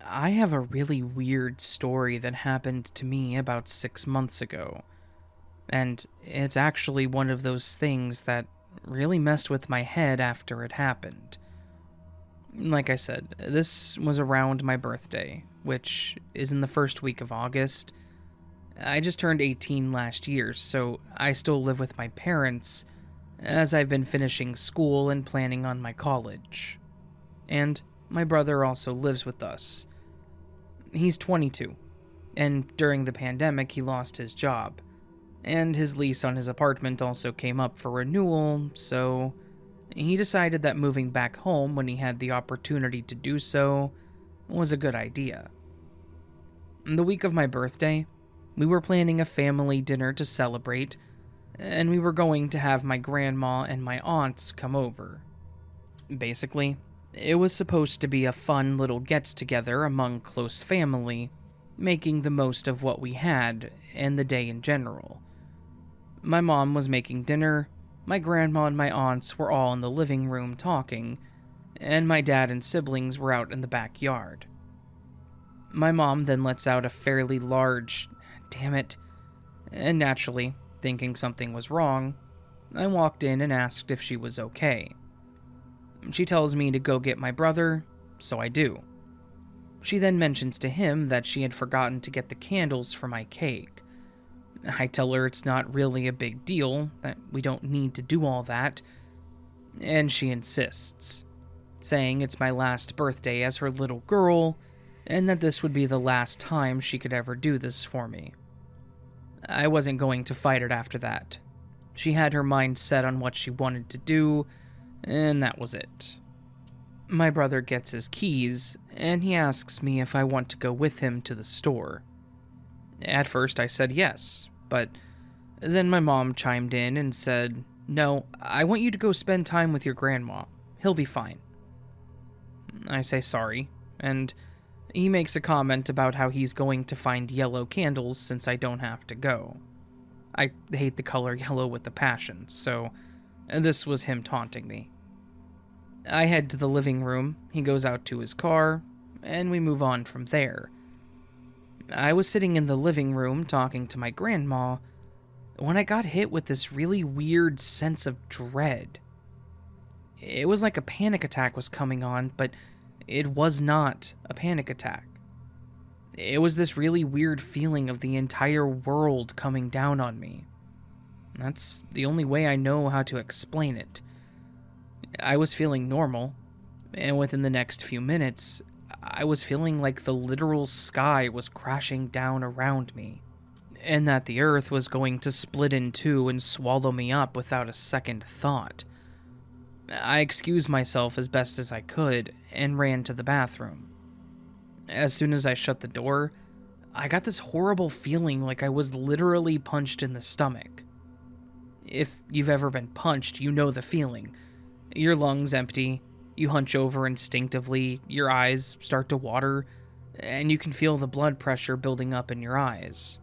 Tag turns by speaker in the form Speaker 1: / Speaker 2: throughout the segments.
Speaker 1: I have a really weird story that happened to me about 6 months ago, and it's actually one of those things that really messed with my head after it happened. Like I said, this was around my birthday, which is in the first week of August. I just turned 18 last year, so I still live with my parents, as I've been finishing school and planning on my college. And my brother also lives with us. He's 22, and during the pandemic he lost his job, and his lease on his apartment also came up for renewal, so he decided that moving back home when he had the opportunity to do so was a good idea. The week of my birthday, we were planning a family dinner to celebrate, and we were going to have my grandma and my aunts come over. Basically, it was supposed to be a fun little get-together among close family, making the most of what we had and the day in general. My mom was making dinner, my grandma and my aunts were all in the living room talking, and my dad and siblings were out in the backyard. My mom then lets out a fairly large, "damn it," and naturally, thinking something was wrong, I walked in and asked if she was okay. She tells me to go get my brother, so I do. She then mentions to him that she had forgotten to get the candles for my cake. I tell her it's not really a big deal, that we don't need to do all that, and she insists, saying it's my last birthday as her little girl, and that this would be the last time she could ever do this for me. I wasn't going to fight it after that. She had her mind set on what she wanted to do, and that was it. My brother gets his keys, and he asks me if I want to go with him to the store. At first I said yes, but then my mom chimed in and said, "No, I want you to go spend time with your grandma. He'll be fine." I say sorry, and he makes a comment about how he's going to find yellow candles since I don't have to go. I hate the color yellow with a passion, so this was him taunting me. I head to the living room, he goes out to his car, and we move on from there. I was sitting in the living room talking to my grandma when I got hit with this really weird sense of dread. It was like a panic attack was coming on, but it was not a panic attack. It was this really weird feeling of the entire world coming down on me. That's the only way I know how to explain it. I was feeling normal, and within the next few minutes, I was feeling like the literal sky was crashing down around me, and that the earth was going to split in two and swallow me up without a second thought. I excused myself as best as I could and ran to the bathroom. As soon as I shut the door, I got this horrible feeling like I was literally punched in the stomach. If you've ever been punched, you know the feeling. Your lungs empty, you hunch over instinctively, your eyes start to water, and you can feel the blood pressure building up in your eyes.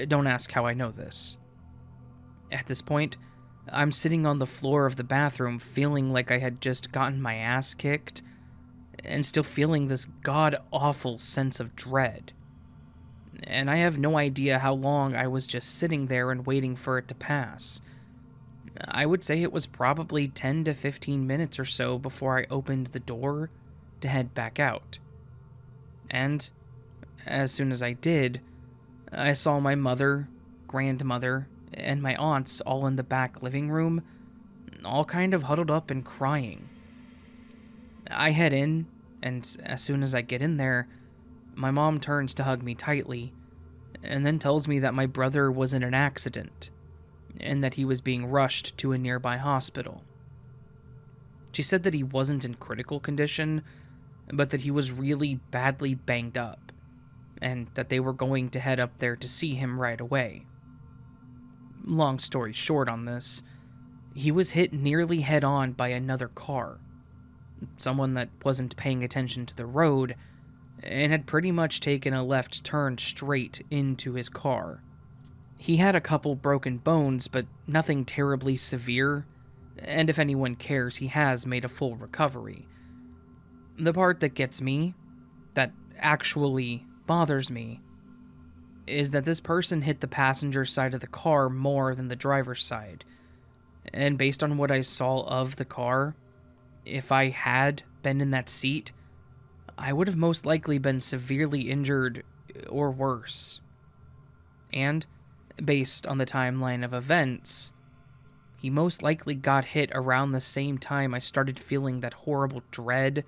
Speaker 1: Don't ask how I know this. At this point, I'm sitting on the floor of the bathroom feeling like I had just gotten my ass kicked, and still feeling this god-awful sense of dread. And I have no idea how long I was just sitting there and waiting for it to pass. I would say it was probably 10 to 15 minutes or so before I opened the door to head back out. And as soon as I did, I saw my mother, grandmother, and my aunts all in the back living room, all kind of huddled up and crying. I head in, and as soon as I get in there, my mom turns to hug me tightly, and then tells me that my brother was in an accident, and that he was being rushed to a nearby hospital. She said that he wasn't in critical condition, but that he was really badly banged up, and that they were going to head up there to see him right away. Long story short on this, he was hit nearly head-on by another car. Someone that wasn't paying attention to the road, and had pretty much taken a left turn straight into his car. He had a couple broken bones, but nothing terribly severe, and if anyone cares, he has made a full recovery. The part that gets me, that actually bothers me is that this person hit the passenger side of the car more than the driver's side. And based on what I saw of the car, if I had been in that seat, I would have most likely been severely injured or worse. And, based on the timeline of events, he most likely got hit around the same time I started feeling that horrible dread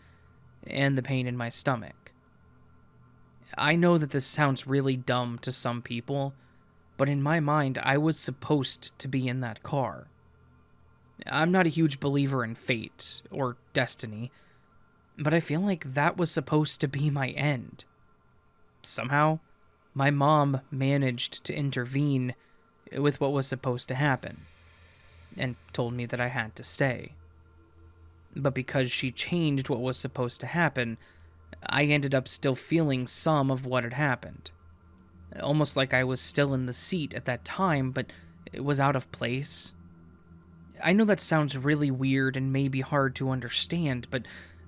Speaker 1: and the pain in my stomach. I know that this sounds really dumb to some people, but in my mind, I was supposed to be in that car. I'm not a huge believer in fate or destiny, but I feel like that was supposed to be my end. Somehow, my mom managed to intervene with what was supposed to happen, and told me that I had to stay. But because she changed what was supposed to happen, I ended up still feeling some of what had happened. Almost like I was still in the seat at that time, but it was out of place. I know that sounds really weird and maybe hard to understand, but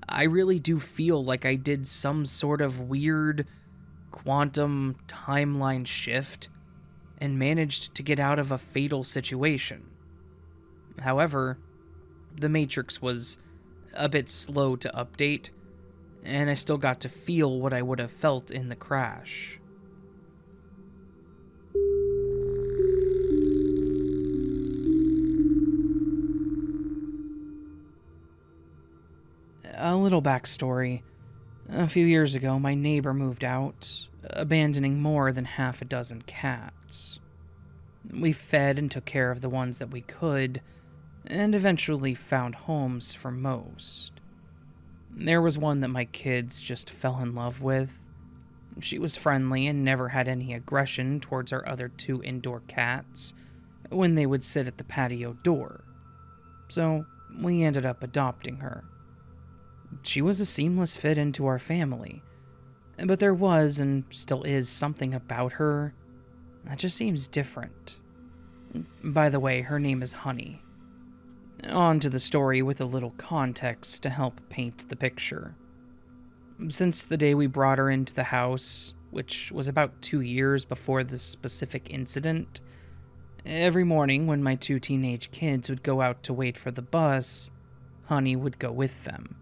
Speaker 1: I really do feel like I did some sort of weird quantum timeline shift and managed to get out of a fatal situation. However, the Matrix was a bit slow to update, and I still got to feel what I would have felt in the crash. A little backstory. A few years ago, my neighbor moved out, abandoning more than half a dozen cats. We fed and took care of the ones that we could, and eventually found homes for most. There was one that my kids just fell in love with. She was friendly and never had any aggression towards our other two indoor cats when they would sit at the patio door, so we ended up adopting her. She was a seamless fit into our family, but there was and still is something about her that just seems different. By the way, her name is Honey. On to the story with a little context to help paint the picture. Since the day we brought her into the house, which was about 2 years before this specific incident, every morning when my two teenage kids would go out to wait for the bus, Honey would go with them.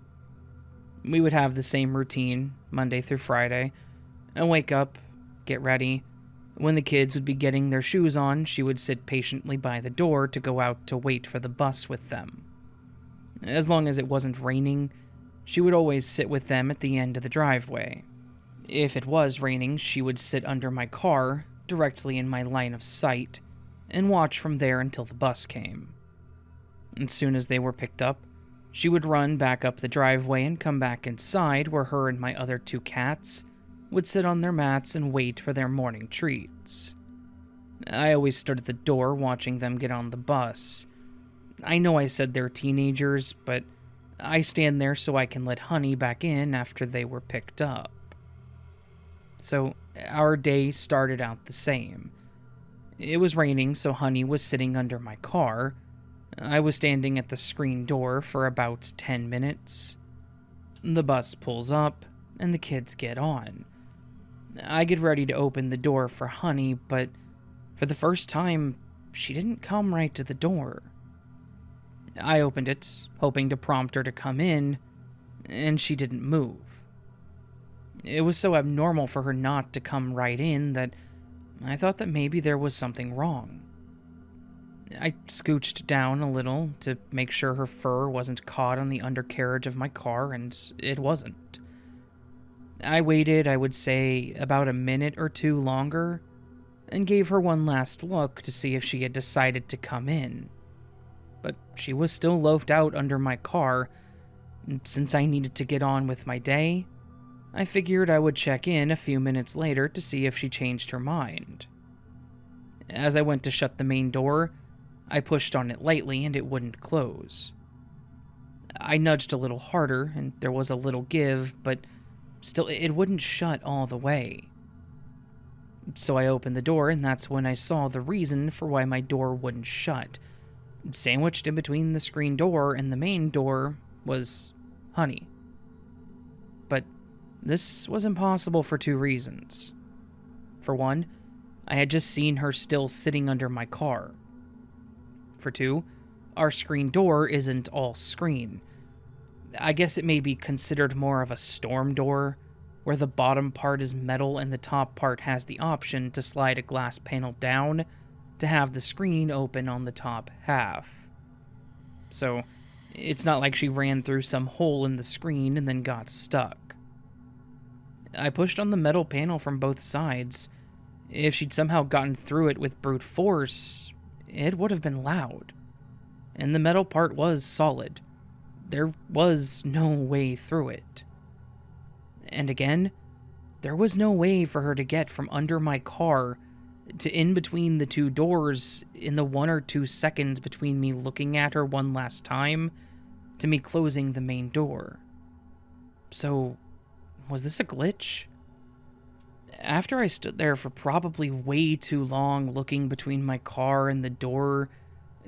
Speaker 1: We would have the same routine, Monday through Friday, and wake up, get ready. When the kids would be getting their shoes on, she would sit patiently by the door to go out to wait for the bus with them. As long as it wasn't raining, she would always sit with them at the end of the driveway. If it was raining, she would sit under my car, directly in my line of sight, and watch from there until the bus came. As soon as they were picked up, she would run back up the driveway and come back inside where her and my other two cats would sit on their mats and wait for their morning treats. I always stood at the door watching them get on the bus. I know I said they're teenagers, but I stand there so I can let Honey back in after they were picked up. So our day started out the same. It was raining, so Honey was sitting under my car. I was standing at the screen door for about 10 minutes. The bus pulls up, and the kids get on. I get ready to open the door for Honey, but for the first time, she didn't come right to the door. I opened it, hoping to prompt her to come in, and she didn't move. It was so abnormal for her not to come right in that I thought that maybe there was something wrong. I scooched down a little to make sure her fur wasn't caught on the undercarriage of my car, and it wasn't. I waited, I would say, about a minute or two longer, and gave her one last look to see if she had decided to come in. But she was still loafed out under my car, and since I needed to get on with my day, I figured I would check in a few minutes later to see if she changed her mind. As I went to shut the main door, I pushed on it lightly and it wouldn't close. I nudged a little harder and there was a little give, but still it wouldn't shut all the way. So I opened the door and that's when I saw the reason for why my door wouldn't shut. Sandwiched in between the screen door and the main door was Honey. But This was impossible for two reasons. For one, I had just seen her still sitting under my car. For two, our screen door isn't all screen. I guess it may be considered more of a storm door, where the bottom part is metal and the top part has the option to slide a glass panel down to have the screen open on the top half. So, it's not like she ran through some hole in the screen and then got stuck. I pushed on the metal panel from both sides. If she'd somehow gotten through it with brute force, it would have been loud. And the metal part was solid. There was no way through it. And again, there was no way for her to get from under my car to in between the two doors in the 1 or 2 seconds between me looking at her one last time to me closing the main door. So, was this a glitch? After I stood there for probably way too long looking between my car and the door,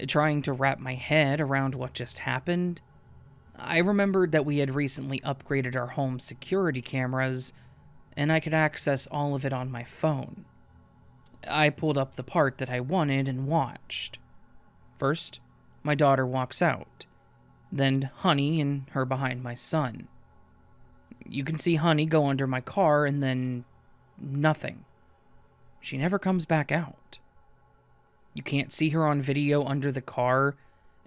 Speaker 1: trying to wrap my head around what just happened, I remembered that we had recently upgraded our home security cameras, and I could access all of it on my phone. I pulled up the part that I wanted and watched. First, my daughter walks out, then Honey and her behind my son. You can see Honey go under my car and then nothing. She never comes back out. You can't see her on video under the car,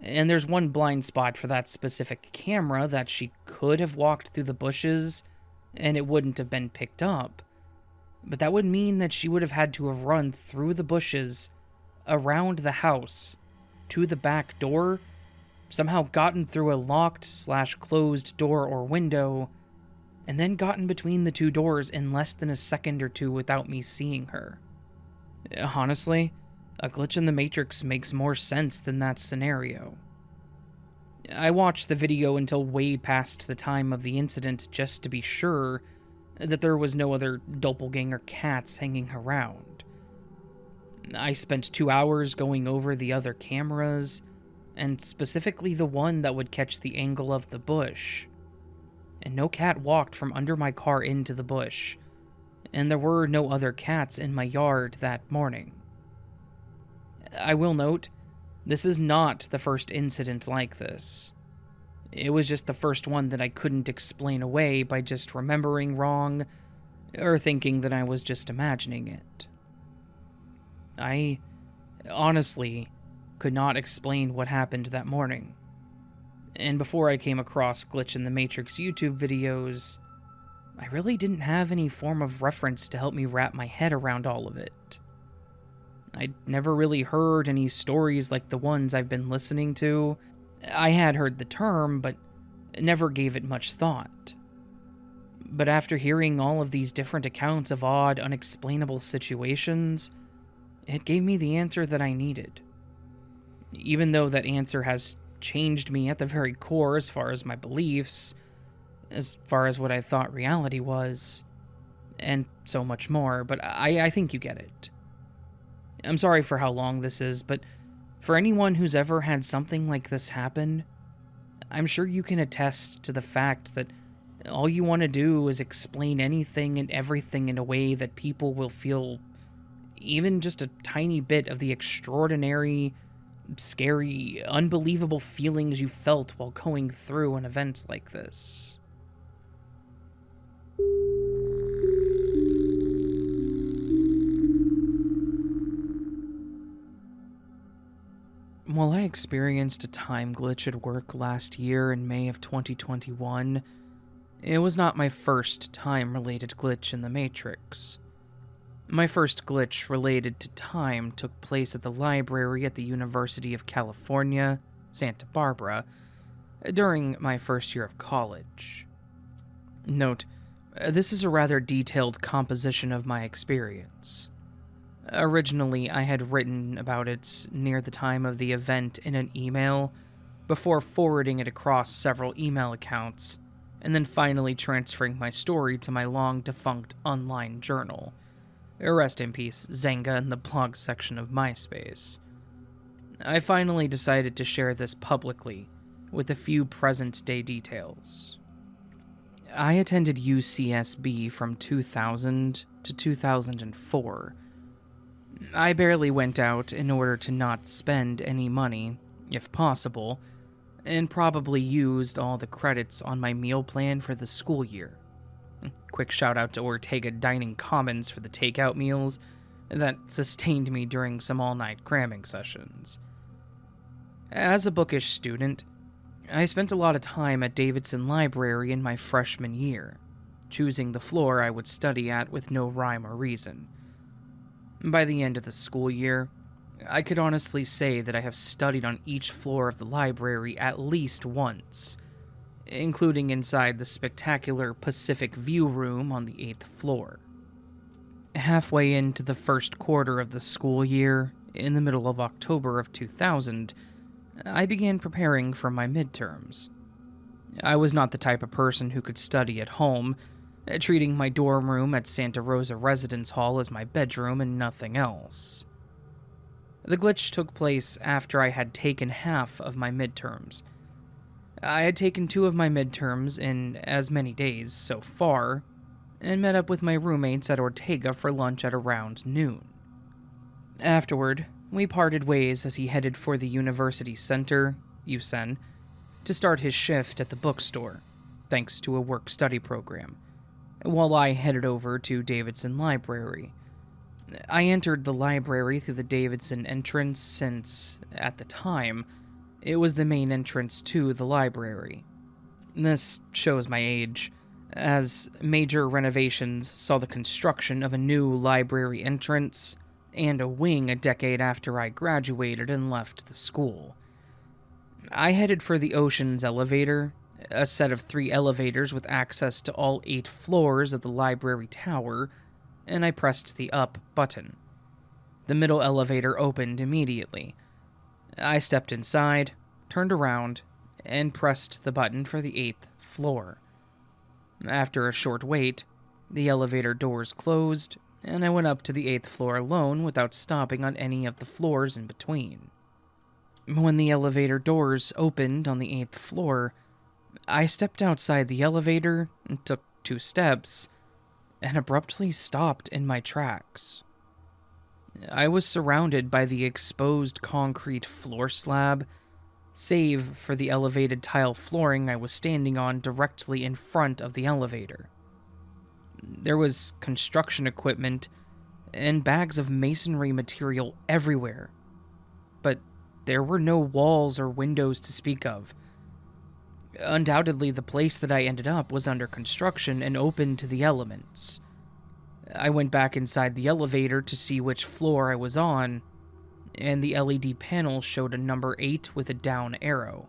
Speaker 1: and there's one blind spot for that specific camera that she could have walked through the bushes and it wouldn't have been picked up. But that would mean that she would have had to have run through the bushes, around the house, to the back door, somehow gotten through a locked/closed door or window, and then gotten between the two doors in less than a second or two without me seeing her. Honestly, a glitch in the Matrix makes more sense than that scenario. I watched the video until way past the time of the incident just to be sure that there was no other doppelganger cats hanging around. I spent 2 hours going over the other cameras, and specifically the one that would catch the angle of the bush. And no cat walked from under my car into the bush, and there were no other cats in my yard that morning. I will note, this is not the first incident like this. It was just the first one that I couldn't explain away by just remembering wrong, or thinking that I was just imagining it. I honestly could not explain what happened that morning. And before I came across Glitch in the Matrix YouTube videos, I really didn't have any form of reference to help me wrap my head around all of it. I'd never really heard any stories like the ones I've been listening to. I had heard the term, but never gave it much thought. But after hearing all of these different accounts of odd, unexplainable situations, it gave me the answer that I needed. Even though that answer has changed me at the very core as far as my beliefs, as far as what I thought reality was, and so much more, but I think you get it. I'm sorry for how long this is, but for anyone who's ever had something like this happen, I'm sure you can attest to the fact that all you want to do is explain anything and everything in a way that people will feel even just a tiny bit of the extraordinary, scary, unbelievable feelings you felt while going through an event like this. While I experienced a time glitch at work last year in May of 2021, it was not my first time-related glitch in the Matrix. My first glitch related to time took place at the library at the University of California, Santa Barbara, during my first year of college. Note, this is a rather detailed composition of my experience. Originally, I had written about it near the time of the event in an email, before forwarding it across several email accounts, and then finally transferring my story to my long-defunct online journal. Rest in peace, Zanga, in the blog section of MySpace. I finally decided to share this publicly, with a few present-day details. I attended UCSB from 2000 to 2004. I barely went out in order to not spend any money, if possible, and probably used all the credits on my meal plan for the school year. Quick shout out to Ortega Dining Commons for the takeout meals that sustained me during some all-night cramming sessions. As a bookish student, I spent a lot of time at Davidson Library in my freshman year, choosing the floor I would study at with no rhyme or reason. By the end of the school year, I could honestly say that I have studied on each floor of the library at least once, including inside the spectacular Pacific View room on the 8th floor. Halfway into the first quarter of the school year, in the middle of October of 2000, I began preparing for my midterms. I was not the type of person who could study at home, treating my dorm room at Santa Rosa Residence Hall as my bedroom and nothing else. The glitch took place after I had taken half of my midterms. I had taken 2 of my midterms in as many days so far, and met up with my roommates at Ortega for lunch at around noon. Afterward, we parted ways as he headed for the University Center, UCEN, to start his shift at the bookstore, thanks to a work-study program, while I headed over to Davidson Library. I entered the library through the Davidson entrance since, at the time, it was the main entrance to the library. This shows my age, as major renovations saw the construction of a new library entrance and a wing a decade after I graduated and left the school. I headed for the Oceans elevator, a set of 3 elevators with access to all 8 floors of the library tower, and I pressed the up button. The middle elevator opened immediately. I stepped inside, turned around, and pressed the button for the 8th floor. After a short wait, the elevator doors closed, and I went up to the 8th floor alone without stopping on any of the floors in between. When the elevator doors opened on the 8th floor, I stepped outside the elevator and took 2 steps, and abruptly stopped in my tracks. I was surrounded by the exposed concrete floor slab, save for the elevated tile flooring I was standing on directly in front of the elevator. There was construction equipment and bags of masonry material everywhere, but there were no walls or windows to speak of. Undoubtedly, the place that I ended up was under construction and open to the elements. I went back inside the elevator to see which floor I was on, and the LED panel showed a number 8 with a down arrow.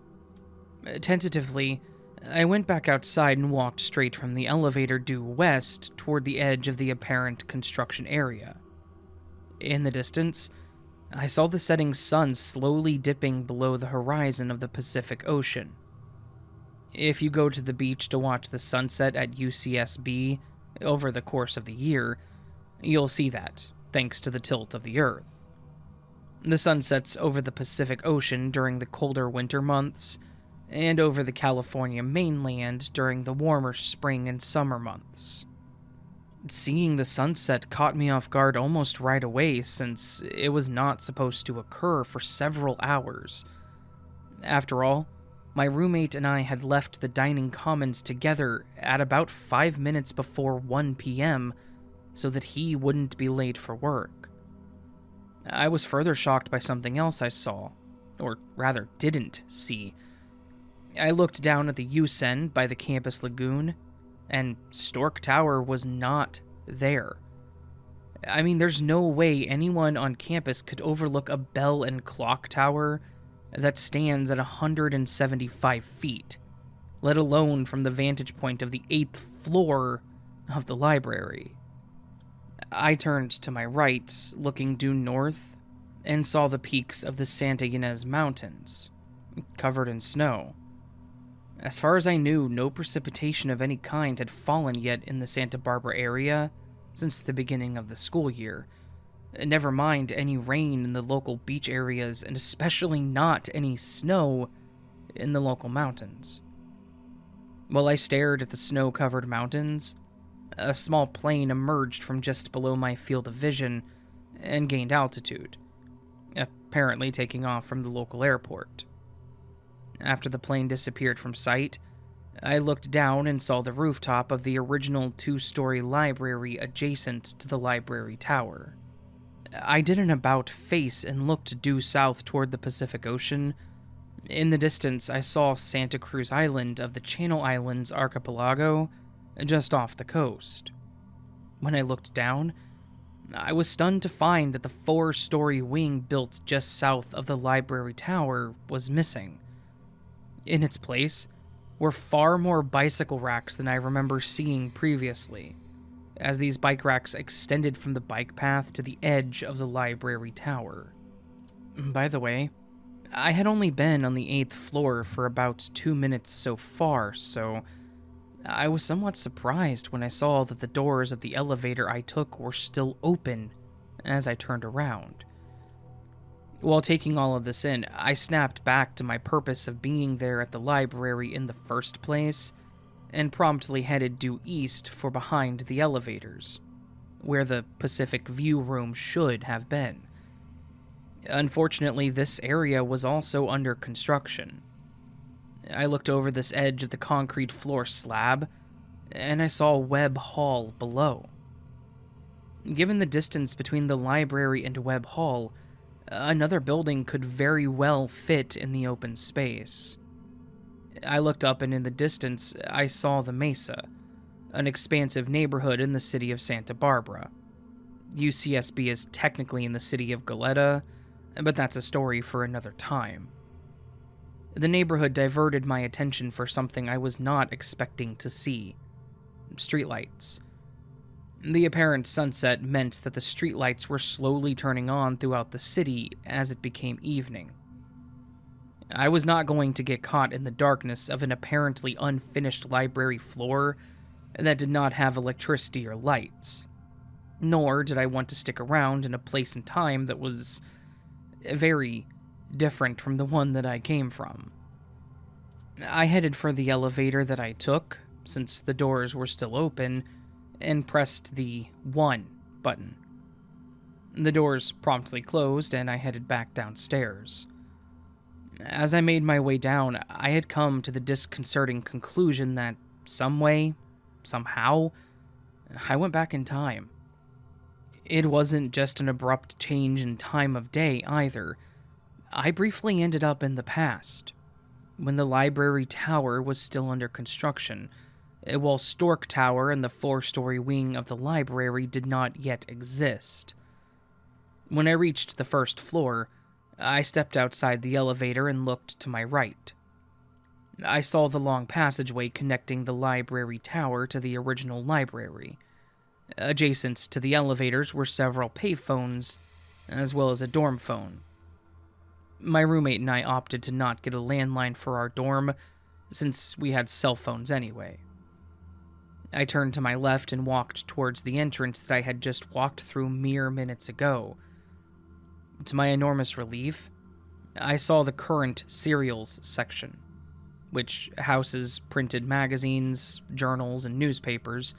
Speaker 1: Tentatively, I went back outside and walked straight from the elevator due west toward the edge of the apparent construction area. In the distance, I saw the setting sun slowly dipping below the horizon of the Pacific Ocean. If you go to the beach to watch the sunset at UCSB over the course of the year, you'll see that, thanks to the tilt of the Earth. The sun sets over the Pacific Ocean during the colder winter months, and over the California mainland during the warmer spring and summer months. Seeing the sunset caught me off guard almost right away, since it was not supposed to occur for several hours. After all, my roommate and I had left the dining commons together at about 5 minutes before 1 p.m. so that he wouldn't be late for work. I was further shocked by something else I saw, or rather didn't see. I looked down at the UCEN by the campus lagoon, and Stork Tower was not there. I mean, there's no way anyone on campus could overlook a bell and clock tower that stands at 175 feet, let alone from the vantage point of the 8th floor of the library. I turned to my right, looking due north, and saw the peaks of the Santa Ynez Mountains, covered in snow. As far as I knew, no precipitation of any kind had fallen yet in the Santa Barbara area since the beginning of the school year. Never mind any rain in the local beach areas, and especially not any snow in the local mountains. While I stared at the snow-covered mountains, a small plane emerged from just below my field of vision and gained altitude, apparently taking off from the local airport. After the plane disappeared from sight, I looked down and saw the rooftop of the original 2-story library adjacent to the library tower. I did an about-face and looked due south toward the Pacific Ocean. In the distance, I saw Santa Cruz Island of the Channel Islands archipelago, just off the coast. When I looked down, I was stunned to find that the 4-story wing built just south of the library tower was missing. In its place were far more bicycle racks than I remember seeing previously, as these bike racks extended from the bike path to the edge of the library tower. By the way, I had only been on the 8th floor for about 2 minutes so far, so I was somewhat surprised when I saw that the doors of the elevator I took were still open as I turned around. While taking all of this in, I snapped back to my purpose of being there at the library in the first place, and promptly headed due east for behind the elevators, where the Pacific View room should have been. Unfortunately, this area was also under construction. I looked over this edge of the concrete floor slab, and I saw Webb Hall below. Given the distance between the library and Webb Hall, another building could very well fit in the open space. I looked up, and in the distance, I saw the Mesa, an expansive neighborhood in the city of Santa Barbara. UCSB is technically in the city of Goleta, but that's a story for another time. The neighborhood diverted my attention for something I was not expecting to see: streetlights. The apparent sunset meant that the streetlights were slowly turning on throughout the city as it became evening. I was not going to get caught in the darkness of an apparently unfinished library floor that did not have electricity or lights, nor did I want to stick around in a place and time that was very different from the one that I came from. I headed for the elevator that I took, since the doors were still open, and pressed the 1 button. The doors promptly closed, and I headed back downstairs. As I made my way down, I had come to the disconcerting conclusion that some way, somehow, I went back in time. It wasn't just an abrupt change in time of day either. I briefly ended up in the past, when the library tower was still under construction, while Stork Tower and the 4-story wing of the library did not yet exist. When I reached the first floor, I stepped outside the elevator and looked to my right. I saw the long passageway connecting the library tower to the original library. Adjacent to the elevators were several payphones, as well as a dorm phone. My roommate and I opted to not get a landline for our dorm, since we had cell phones anyway. I turned to my left and walked towards the entrance that I had just walked through mere minutes ago. To my enormous relief, I saw the current serials section, which houses printed magazines, journals, and newspapers,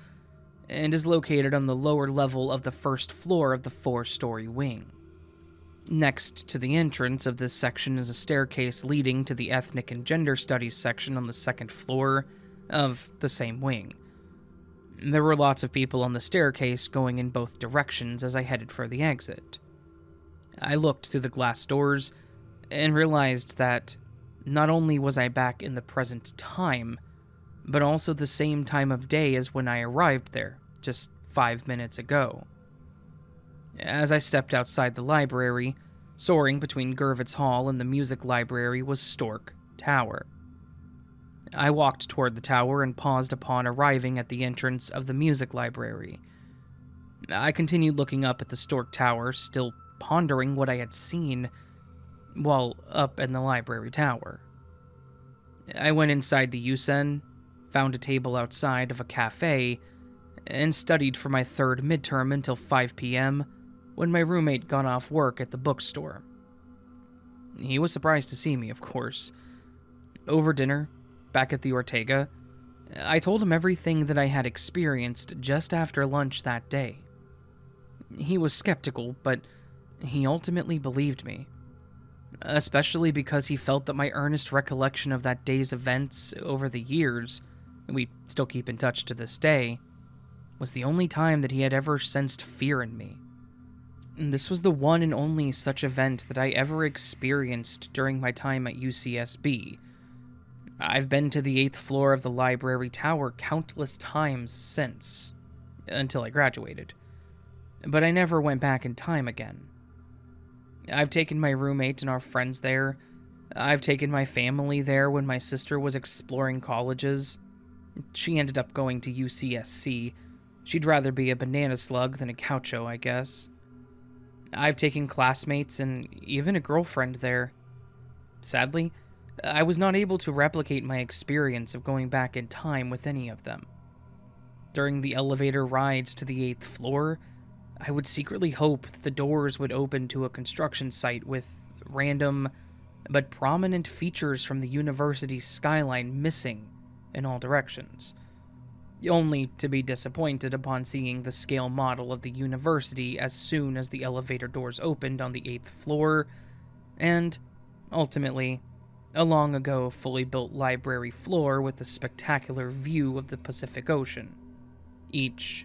Speaker 1: and is located on the lower level of the first floor of the 4-story wing. Next to the entrance of this section is a staircase leading to the ethnic and gender studies section on the 2nd floor of the same wing. There were lots of people on the staircase going in both directions as I headed for the exit. I looked through the glass doors and realized that not only was I back in the present time, but also the same time of day as when I arrived there, just 5 minutes ago. As I stepped outside the library, soaring between Gervitz Hall and the music library was Stork Tower. I walked toward the tower and paused upon arriving at the entrance of the music library. I continued looking up at the Stork Tower, still pondering what I had seen while up in the library tower. I went inside the Yusen, found a table outside of a cafe, and studied for my 3rd midterm until 5 p.m. when my roommate got off work at the bookstore. He was surprised to see me, of course. Over dinner, back at the Ortega, I told him everything that I had experienced just after lunch that day. He was skeptical, but he ultimately believed me, especially because he felt that my earnest recollection of that day's events over the years, we still keep in touch to this day, was the only time that he had ever sensed fear in me. This was the one and only such event that I ever experienced during my time at UCSB. I've been to the 8th floor of the library tower countless times since, until I graduated, but I never went back in time again. I've taken my roommate and our friends there. I've taken my family there when my sister was exploring colleges. She ended up going to UCSC. She'd rather be a banana slug than a gaucho, I guess. I've taken classmates and even a girlfriend there. Sadly, I was not able to replicate my experience of going back in time with any of them. During the elevator rides to the 8th floor, I would secretly hope that the doors would open to a construction site with random but prominent features from the university's skyline missing in all directions, only to be disappointed upon seeing the scale model of the university as soon as the elevator doors opened on the 8th floor, and, ultimately, a long ago fully built library floor with a spectacular view of the Pacific Ocean, each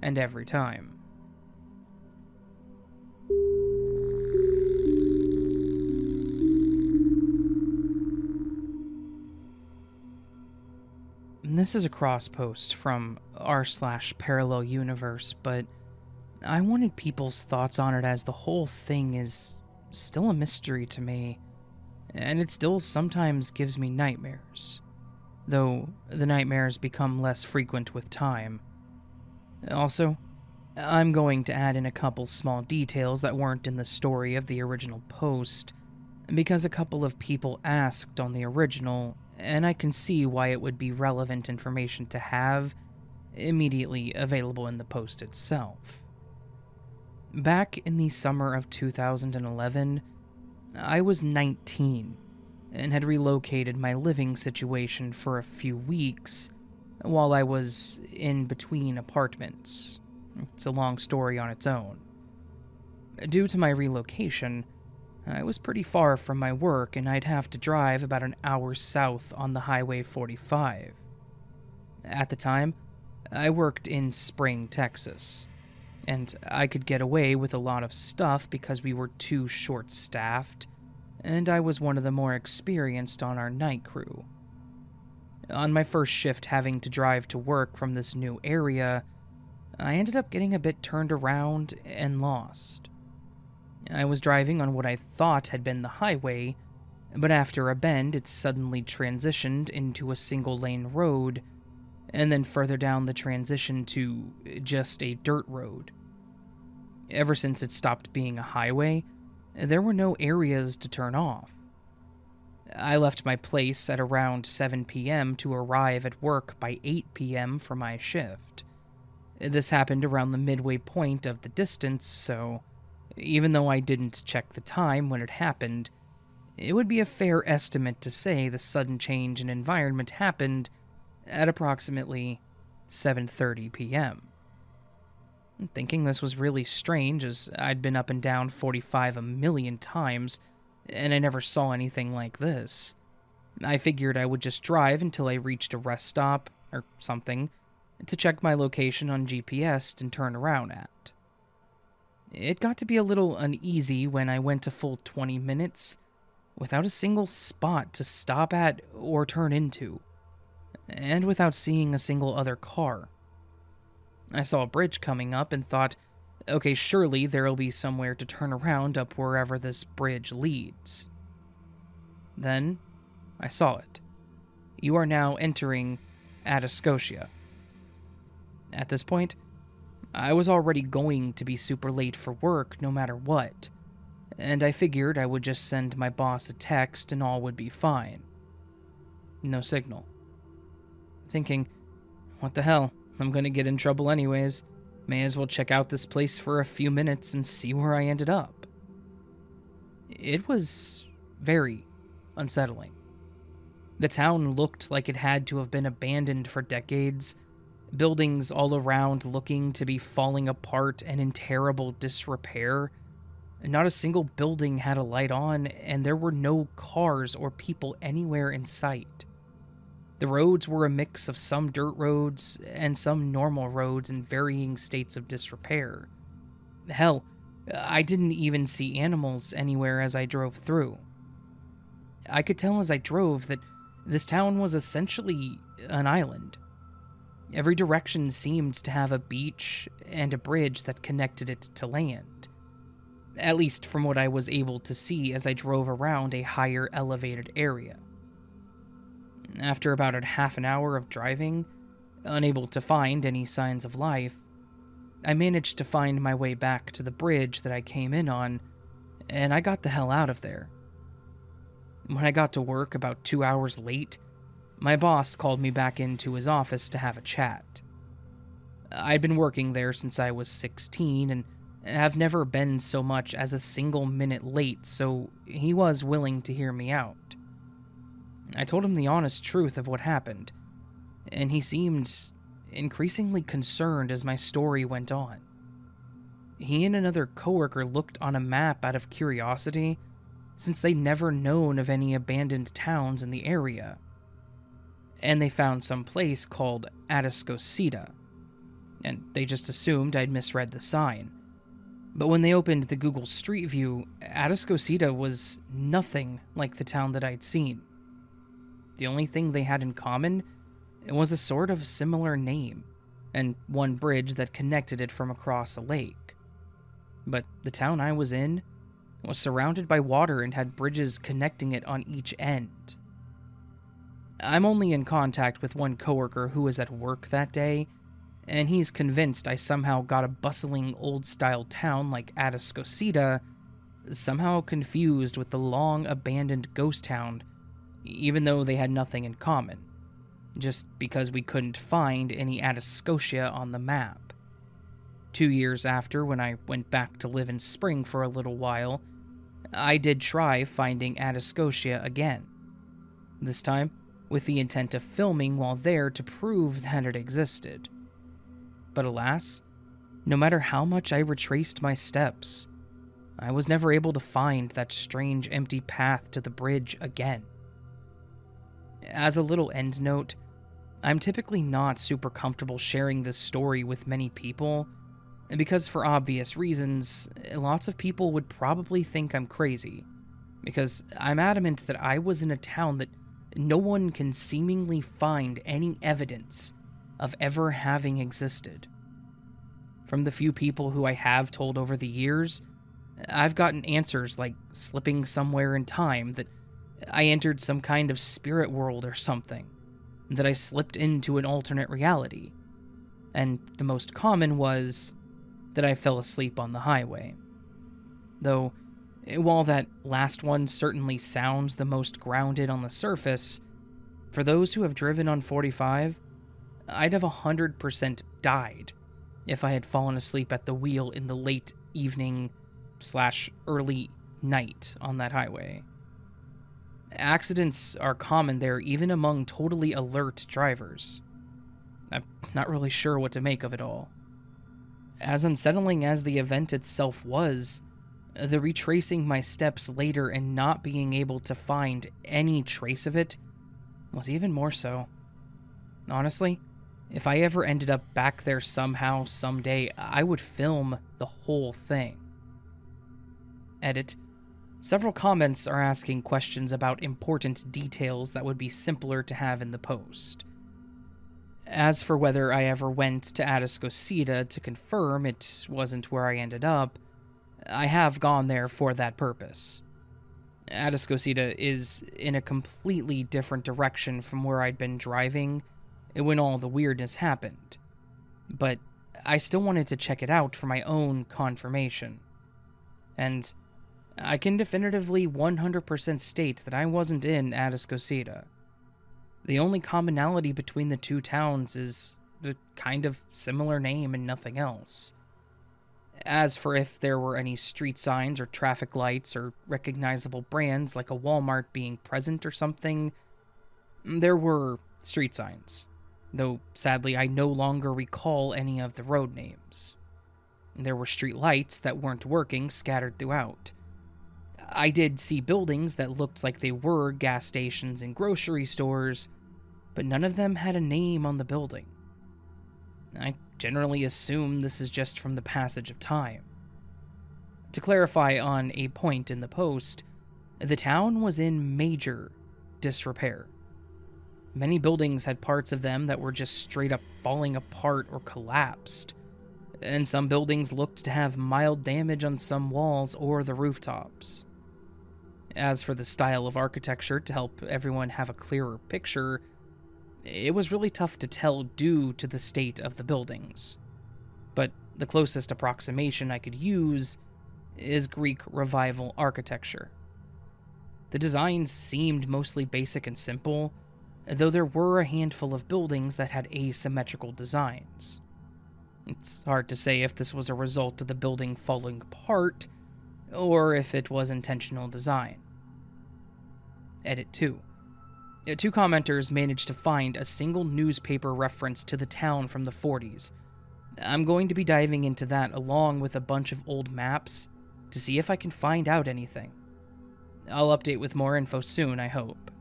Speaker 1: and every time. This is a cross post from r/parallel universe, but I wanted people's thoughts on it as the whole thing is still a mystery to me, and it still sometimes gives me nightmares, though the nightmares become less frequent with time. Also, I'm going to add in a couple small details that weren't in the story of the original post, because a couple of people asked on the original, and I can see why it would be relevant information to have immediately available in the post itself. Back in the summer of 2011, I was 19 and had relocated my living situation for a few weeks while I was in between apartments. It's a long story on its own. Due to my relocation, I was pretty far from my work and I'd have to drive about an hour south on the Highway 45. At the time, I worked in Spring, Texas, and I could get away with a lot of stuff because we were too short-staffed, and I was one of the more experienced on our night crew. On my first shift having to drive to work from this new area, I ended up getting a bit turned around and lost. I was driving on what I thought had been the highway, but after a bend it suddenly transitioned into a single-lane road, and then further down the transition to just a dirt road. Ever since it stopped being a highway, there were no areas to turn off. I left my place at around 7 p.m. to arrive at work by 8 p.m. for my shift. This happened around the midway point of the distance, so even though I didn't check the time when it happened, it would be a fair estimate to say the sudden change in environment happened at approximately 7:30 p.m. Thinking this was really strange, as I'd been up and down 45 a million times, and I never saw anything like this, I figured I would just drive until I reached a rest stop, or something, to check my location on GPS and turn around at. It got to be a little uneasy when I went a full 20 minutes without a single spot to stop at or turn into, and without seeing a single other car. I saw a bridge coming up and thought, okay, surely there'll be somewhere to turn around up wherever this bridge leads. Then, I saw it. You are now entering Atascotia. At this point, I was already going to be super late for work no matter what, and I figured I would just send my boss a text and all would be fine. No signal. Thinking, what the hell, I'm gonna get in trouble anyways. May as well check out this place for a few minutes and see where I ended up. It was very unsettling. The town looked like it had to have been abandoned for decades, buildings all around looking to be falling apart and in terrible disrepair. Not a single building had a light on, and there were no cars or people anywhere in sight. The roads were a mix of some dirt roads and some normal roads in varying states of disrepair. Hell, I didn't even see animals anywhere as I drove through. I could tell as I drove that this town was essentially an island. Every direction seemed to have a beach and a bridge that connected it to land. At least from what I was able to see as I drove around a higher elevated area. After about a half an hour of driving, unable to find any signs of life, I managed to find my way back to the bridge that I came in on, and I got the hell out of there. When I got to work about 2 hours late, my boss called me back into his office to have a chat. I'd been working there since I was 16 and have never been so much as a single minute late, so he was willing to hear me out. I told him the honest truth of what happened, and he seemed increasingly concerned as my story went on. He and another coworker looked on a map out of curiosity, since they'd never known of any abandoned towns in the area. And they found some place called Atascocita, and they just assumed I'd misread the sign. But when they opened the Google Street View, Atascocita was nothing like the town that I'd seen. The only thing they had in common was a sort of similar name, and one bridge that connected it from across a lake. But the town I was in was surrounded by water and had bridges connecting it on each end. I'm only in contact with one coworker who was at work that day, and he's convinced I somehow got a bustling old-style town like Atascocita somehow confused with the long-abandoned ghost town, even though they had nothing in common, just because we couldn't find any Atascocia on the map. 2 years after, when I went back to live in Spring for a little while, I did try finding Atascocia again, this time with the intent of filming while there to prove that it existed. But alas, no matter how much I retraced my steps, I was never able to find that strange empty path to the bridge again. As a little end note, I'm typically not super comfortable sharing this story with many people, because for obvious reasons, lots of people would probably think I'm crazy, because I'm adamant that I was in a town that no one can seemingly find any evidence of ever having existed. From the few people who I have told over the years, I've gotten answers like slipping somewhere in time, that I entered some kind of spirit world or something, that I slipped into an alternate reality, and the most common was that I fell asleep on the highway. Though, while that last one certainly sounds the most grounded on the surface, for those who have driven on 45, I'd have 100% died if I had fallen asleep at the wheel in the late evening/early night on that highway. Accidents are common there even among totally alert drivers. I'm not really sure what to make of it all. As unsettling as the event itself was, the retracing my steps later and not being able to find any trace of it was even more so. Honestly, if I ever ended up back there somehow, someday, I would film the whole thing. Edit. Several comments are asking questions about important details that would be simpler to have in the post. As for whether I ever went to Atascocita to confirm it wasn't where I ended up, I have gone there for that purpose. Atascocita is in a completely different direction from where I'd been driving when all the weirdness happened, but I still wanted to check it out for my own confirmation. And I can definitively 100% state that I wasn't in Atascocita. The only commonality between the two towns is the kind of similar name and nothing else. As for if there were any street signs or traffic lights or recognizable brands like a Walmart being present or something, There were street signs, though sadly I no longer recall any of the road names. There were street lights that weren't working scattered throughout. I did see buildings that looked like they were gas stations and grocery stores, but none of them had a name on the building. I generally assume this is just from the passage of time. To clarify on a point in the post, the town was in major disrepair. Many buildings had parts of them that were just straight up falling apart or collapsed, and some buildings looked to have mild damage on some walls or the rooftops. As for the style of architecture to help everyone have a clearer picture, it was really tough to tell due to the state of the buildings. But the closest approximation I could use is Greek Revival architecture. The designs seemed mostly basic and simple, though there were a handful of buildings that had asymmetrical designs. It's hard to say if this was a result of the building falling apart, or if it was intentional design. Edit 2. Two commenters managed to find a single newspaper reference to the town from the 40s. I'm going to be diving into that along with a bunch of old maps to see if I can find out anything. I'll update with more info soon, I hope.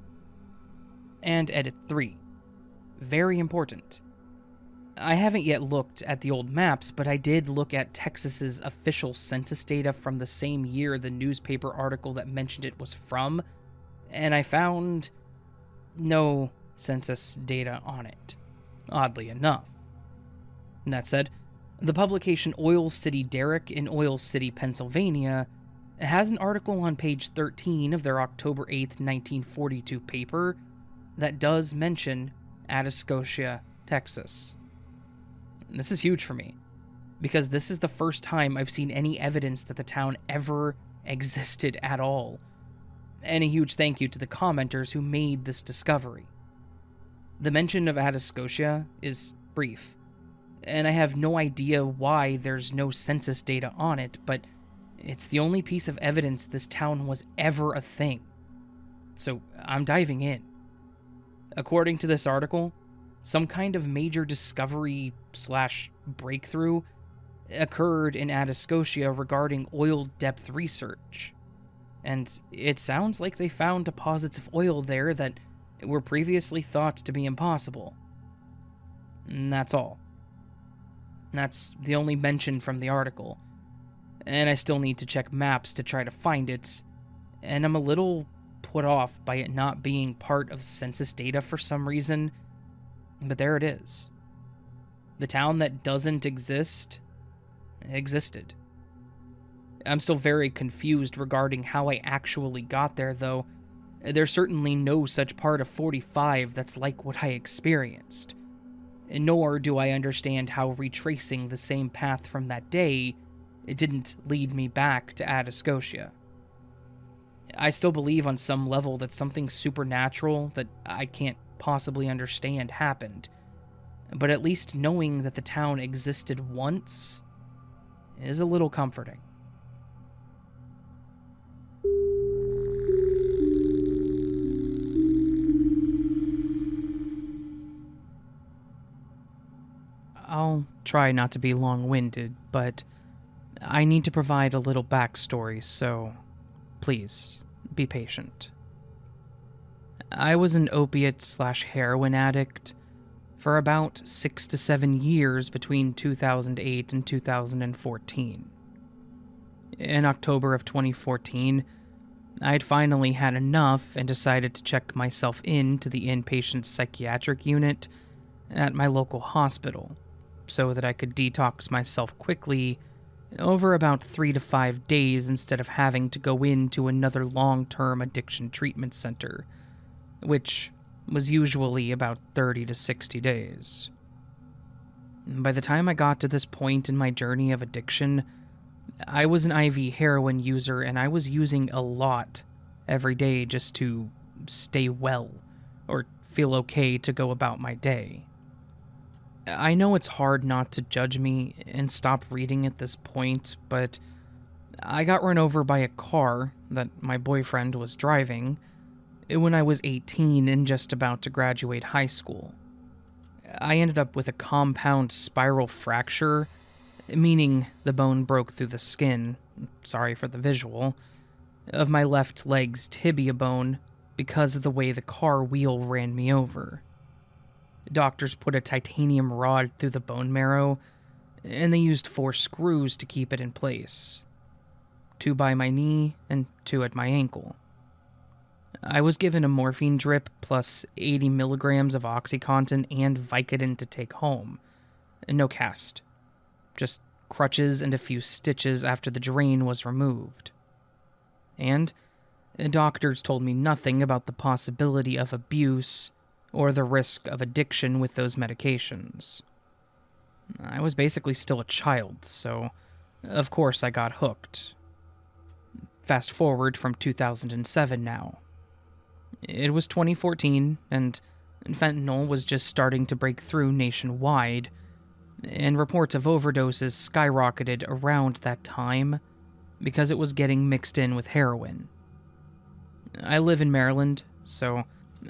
Speaker 1: And Edit 3. Very important. I haven't yet looked at the old maps, but I did look at Texas's official census data from the same year the newspaper article that mentioned it was from, and I found no census data on it, oddly enough. That said, the publication Oil City Derrick in Oil City, Pennsylvania, has an article on page 13 of their October 8th, 1942 paper that does mention Atascosa, Texas. This is huge for me, because this is the first time I've seen any evidence that the town ever existed at all. And a huge thank you to the commenters who made this discovery. The mention of Atascosa is brief, and I have no idea why there's no census data on it, but it's the only piece of evidence this town was ever a thing. So I'm diving in. According to this article, some kind of major discovery/breakthrough occurred in Atascosa regarding oil depth research. And it sounds like they found deposits of oil there that were previously thought to be impossible. And that's all. That's the only mention from the article. And I still need to check maps to try to find it, and I'm a little put off by it not being part of census data for some reason, but there it is. The town that doesn't exist existed. I'm still very confused regarding how I actually got there, though. There's certainly no such part of 45 that's like what I experienced. Nor do I understand how retracing the same path from that day, it didn't lead me back to Atascosa. I still believe on some level that something supernatural that I can't possibly understand happened, but at least knowing that the town existed once is a little comforting. I'll try not to be long-winded, but I need to provide a little backstory, so please be patient. I was an opiate/heroin addict for about 6 to 7 years between 2008 and 2014. In October of 2014, I'd finally had enough and decided to check myself into the inpatient psychiatric unit at my local hospital so that I could detox myself quickly over about 3 to 5 days instead of having to go into another long-term addiction treatment center, which was usually about 30 to 60 days. By the time I got to this point in my journey of addiction, I was an IV heroin user and I was using a lot every day just to stay well or feel okay to go about my day. I know it's hard not to judge me and stop reading at this point, but I got run over by a car that my boyfriend was driving, When I was 18 and just about to graduate high school, I ended up with a compound spiral fracture, meaning the bone broke through the skin, sorry for the visual, of my left leg's tibia bone because of the way the car wheel ran me over. Doctors put a titanium rod through the bone marrow, and they used 4 screws to keep it in place. 2 by my knee and 2 at my ankle. I was given a morphine drip plus 80 milligrams of OxyContin and Vicodin to take home. No cast. Just crutches and a few stitches after the drain was removed. And doctors told me nothing about the possibility of abuse or the risk of addiction with those medications. I was basically still a child, so of course I got hooked. Fast forward from 2007 now. It was 2014, and fentanyl was just starting to break through nationwide, and reports of overdoses skyrocketed around that time because it was getting mixed in with heroin. I live in Maryland, so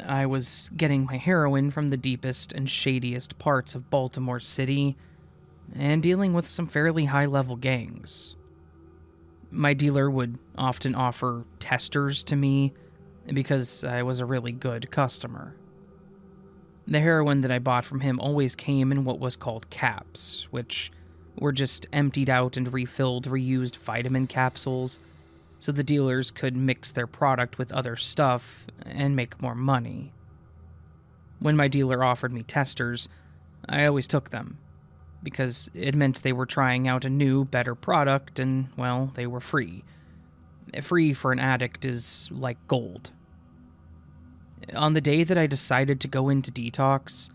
Speaker 1: I was getting my heroin from the deepest and shadiest parts of Baltimore City and dealing with some fairly high-level gangs. My dealer would often offer testers to me because I was a really good customer. The heroin that I bought from him always came in what was called caps, which were just emptied out and refilled reused vitamin capsules so the dealers could mix their product with other stuff and make more money. When my dealer offered me testers, I always took them, because it meant they were trying out a new, better product and, well, they were free. Free for an addict is like gold. On the day that I decided to go into detox,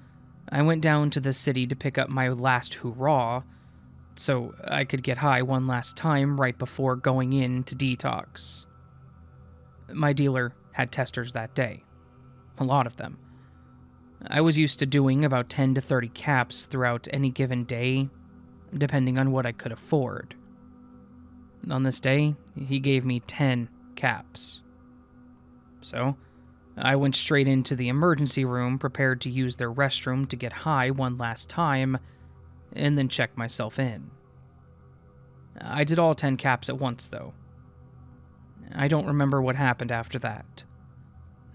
Speaker 1: I went down to the city to pick up my last hurrah, so I could get high one last time right before going into detox. My dealer had testers that day. A lot of them. I was used to doing about 10 to 30 caps throughout any given day, depending on what I could afford. On this day, he gave me 10 caps. So, I went straight into the emergency room prepared to use their restroom to get high one last time, and then check myself in. I did all 10 caps at once, though. I don't remember what happened after that.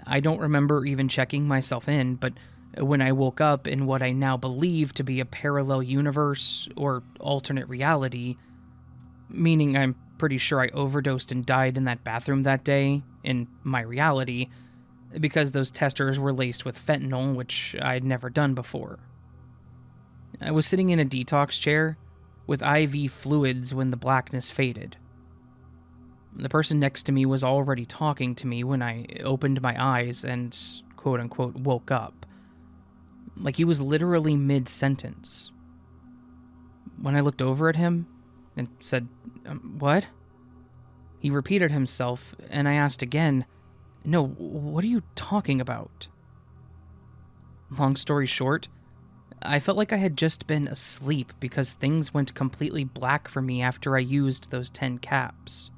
Speaker 1: I don't remember even checking myself in, but when I woke up in what I now believe to be a parallel universe or alternate reality, meaning I'm pretty sure I overdosed and died in that bathroom that day, in my reality, because those testers were laced with fentanyl, which I'd never done before. I was sitting in a detox chair with IV fluids when the blackness faded. The person next to me was already talking to me when I opened my eyes and, quote-unquote, woke up. Like he was literally mid-sentence. When I looked over at him and said, "What?" he repeated himself, and I asked again, "No, what are you talking about?" Long story short, I felt like I had just been asleep because things went completely black for me after I used those 10 caps.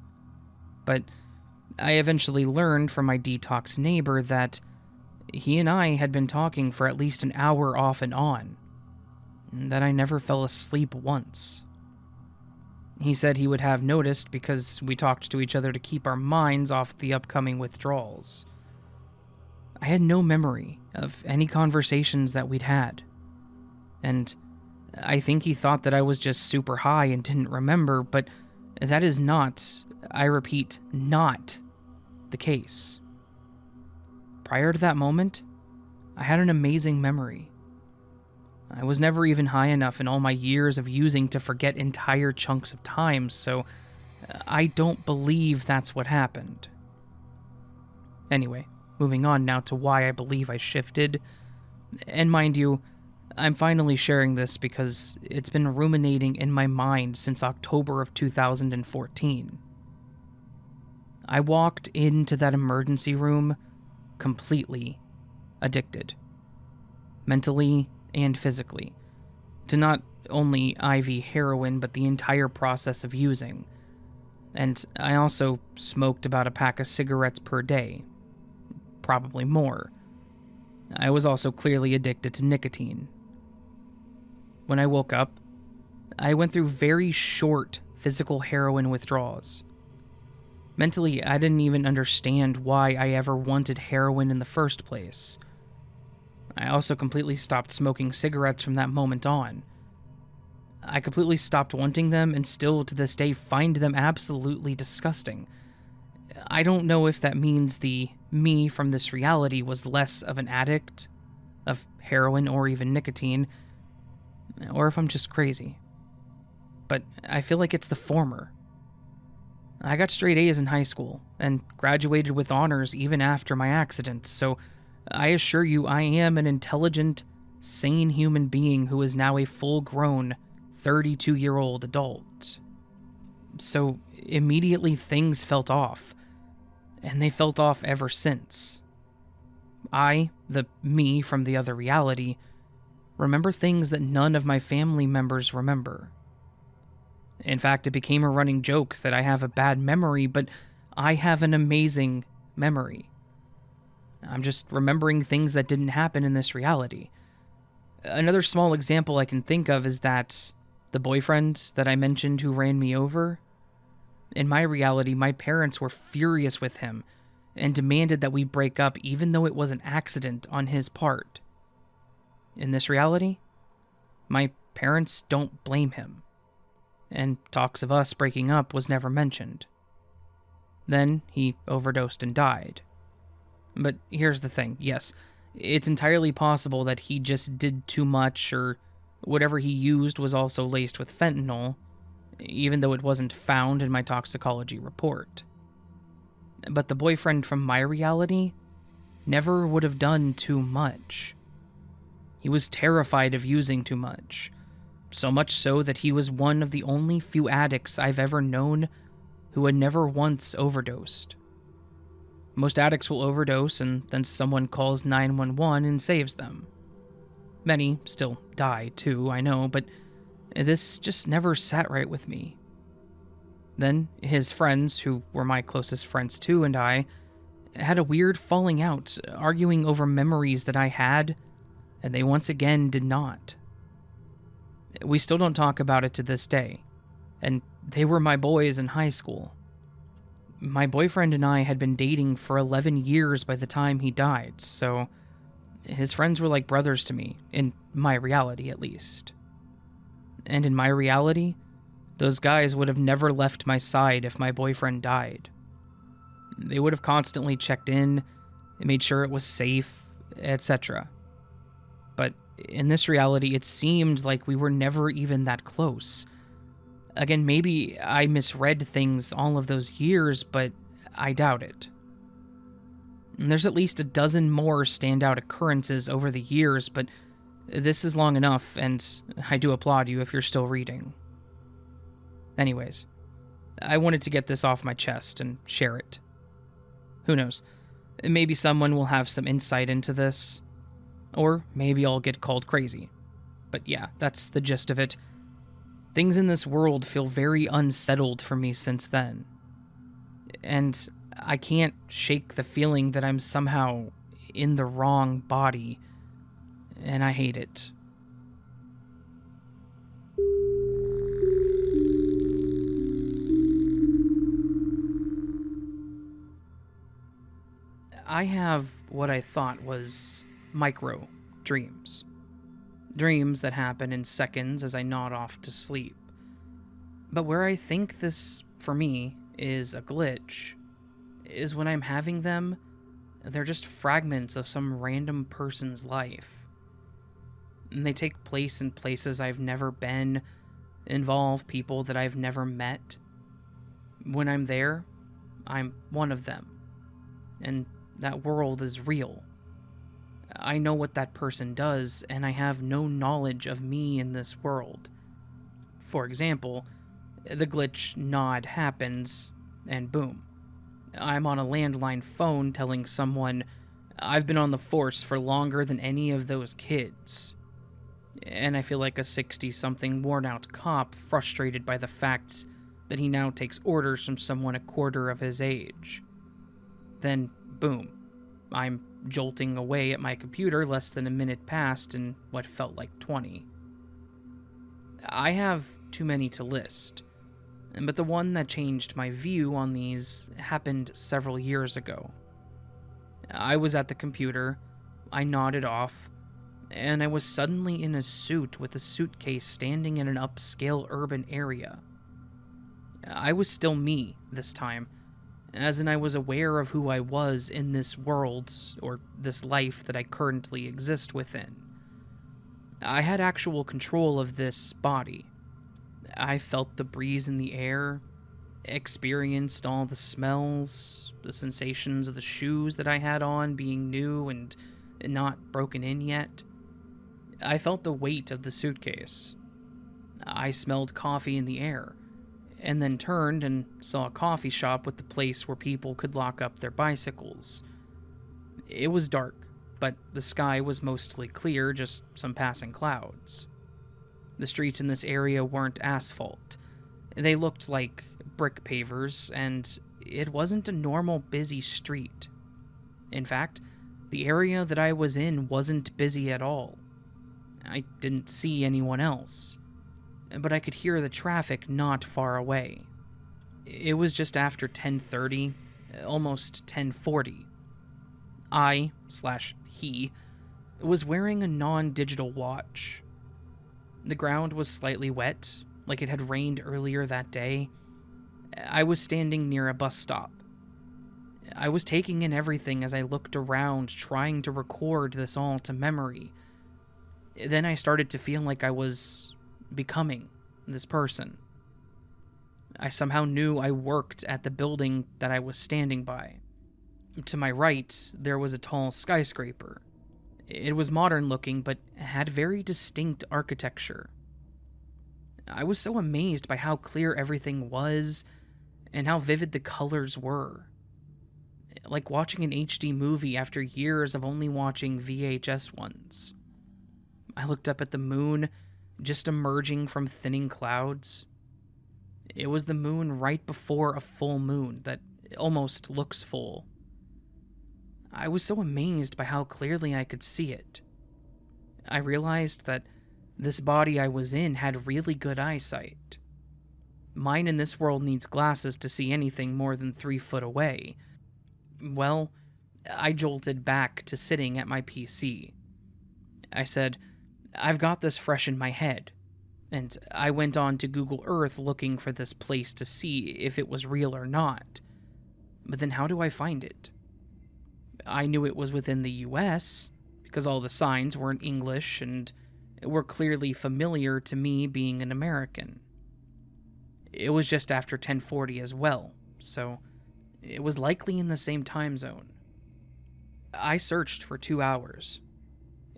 Speaker 1: But I eventually learned from my detox neighbor that he and I had been talking for at least an hour off and on, and that I never fell asleep once. He said he would have noticed because we talked to each other to keep our minds off the upcoming withdrawals. I had no memory of any conversations that we'd had, and I think he thought that I was just super high and didn't remember, but that is not, I repeat, not the case. Prior to that moment, I had an amazing memory. I was never even high enough in all my years of using to forget entire chunks of time, so I don't believe that's what happened. Anyway, moving on now to why I believe I shifted. And mind you, I'm finally sharing this because it's been ruminating in my mind since October of 2014. I walked into that emergency room completely addicted, mentally and physically, to not only IV heroin but the entire process of using. And I also smoked about a pack of cigarettes per day, probably more. I was also clearly addicted to nicotine. When I woke up, I went through very short physical heroin withdrawals. Mentally, I didn't even understand why I ever wanted heroin in the first place. I also completely stopped smoking cigarettes from that moment on. I completely stopped wanting them and still to this day find them absolutely disgusting. I don't know if that means the me from this reality was less of an addict of heroin or even nicotine, or if I'm just crazy. But I feel like it's the former. I got straight A's in high school and graduated with honors even after my accident, so I assure you I am an intelligent, sane human being who is now a full-grown, 32-year-old adult. So immediately things felt off, and they felt off ever since. I, the me from the other reality, remember things that none of my family members remember. In fact, it became a running joke that I have a bad memory, but I have an amazing memory. I'm just remembering things that didn't happen in this reality. Another small example I can think of is that the boyfriend that I mentioned who ran me over, in my reality, my parents were furious with him and demanded that we break up even though it was an accident on his part. In this reality, my parents don't blame him, and talks of us breaking up was never mentioned. Then he overdosed and died. But here's the thing, yes, it's entirely possible that he just did too much, or whatever he used was also laced with fentanyl, even though it wasn't found in my toxicology report. But the boyfriend from my reality never would have done too much. He was terrified of using too much, so much so that he was one of the only few addicts I've ever known who had never once overdosed. Most addicts will overdose and then someone calls 911 and saves them. Many still die too, I know, but this just never sat right with me. Then his friends, who were my closest friends too, and I had a weird falling out, arguing over memories that I had, and they once again did not. We still don't talk about it to this day, and they were my boys in high school. My boyfriend and I had been dating for 11 years by the time he died, so his friends were like brothers to me, in my reality at least. And in my reality, those guys would have never left my side if my boyfriend died. They would have constantly checked in, made sure it was safe, etc. But in this reality, it seemed like we were never even that close. Again, maybe I misread things all of those years, but I doubt it. And there's at least a dozen more standout occurrences over the years, but this is long enough, and I do applaud you if you're still reading. Anyways, I wanted to get this off my chest and share it. Who knows? Maybe someone will have some insight into this. Or maybe I'll get called crazy. But yeah, that's the gist of it. Things in this world feel very unsettled for me since then. And I can't shake the feeling that I'm somehow in the wrong body, and I hate it. I have what I thought was micro dreams. Dreams that happen in seconds as I nod off to sleep. But where I think this, for me, is a glitch, is when I'm having them, they're just fragments of some random person's life. And they take place in places I've never been, involve people that I've never met. When I'm there, I'm one of them. And that world is real. I know what that person does, and I have no knowledge of me in this world. For example, the glitch nod happens, and boom. I'm on a landline phone telling someone, I've been on the force for longer than any of those kids. And I feel like a 60-something worn-out cop frustrated by the fact that he now takes orders from someone a quarter of his age. Then, boom, I'm jolting away at my computer less than a minute past in what felt like 20. I have too many to list, but the one that changed my view on these happened several years ago. I was at the computer, I nodded off, and I was suddenly in a suit with a suitcase standing in an upscale urban area. I was still me this time, as in I was aware of who I was in this world, or this life that I currently exist within. I had actual control of this body. I felt the breeze in the air, experienced all the smells, the sensations of the shoes that I had on being new and not broken in yet. I felt the weight of the suitcase. I smelled coffee in the air, and then turned and saw a coffee shop with the place where people could lock up their bicycles. It was dark, but the sky was mostly clear, just some passing clouds. The streets in this area weren't asphalt. They looked like brick pavers, and it wasn't a normal busy street. In fact, the area that I was in wasn't busy at all. I didn't see anyone else, but I could hear the traffic not far away. It was just after 10:30, almost 10:40. He was wearing a non-digital watch. The ground was slightly wet, like it had rained earlier that day. I was standing near a bus stop. I was taking in everything as I looked around, trying to record this all to memory. Then I started to feel like I was becoming this person. I somehow knew I worked at the building that I was standing by. To my right, there was a tall skyscraper. It was modern looking, but had very distinct architecture. I was so amazed by how clear everything was, and how vivid the colors were. Like watching an HD movie after years of only watching VHS ones. I looked up at the moon, just emerging from thinning clouds. It was the moon right before a full moon that almost looks full. I was so amazed by how clearly I could see it. I realized that this body I was in had really good eyesight. Mine in this world needs glasses to see anything more than 3 foot away. Well, I jolted back to sitting at my PC. I said, I've got this fresh in my head, and I went on to Google Earth looking for this place to see if it was real or not. But then how do I find it? I knew it was within the US, because all the signs were in English and were clearly familiar to me being an American. It was just after 10:40 as well, so it was likely in the same time zone. I searched for 2 hours,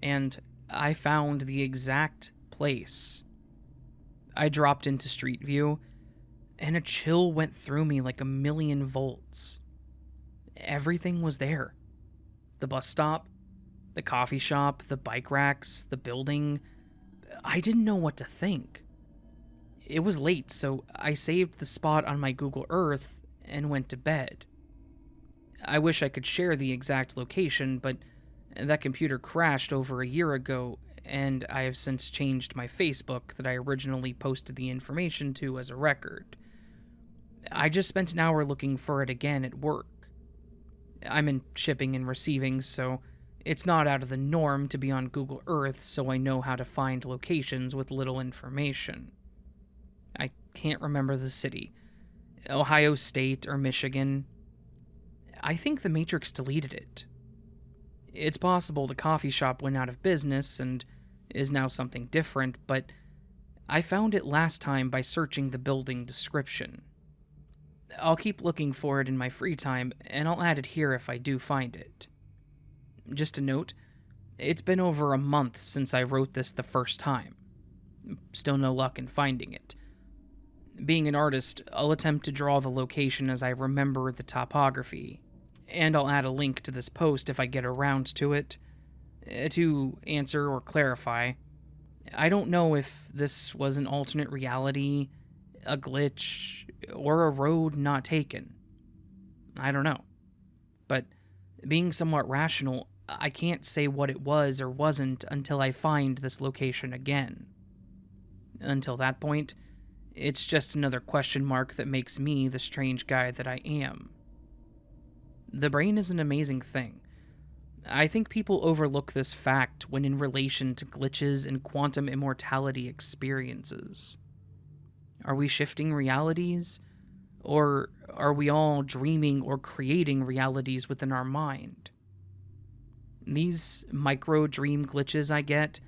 Speaker 1: and I found the exact place. I dropped into Street View, and a chill went through me like a million volts. Everything was there. The bus stop, the coffee shop, the bike racks, the building. I didn't know what to think. It was late, so I saved the spot on my Google Earth and went to bed. I wish I could share the exact location, but that computer crashed over a year ago, and I have since changed my Facebook that I originally posted the information to as a record. I just spent an hour looking for it again at work. I'm in shipping and receiving, so it's not out of the norm to be on Google Earth, so I know how to find locations with little information. I can't remember the city. Ohio State or Michigan. I think the Matrix deleted it. It's possible the coffee shop went out of business and is now something different, but I found it last time by searching the building description. I'll keep looking for it in my free time, and I'll add it here if I do find it. Just a note, it's been over a month since I wrote this the first time. Still no luck in finding it. Being an artist, I'll attempt to draw the location as I remember the topography, and I'll add a link to this post if I get around to it. To answer or clarify, I don't know if this was an alternate reality, a glitch, or a road not taken. I don't know. But Being somewhat rational, I can't say what it was or wasn't until I find this location again. Until that point, it's just another question mark that makes me the strange guy that I am. The brain is an amazing thing. I think people overlook this fact when in relation to glitches and quantum immortality experiences. Are we shifting realities? Or are we all dreaming or creating realities within our mind? These micro dream glitches I get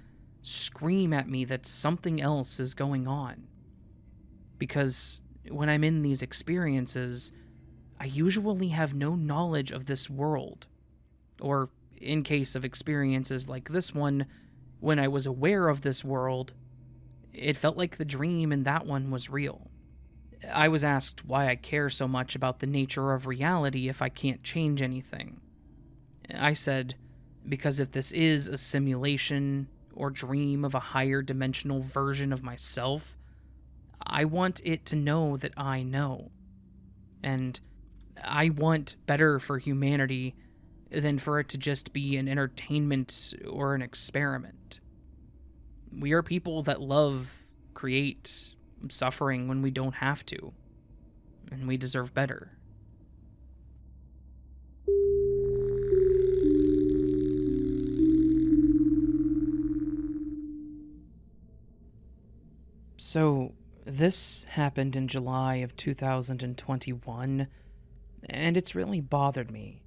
Speaker 1: scream at me that something else is going on. Because when I'm in these experiences, I usually have no knowledge of this world. Or, in case of experiences like this one, when I was aware of this world, it felt like the dream in that one was real. I was asked why I care so much about the nature of reality if I can't change anything. I said, because if this is a simulation or dream of a higher dimensional version of myself, I want it to know that I know. And I want better for humanity than for it to just be an entertainment or an experiment. We are people that love, create, suffering when we don't have to, and we deserve better. So, this happened in July of 2021, and it's really bothered me,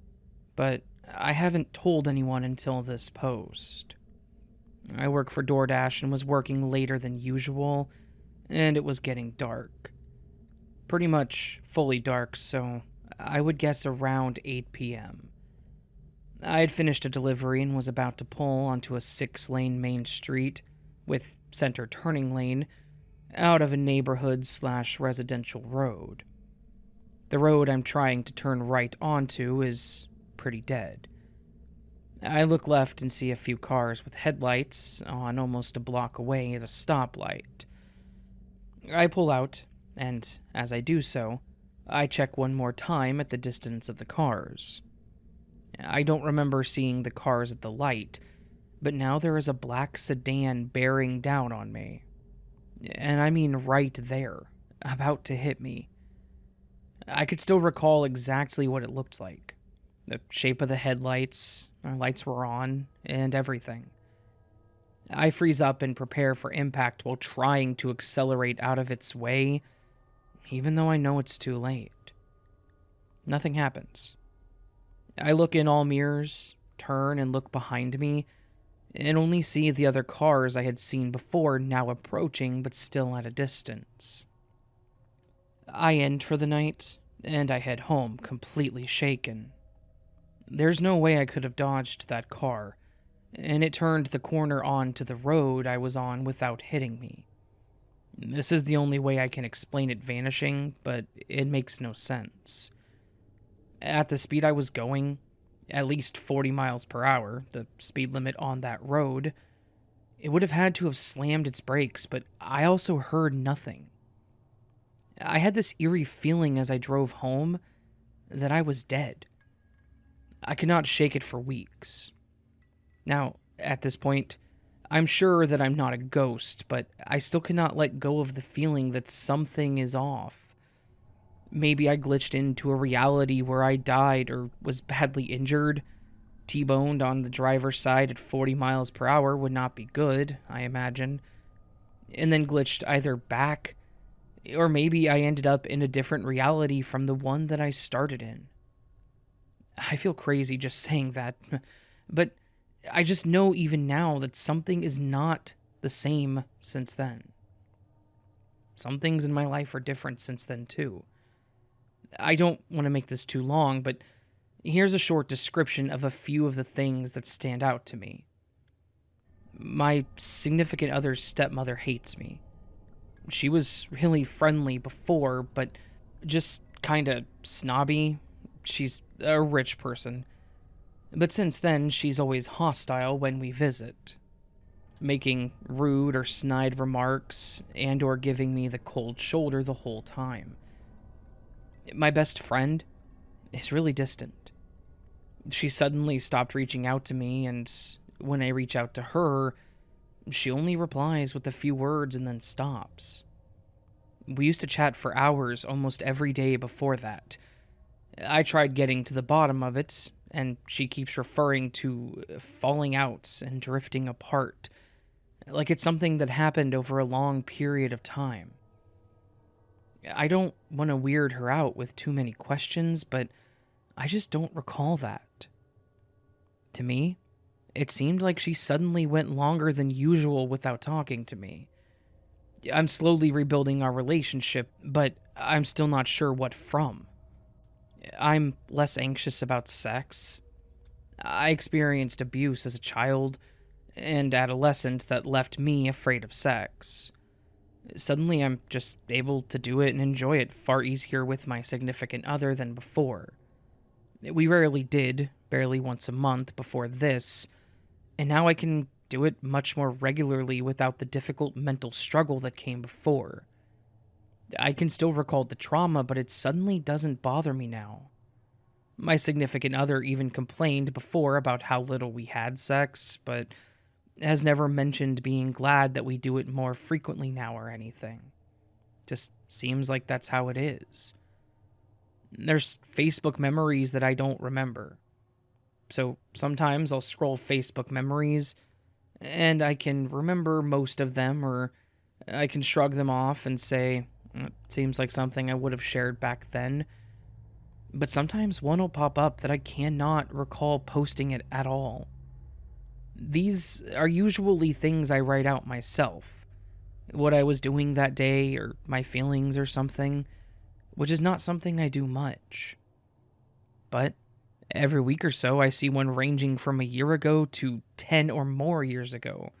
Speaker 1: but I haven't told anyone until this post. I work for DoorDash and was working later than usual, and it was getting dark. Pretty much fully dark, so I would guess around 8 p.m. I had finished a delivery and was about to pull onto a 6-lane main street with center turning lane out of a neighborhood/residential road. The road I'm trying to turn right onto is pretty dead. I look left and see a few cars with headlights on almost a block away at a stoplight. I pull out, and as I do so, I check one more time at the distance of the cars. I don't remember seeing the cars at the light, but now there is a black sedan bearing down on me. And I mean right there, about to hit me. I could still recall exactly what it looked like. The shape of the headlights, our lights were on, and everything. I freeze up and prepare for impact while trying to accelerate out of its way, even though I know it's too late. Nothing happens. I look in all mirrors, turn and look behind me, and only see the other cars I had seen before now approaching but still at a distance. I end for the night, and I head home completely shaken. There's no way I could have dodged that car, and it turned the corner onto the road I was on without hitting me. This is the only way I can explain it vanishing, but it makes no sense. At the speed I was going, at least 40 miles per hour, the speed limit on that road, it would have had to have slammed its brakes, but I also heard nothing. I had this eerie feeling as I drove home that I was dead. I could not shake it for weeks. Now, at this point, I'm sure that I'm not a ghost, but I still cannot let go of the feeling that something is off. Maybe I glitched into a reality where I died or was badly injured. T-boned on the driver's side at 40 miles per hour would not be good, I imagine. And then glitched either back, or maybe I ended up in a different reality from the one that I started in. I feel crazy just saying that, but I just know even now that something is not the same since then. Some things in my life are different since then too. I don't want to make this too long, but here's a short description of a few of the things that stand out to me. My significant other's stepmother hates me. She was really friendly before, but just kinda snobby. She's a rich person. But since then, she's always hostile when we visit, making rude or snide remarks and or giving me the cold shoulder the whole time. My best friend is really distant. She suddenly stopped reaching out to me, and when I reach out to her, she only replies with a few words and then stops. We used to chat for hours almost every day before that. I tried getting to the bottom of it, and she keeps referring to falling out and drifting apart, like it's something that happened over a long period of time. I don't want to weird her out with too many questions, but I just don't recall that. To me, it seemed like she suddenly went longer than usual without talking to me. I'm slowly rebuilding our relationship, but I'm still not sure what from. I'm less anxious about sex. I experienced abuse as a child and adolescent that left me afraid of sex. Suddenly, I'm just able to do it and enjoy it far easier with my significant other than before. We rarely did, barely once a month before this, and now I can do it much more regularly without the difficult mental struggle that came before. I can still recall the trauma, but it suddenly doesn't bother me now. My significant other even complained before about how little we had sex, but has never mentioned being glad that we do it more frequently now or anything. Just seems like that's how it is. There's Facebook memories that I don't remember. So sometimes I'll scroll Facebook memories and I can remember most of them, or I can shrug them off and say, it seems like something I would have shared back then. But sometimes one will pop up that I cannot recall posting it at all. These are usually things I write out myself. What I was doing that day, or my feelings or something, which is not something I do much. But every week or so, I see one ranging from a year ago to 10 or more years ago.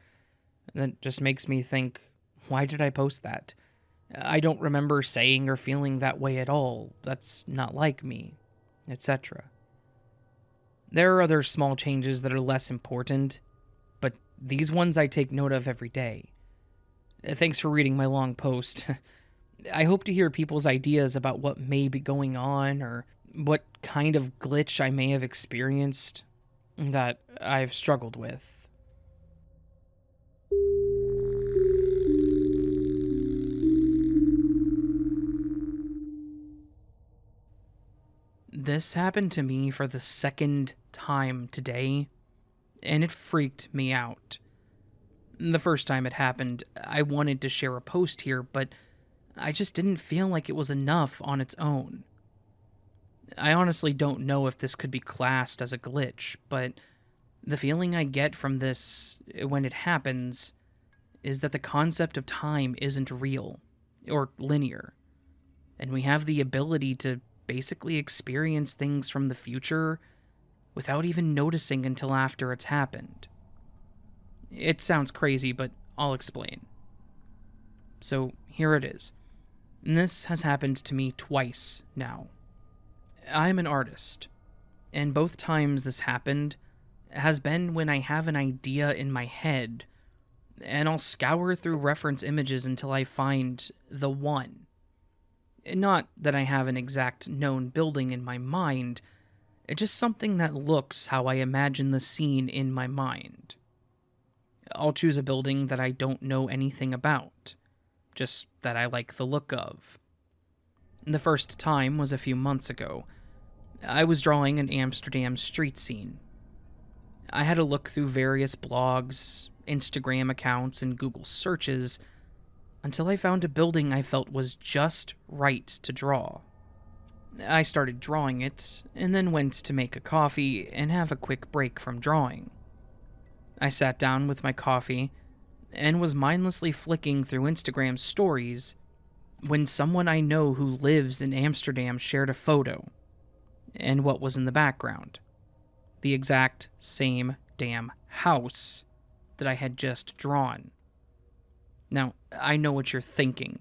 Speaker 1: That just makes me think, why did I post that? I don't remember saying or feeling that way at all. That's not like me, etc. There are other small changes that are less important, but these ones I take note of every day. Thanks for reading my long post. I hope to hear people's ideas about what may be going on or what kind of glitch I may have experienced that I've struggled with. This happened to me for the second time today, and it freaked me out. The first time it happened, I wanted to share a post here, but I just didn't feel like it was enough on its own. I honestly don't know if this could be classed as a glitch, but the feeling I get from this when it happens is that the concept of time isn't real or linear, and we have the ability to basically experience things from the future without even noticing until after it's happened. It sounds crazy, but I'll explain. So here it is. And this has happened to me twice now. I'm an artist, and both times this happened has been when I have an idea in my head, and I'll scour through reference images until I find the one. Not that I have an exact known building in my mind, just something that looks how I imagine the scene in my mind. I'll choose a building that I don't know anything about, just that I like the look of. The first time was a few months ago. I was drawing an Amsterdam street scene. I had to look through various blogs, Instagram accounts, and Google searches until I found a building I felt was just right to draw. I started drawing it, and then went to make a coffee and have a quick break from drawing. I sat down with my coffee and was mindlessly flicking through Instagram stories when someone I know who lives in Amsterdam shared a photo. And what was in the background? The exact same damn house that I had just drawn. Now, I know what you're thinking.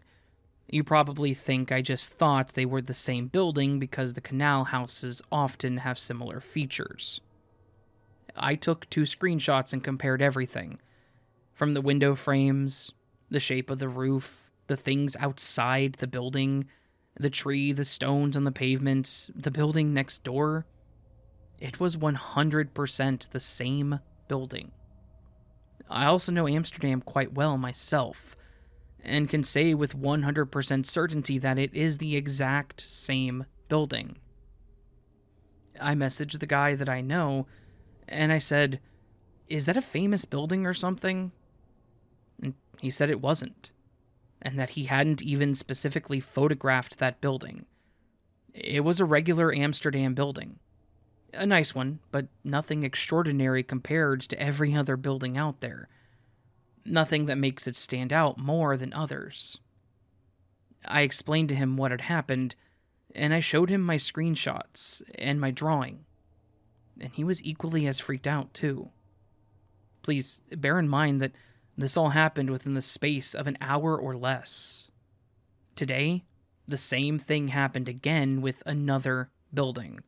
Speaker 1: You probably think I just thought they were the same building because the canal houses often have similar features. I took 2 screenshots and compared everything. From the window frames, the shape of the roof, the things outside the building, the tree, the stones on the pavement, the building next door. it was 100% the same building. I also know Amsterdam quite well myself, and can say with 100% certainty that it is the exact same building. I messaged the guy that I know, and I said, "Is that a famous building or something?" And he said it wasn't, and that he hadn't even specifically photographed that building. It was a regular Amsterdam building. A nice one, but nothing extraordinary compared to every other building out there. Nothing that makes it stand out more than others. I explained to him what had happened, and I showed him my screenshots and my drawing. And he was equally as freaked out, too. Please bear in mind that this all happened within the space of an hour or less. Today, the same thing happened again with another building.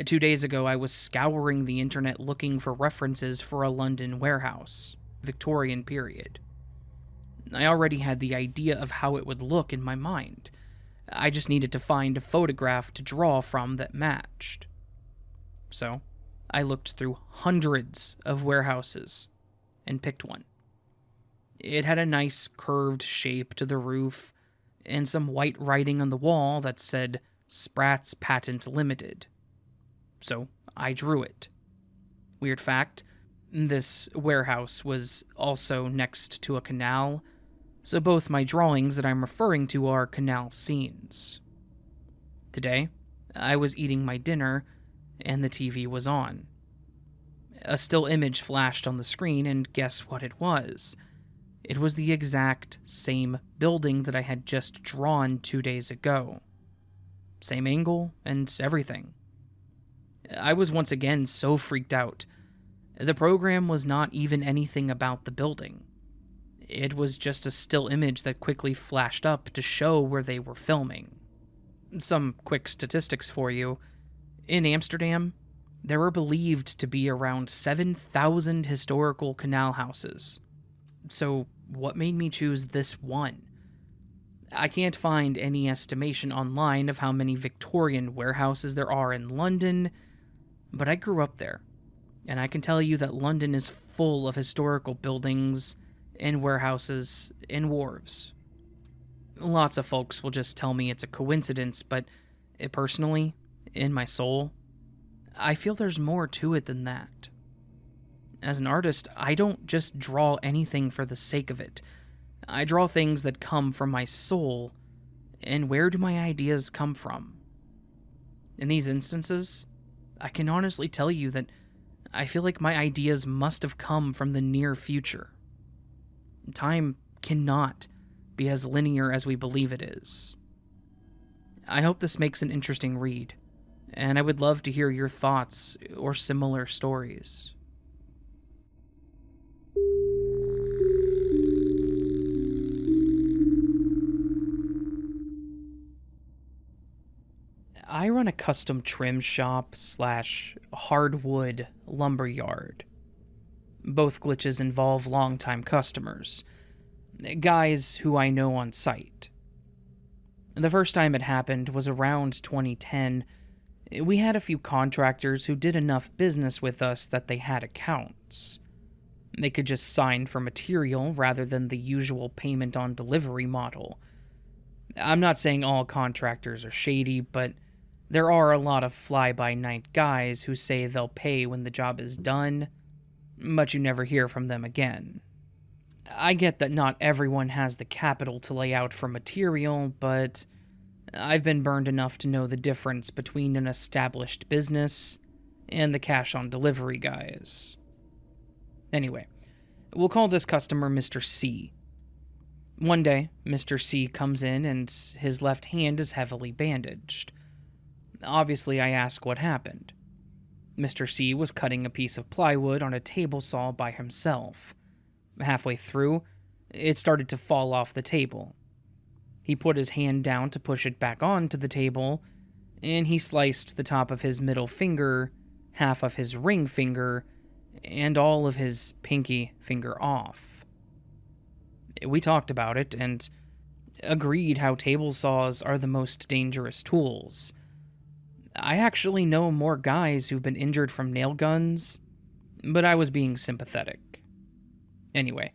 Speaker 1: 2 days ago, I was scouring the internet looking for references for a London warehouse, Victorian period. I already had the idea of how it would look in my mind. I just needed to find a photograph to draw from that matched. So, I looked through hundreds of warehouses and picked one. It had a nice curved shape to the roof and some white writing on the wall that said Spratt's Patent Limited. So I drew it. Weird fact, this warehouse was also next to a canal, so both my drawings that I'm referring to are canal scenes. Today, I was eating my dinner and the TV was on. A still image flashed on the screen, and guess what it was? It was the exact same building that I had just drawn 2 days ago. Same angle and everything. I was once again so freaked out. The program was not even anything about the building. It was just a still image that quickly flashed up to show where they were filming. Some quick statistics for you. In Amsterdam, there are believed to be around 7,000 historical canal houses. So, what made me choose this one? I can't find any estimation online of how many Victorian warehouses there are in London, but I grew up there, and I can tell you that London is full of historical buildings and warehouses and wharves. Lots of folks will just tell me it's a coincidence, but personally, in my soul, I feel there's more to it than that. As an artist, I don't just draw anything for the sake of it. I draw things that come from my soul, and where do my ideas come from? In these instances, I can honestly tell you that I feel like my ideas must have come from the near future. Time cannot be as linear as we believe it is. I hope this makes an interesting read, and I would love to hear your thoughts or similar stories. I run a custom trim shop / hardwood lumber yard. Both glitches involve longtime customers, guys who I know on site. The first time it happened was around 2010. We had a few contractors who did enough business with us that they had accounts. They could just sign for material rather than the usual payment on delivery model. I'm not saying all contractors are shady, but there are a lot of fly-by-night guys who say they'll pay when the job is done, but you never hear from them again. I get that not everyone has the capital to lay out for material, but I've been burned enough to know the difference between an established business and the cash-on-delivery guys. Anyway, we'll call this customer Mr. C. One day, Mr. C comes in and his left hand is heavily bandaged. Obviously, I ask what happened. Mr. C was cutting a piece of plywood on a table saw by himself. Halfway through, it started to fall off the table. He put his hand down to push it back onto the table, and he sliced the top of his middle finger, half of his ring finger, and all of his pinky finger off. We talked about it and agreed how table saws are the most dangerous tools. I actually know more guys who've been injured from nail guns, but I was being sympathetic. Anyway,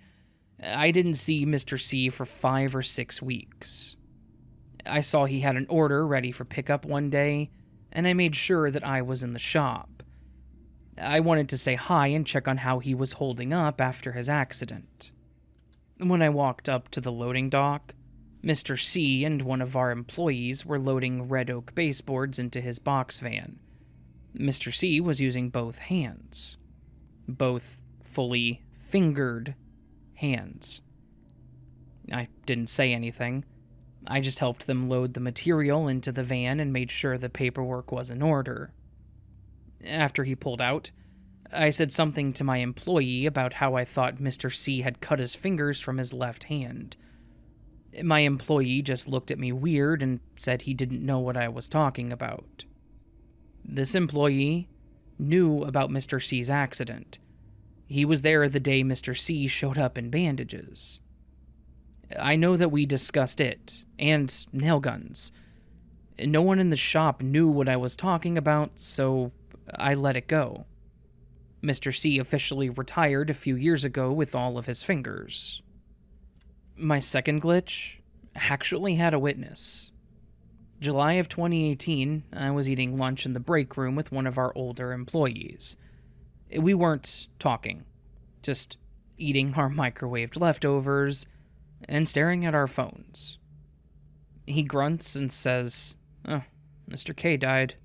Speaker 1: I didn't see Mr. C for 5 or 6 weeks. I saw he had an order ready for pickup one day, and I made sure that I was in the shop. I wanted to say hi and check on how he was holding up after his accident. When I walked up to the loading dock, Mr. C and one of our employees were loading red oak baseboards into his box van. Mr. C was using both hands. Both fully fingered hands. I didn't say anything. I just helped them load the material into the van and made sure the paperwork was in order. After he pulled out, I said something to my employee about how I thought Mr. C had cut his fingers from his left hand. My employee just looked at me weird and said he didn't know what I was talking about. This employee knew about Mr. C's accident. He was there the day Mr. C showed up in bandages. I know that we discussed it, and nail guns. No one in the shop knew what I was talking about, so I let it go. Mr. C officially retired a few years ago with all of his fingers. My second glitch actually had a witness. July of 2018, I was eating lunch in the break room with one of our older employees. We weren't talking, just eating our microwaved leftovers and staring at our phones. He grunts and says, "Oh, Mr. K died."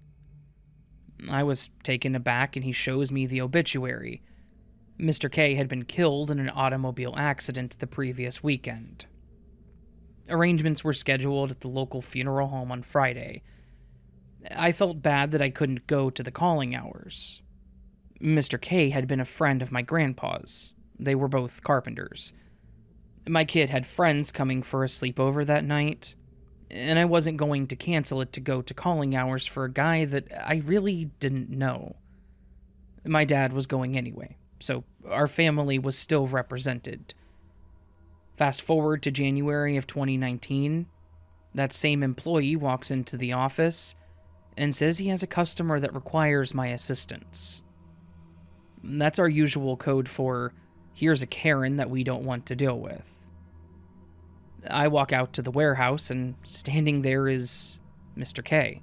Speaker 1: I was taken aback and he shows me the obituary. Mr. K had been killed in an automobile accident the previous weekend. Arrangements were scheduled at the local funeral home on Friday. I felt bad that I couldn't go to the calling hours. Mr. K had been a friend of my grandpa's. They were both carpenters. My kid had friends coming for a sleepover that night, and I wasn't going to cancel it to go to calling hours for a guy that I really didn't know. My dad was going anyway, so our family was still represented. Fast forward to January of 2019, that same employee walks into the office and says he has a customer that requires my assistance. That's our usual code for, here's a Karen that we don't want to deal with. I walk out to the warehouse, and standing there is Mr. K.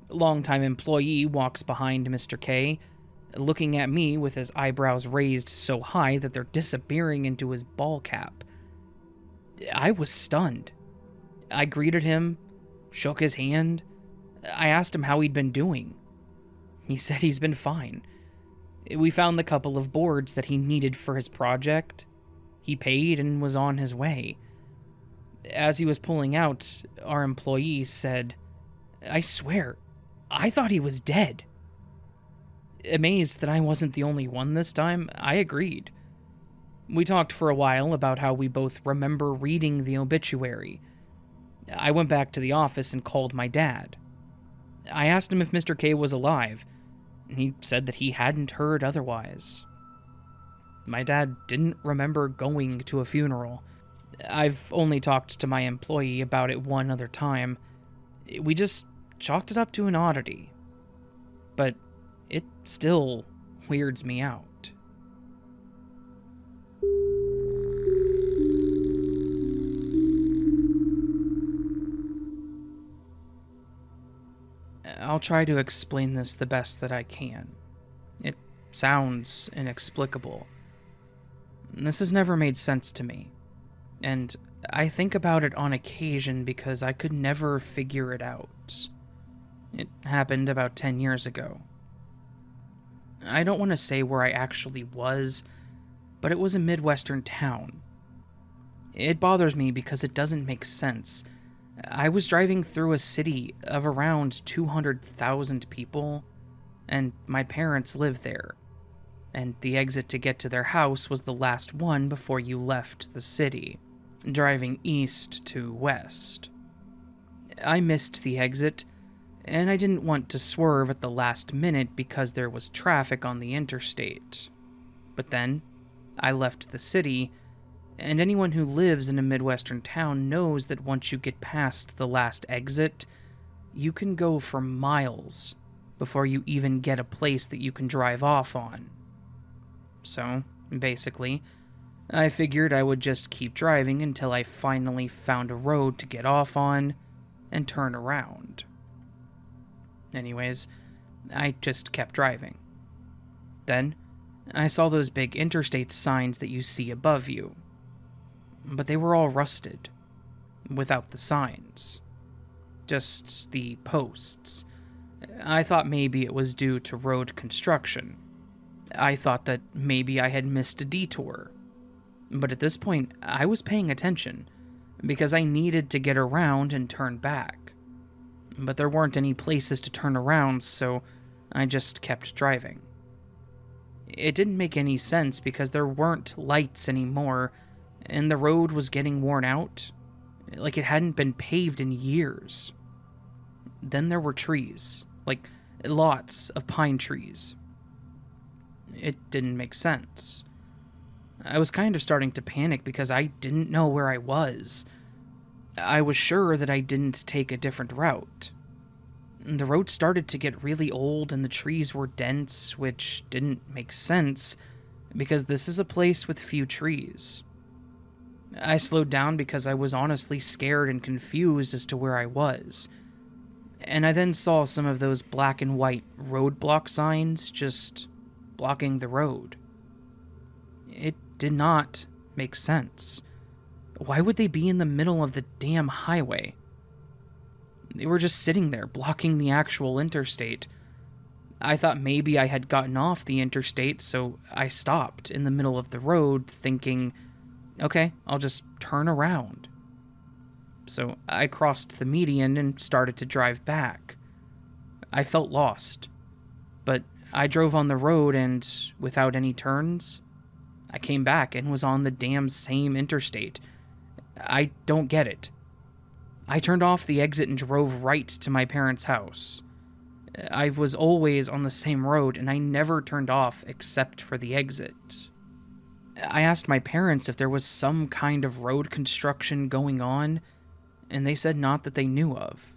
Speaker 1: Longtime employee walks behind Mr. K, looking at me with his eyebrows raised so high that they're disappearing into his ball cap. I was stunned. I greeted him, shook his hand. I asked him how he'd been doing. He said he's been fine. We found the couple of boards that he needed for his project. He paid and was on his way. As he was pulling out, our employee said, "I swear, I thought he was dead." Amazed that I wasn't the only one this time, I agreed. We talked for a while about how we both remember reading the obituary. I went back to the office and called my dad. I asked him if Mr. K was alive. He said that he hadn't heard otherwise. My dad didn't remember going to a funeral. I've only talked to my employee about it one other time. We just chalked it up to an oddity. But it still weirds me out. I'll try to explain this the best that I can. It sounds inexplicable. This has never made sense to me, and I think about it on occasion because I could never figure it out. It happened about 10 years ago. I don't want to say where I actually was, but it was a Midwestern town. It bothers me because it doesn't make sense. I was driving through a city of around 200,000 people, and my parents lived there, and the exit to get to their house was the last one before you left the city, driving east to west. I missed the exit, and I didn't want to swerve at the last minute because there was traffic on the interstate. But then, I left the city, and anyone who lives in a Midwestern town knows that once you get past the last exit, you can go for miles before you even get a place that you can drive off on. So, basically, I figured I would just keep driving until I finally found a road to get off on and turn around. Anyways, I just kept driving. Then, I saw those big interstate signs that you see above you. But they were all rusted, without the signs. Just the posts. I thought maybe it was due to road construction. I thought that maybe I had missed a detour. But at this point, I was paying attention, because I needed to get around and turn back. But there weren't any places to turn around, so I just kept driving. It didn't make any sense because there weren't lights anymore, and the road was getting worn out, like it hadn't been paved in years. Then there were trees, like lots of pine trees. It didn't make sense. I was kind of starting to panic because I didn't know where I was. I was sure that I didn't take a different route. The road started to get really old and the trees were dense, which didn't make sense because this is a place with few trees. I slowed down because I was honestly scared and confused as to where I was. And I then saw some of those black and white roadblock signs just blocking the road. It did not make sense. Why would they be in the middle of the damn highway? They were just sitting there, blocking the actual interstate. I thought maybe I had gotten off the interstate, so I stopped in the middle of the road, thinking, okay, I'll just turn around. So I crossed the median and started to drive back. I felt lost, but I drove on the road and, without any turns, I came back and was on the damn same interstate. I don't get it. I turned off the exit and drove right to my parents' house. I was always on the same road, and I never turned off except for the exit. I asked my parents if there was some kind of road construction going on, and they said not that they knew of.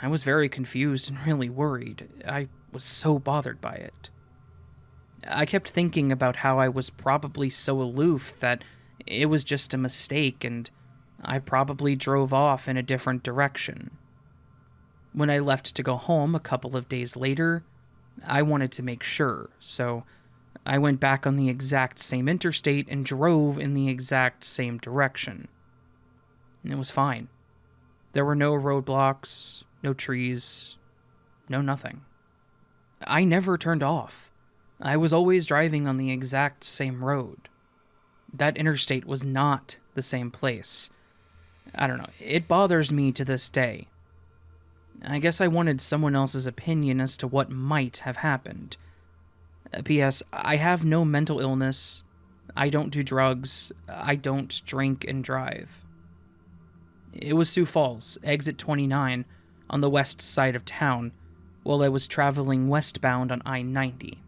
Speaker 1: I was very confused and really worried. I was so bothered by it. I kept thinking about how I was probably so aloof that it was just a mistake and I probably drove off in a different direction. When I left to go home a couple of days later, I wanted to make sure, so I went back on the exact same interstate and drove in the exact same direction. It was fine. There were no roadblocks, no trees, no nothing. I never turned off. I was always driving on the exact same road. That interstate was not the same place. I don't know, it bothers me to this day. I guess I wanted someone else's opinion as to what might have happened. P.S. I have no mental illness. I don't do drugs. I don't drink and drive. It was Sioux Falls, exit 29, on the west side of town, while I was traveling westbound on I-90.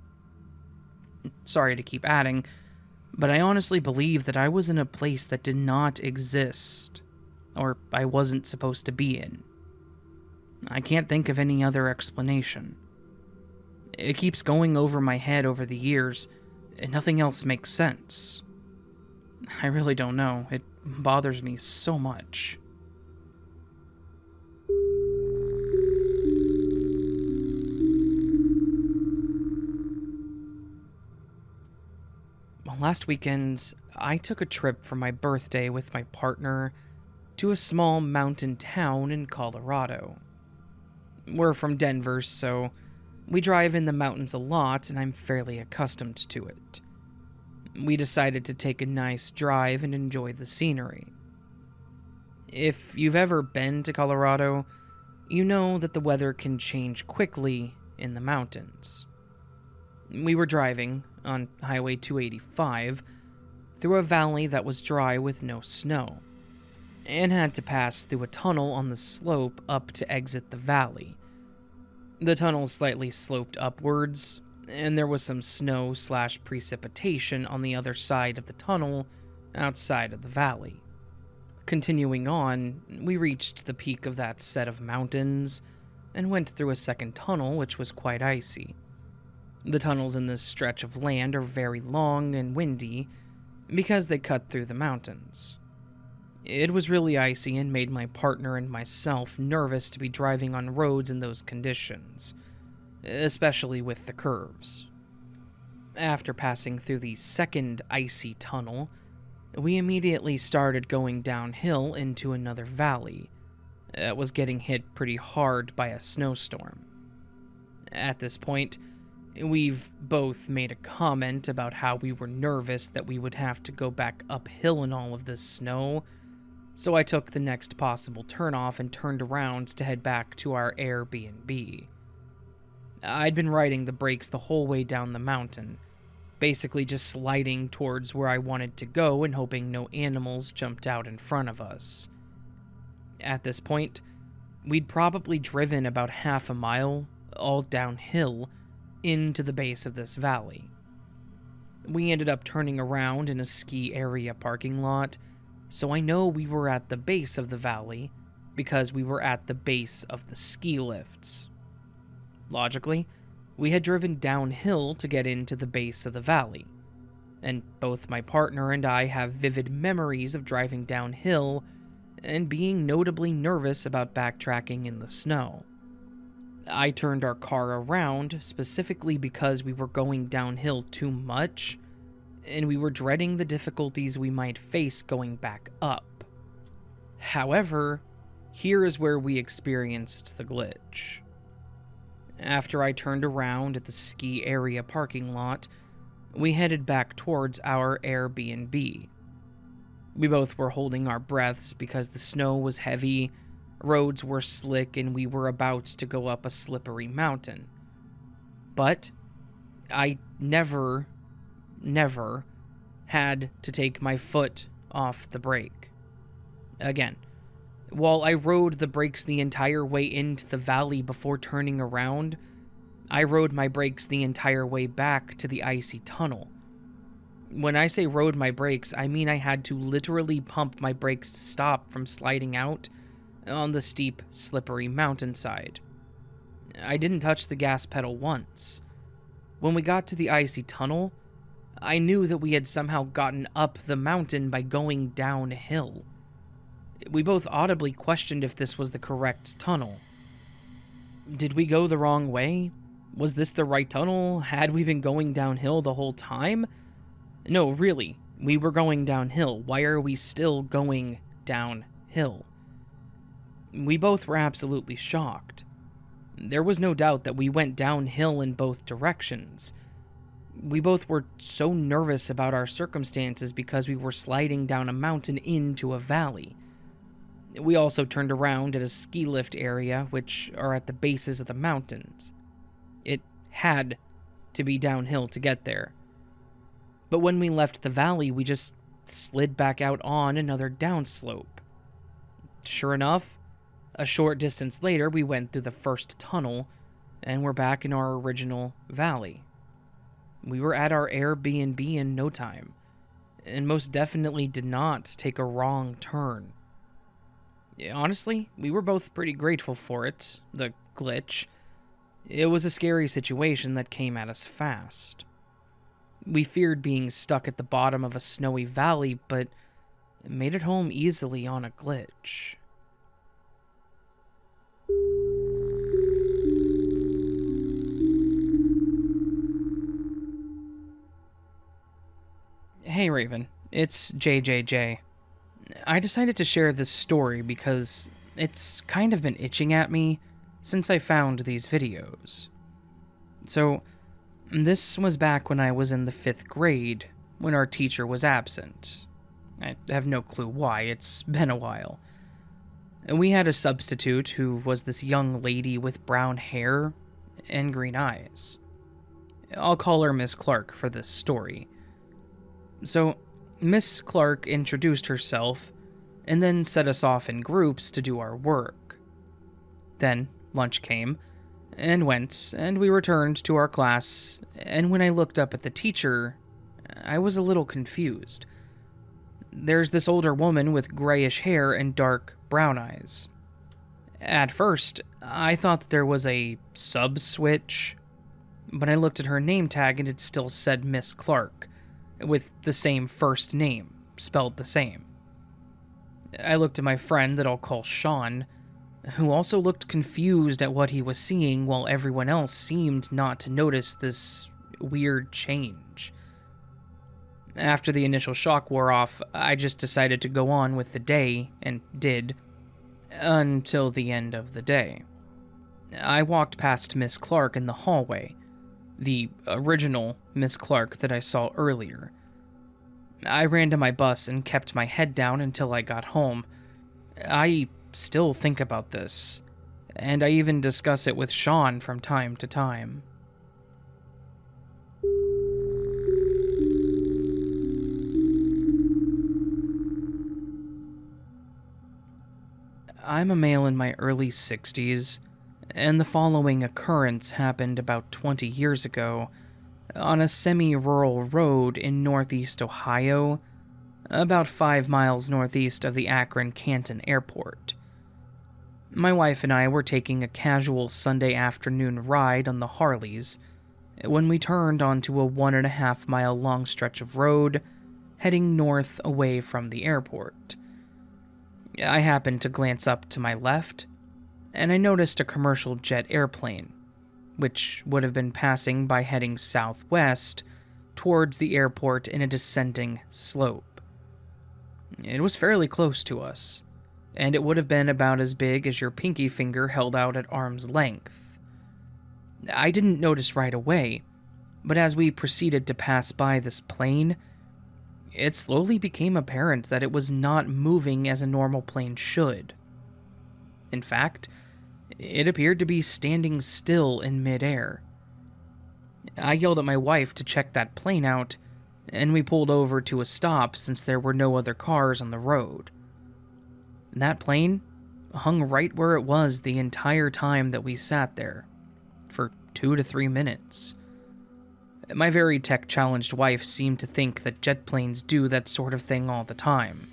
Speaker 1: Sorry to keep adding, but I honestly believe that I was in a place that did not exist, or I wasn't supposed to be in. I can't think of any other explanation. It keeps going over my head over the years, and nothing else makes sense. I really don't know. It bothers me so much. Last weekend, I took a trip for my birthday with my partner to a small mountain town in Colorado. We're from Denver, so we drive in the mountains a lot, and I'm fairly accustomed to it. We decided to take a nice drive and enjoy the scenery. If you've ever been to Colorado, you know that the weather can change quickly in the mountains. We were driving on Highway 285 through a valley that was dry with no snow, and had to pass through a tunnel on the slope up to exit the valley. The tunnel slightly sloped upwards, and there was some snow/precipitation on the other side of the tunnel outside of the valley. Continuing on, we reached the peak of that set of mountains and went through a second tunnel, which was quite icy. The tunnels in this stretch of land are very long and windy because they cut through the mountains. It was really icy and made my partner and myself nervous to be driving on roads in those conditions, especially with the curves. After passing through the second icy tunnel, we immediately started going downhill into another valley that was getting hit pretty hard by a snowstorm. At this point, we've both made a comment about how we were nervous that we would have to go back uphill in all of this snow, so I took the next possible turnoff and turned around to head back to our Airbnb. I'd been riding the brakes the whole way down the mountain, basically just sliding towards where I wanted to go and hoping no animals jumped out in front of us. At this point, we'd probably driven about half a mile, all downhill, into the base of this valley. We ended up turning around in a ski area parking lot, so I know we were at the base of the valley because we were at the base of the ski lifts. Logically, we had driven downhill to get into the base of the valley, and both my partner and I have vivid memories of driving downhill and being notably nervous about backtracking in the snow. I turned our car around specifically because we were going downhill too much, and we were dreading the difficulties we might face going back up. However, here is where we experienced the glitch. After I turned around at the ski area parking lot, we headed back towards our Airbnb. We both were holding our breaths because the snow was heavy, roads were slick, and we were about to go up a slippery mountain. But I never had to take my foot off the brake. Again, while I rode the brakes the entire way into the valley before turning around, I rode my brakes the entire way back to the icy tunnel. When I say rode my brakes, I mean I had to literally pump my brakes to stop from sliding out on the steep, slippery mountainside. I didn't touch the gas pedal once. When we got to the icy tunnel, I knew that we had somehow gotten up the mountain by going downhill. We both audibly questioned if this was the correct tunnel. Did we go the wrong way? Was this the right tunnel? Had we been going downhill the whole time? No, really, we were going downhill. Why are we still going downhill? We both were absolutely shocked. There was no doubt that we went downhill in both directions. We both were so nervous about our circumstances because we were sliding down a mountain into a valley. We also turned around at a ski lift area, which are at the bases of the mountains. It had to be downhill to get there. But when we left the valley, we just slid back out on another downslope. Sure enough, a short distance later, we went through the first tunnel, and we're back in our original valley. We were at our Airbnb in no time, and most definitely did not take a wrong turn. Honestly, we were both pretty grateful for it, the glitch. It was a scary situation that came at us fast. We feared being stuck at the bottom of a snowy valley, but made it home easily on a glitch. Hey Raven, it's JJJ. I decided to share this story because it's kind of been itching at me since I found these videos. So, this was back when I was in the 5th grade, when our teacher was absent. I have no clue why, it's been a while. We had a substitute who was this young lady with brown hair and green eyes. I'll call her Miss Clark for this story. So, Miss Clark introduced herself and then set us off in groups to do our work. Then, lunch came and went, and we returned to our class, and when I looked up at the teacher, I was a little confused. there's this older woman with grayish hair and dark brown eyes. At first, I thought that there was a sub-switch, but I looked at her name tag and it still said Miss Clark, with the same first name, spelled the same. I looked at my friend that I'll call Sean, who also looked confused at what he was seeing while everyone else seemed not to notice this weird change. After the initial shock wore off, I just decided to go on with the day, and did, until the end of the day. I walked past Miss Clark in the hallway, the original Miss Clark that I saw earlier. I ran to my bus and kept my head down until I got home. I still think about this, and I even discuss it with Sean from time to time. I'm a male in my early 60s, and the following occurrence happened about 20 years ago on a semi-rural road in northeast Ohio, about 5 miles northeast of the Akron-Canton airport. My wife and I were taking a casual Sunday afternoon ride on the Harleys when we turned onto a 1.5-mile long stretch of road heading north away from the airport. I happened to glance up to my left, and I noticed a commercial jet airplane, which would have been passing by heading southwest towards the airport in a descending slope. It was fairly close to us, and it would have been about as big as your pinky finger held out at arm's length. I didn't notice right away, but as we proceeded to pass by this plane, it slowly became apparent that it was not moving as a normal plane should. In fact, it appeared to be standing still in midair. I yelled at my wife to check that plane out, and we pulled over to a stop since there were no other cars on the road. That plane hung right where it was the entire time that we sat there, for 2 to 3 minutes. My very tech-challenged wife seemed to think that jet planes do that sort of thing all the time.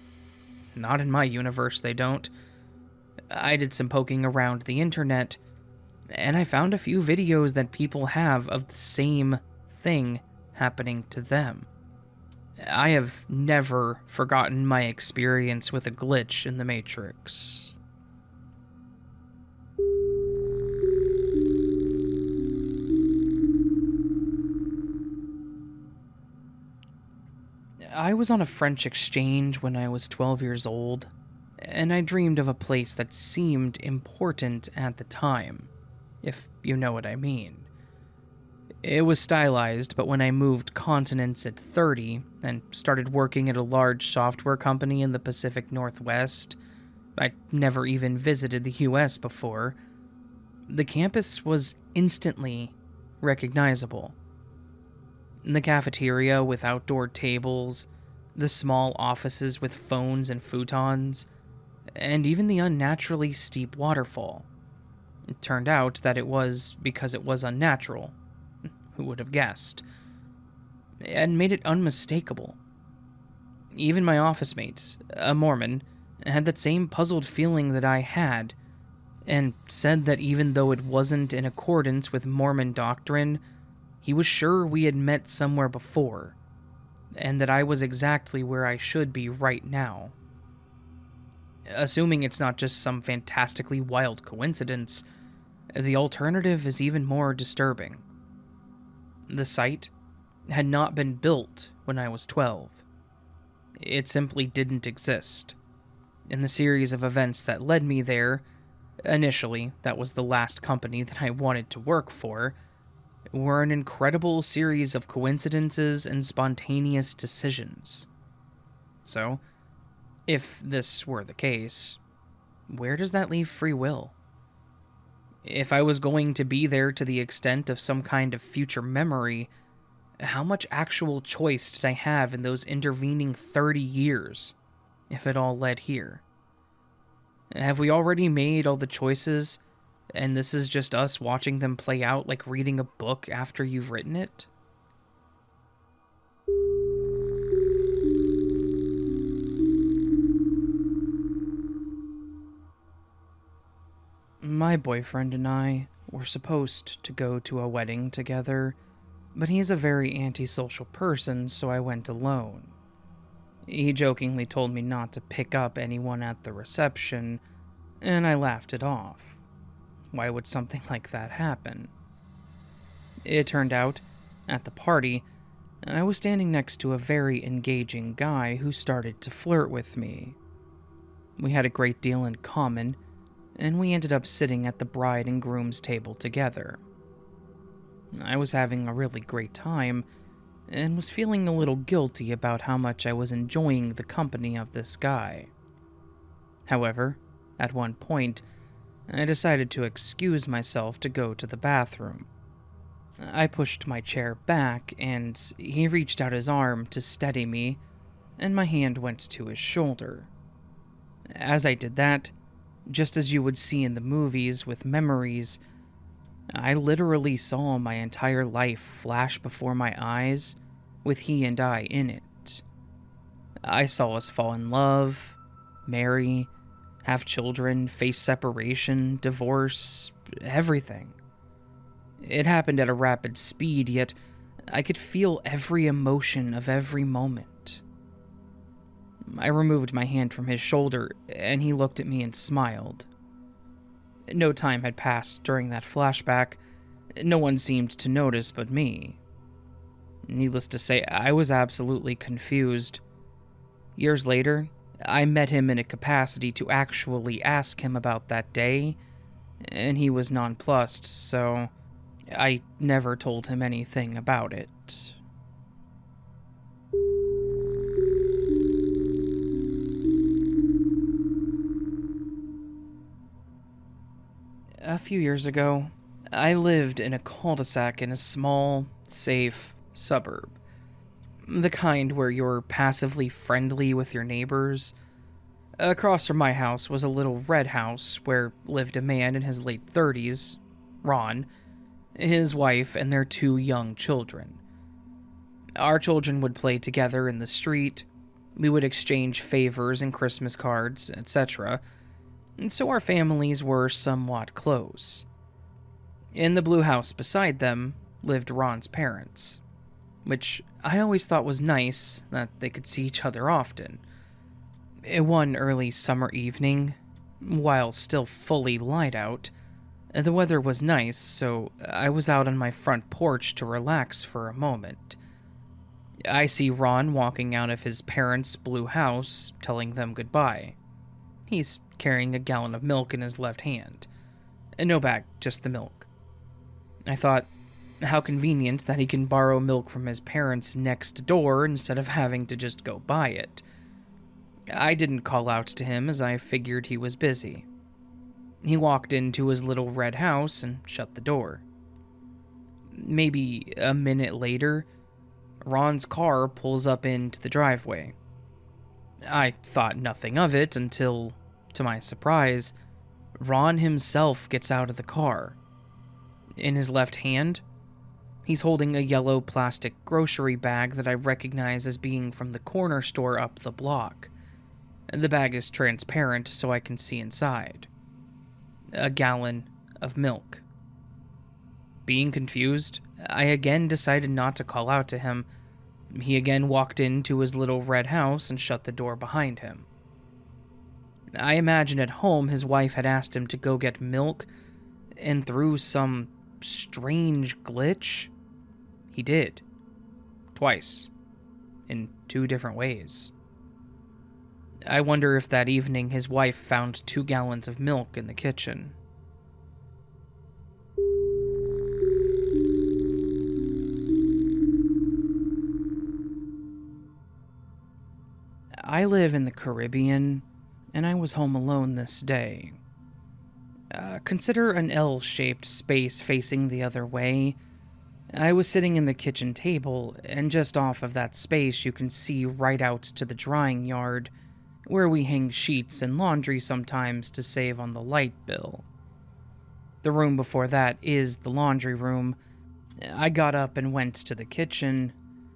Speaker 1: Not in my universe, they don't. I did some poking around the internet, and I found a few videos that people have of the same thing happening to them. I have never forgotten my experience with a glitch in the Matrix. I was on a French exchange when I was 12 years old, and I dreamed of a place that seemed important at the time, if you know what I mean. It was stylized, but when I moved continents at 30 and started working at a large software company in the Pacific Northwest, I'd never even visited the US before, the campus was instantly recognizable. The cafeteria with outdoor tables, the small offices with phones and futons, and even the unnaturally steep waterfall. It turned out that it was because it was unnatural. Who would have guessed? And made it unmistakable. Even my office mate, a Mormon, had that same puzzled feeling that I had, and said that even though it wasn't in accordance with Mormon doctrine, he was sure we had met somewhere before, and that I was exactly where I should be right now. Assuming it's not just some fantastically wild coincidence, the alternative is even more disturbing. The site had not been built when I was 12. It simply didn't exist. In the series of events that led me there, initially, that was the last company that I wanted to work for, were an incredible series of coincidences and spontaneous decisions. So, if this were the case, where does that leave free will? If I was going to be there to the extent of some kind of future memory, how much actual choice did I have in those intervening 30 years, if it all led here? Have we already made all the choices, and this is just us watching them play out like reading a book after you've written it? My boyfriend and I were supposed to go to a wedding together, but he's a very antisocial person, so I went alone. He jokingly told me not to pick up anyone at the reception, and I laughed it off. Why would something like that happen? It turned out, at the party, I was standing next to a very engaging guy who started to flirt with me. We had a great deal in common, and we ended up sitting at the bride and groom's table together. I was having a really great time, and was feeling a little guilty about how much I was enjoying the company of this guy. However, at one point, I decided to excuse myself to go to the bathroom. I pushed my chair back, and he reached out his arm to steady me, and my hand went to his shoulder. As I did that, just as you would see in the movies with memories, I literally saw my entire life flash before my eyes, with he and I in it. I saw us fall in love, marry, have children, face separation, divorce, everything. It happened at a rapid speed, yet I could feel every emotion of every moment. I removed my hand from his shoulder, and he looked at me and smiled. No time had passed during that flashback. No one seemed to notice but me. Needless to say, I was absolutely confused. Years later, I met him in a capacity to actually ask him about that day, and he was nonplussed, so I never told him anything about it. A few years ago, I lived in a cul-de-sac in a small, safe suburb. The kind where you're passively friendly with your neighbors. Across from my house was a little red house where lived a man in his late 30s, Ron, his wife, and their 2 young children. Our children would play together in the street, we would exchange favors and Christmas cards, etc., and so our families were somewhat close. In the blue house beside them lived Ron's parents, which I always thought was nice that they could see each other often. One early summer evening, while still fully light out, the weather was nice, so I was out on my front porch to relax for a moment. I see Ron walking out of his parents' blue house, telling them goodbye. He's carrying a gallon of milk in his left hand. No bag, just the milk. I thought, how convenient that he can borrow milk from his parents next door instead of having to just go buy it. I didn't call out to him as I figured he was busy. He walked into his little red house and shut the door. Maybe a minute later, Ron's car pulls up into the driveway. I thought nothing of it until, to my surprise, Ron himself gets out of the car. In his left hand, he's holding a yellow plastic grocery bag that I recognize as being from the corner store up the block. The bag is transparent so I can see inside. A gallon of milk. Being confused, I again decided not to call out to him. He again walked into his little red house and shut the door behind him. I imagine at home his wife had asked him to go get milk, and through some strange glitch, he did. Twice. In 2 different ways. I wonder if that evening his wife found 2 gallons of milk in the kitchen. I live in the Caribbean, and I was home alone this day. Consider an L-shaped space facing the other way. I was sitting in the kitchen table, and just off of that space you can see right out to the drying yard, where we hang sheets and laundry sometimes to save on the light bill. The room before that is the laundry room. I got up and went to the kitchen,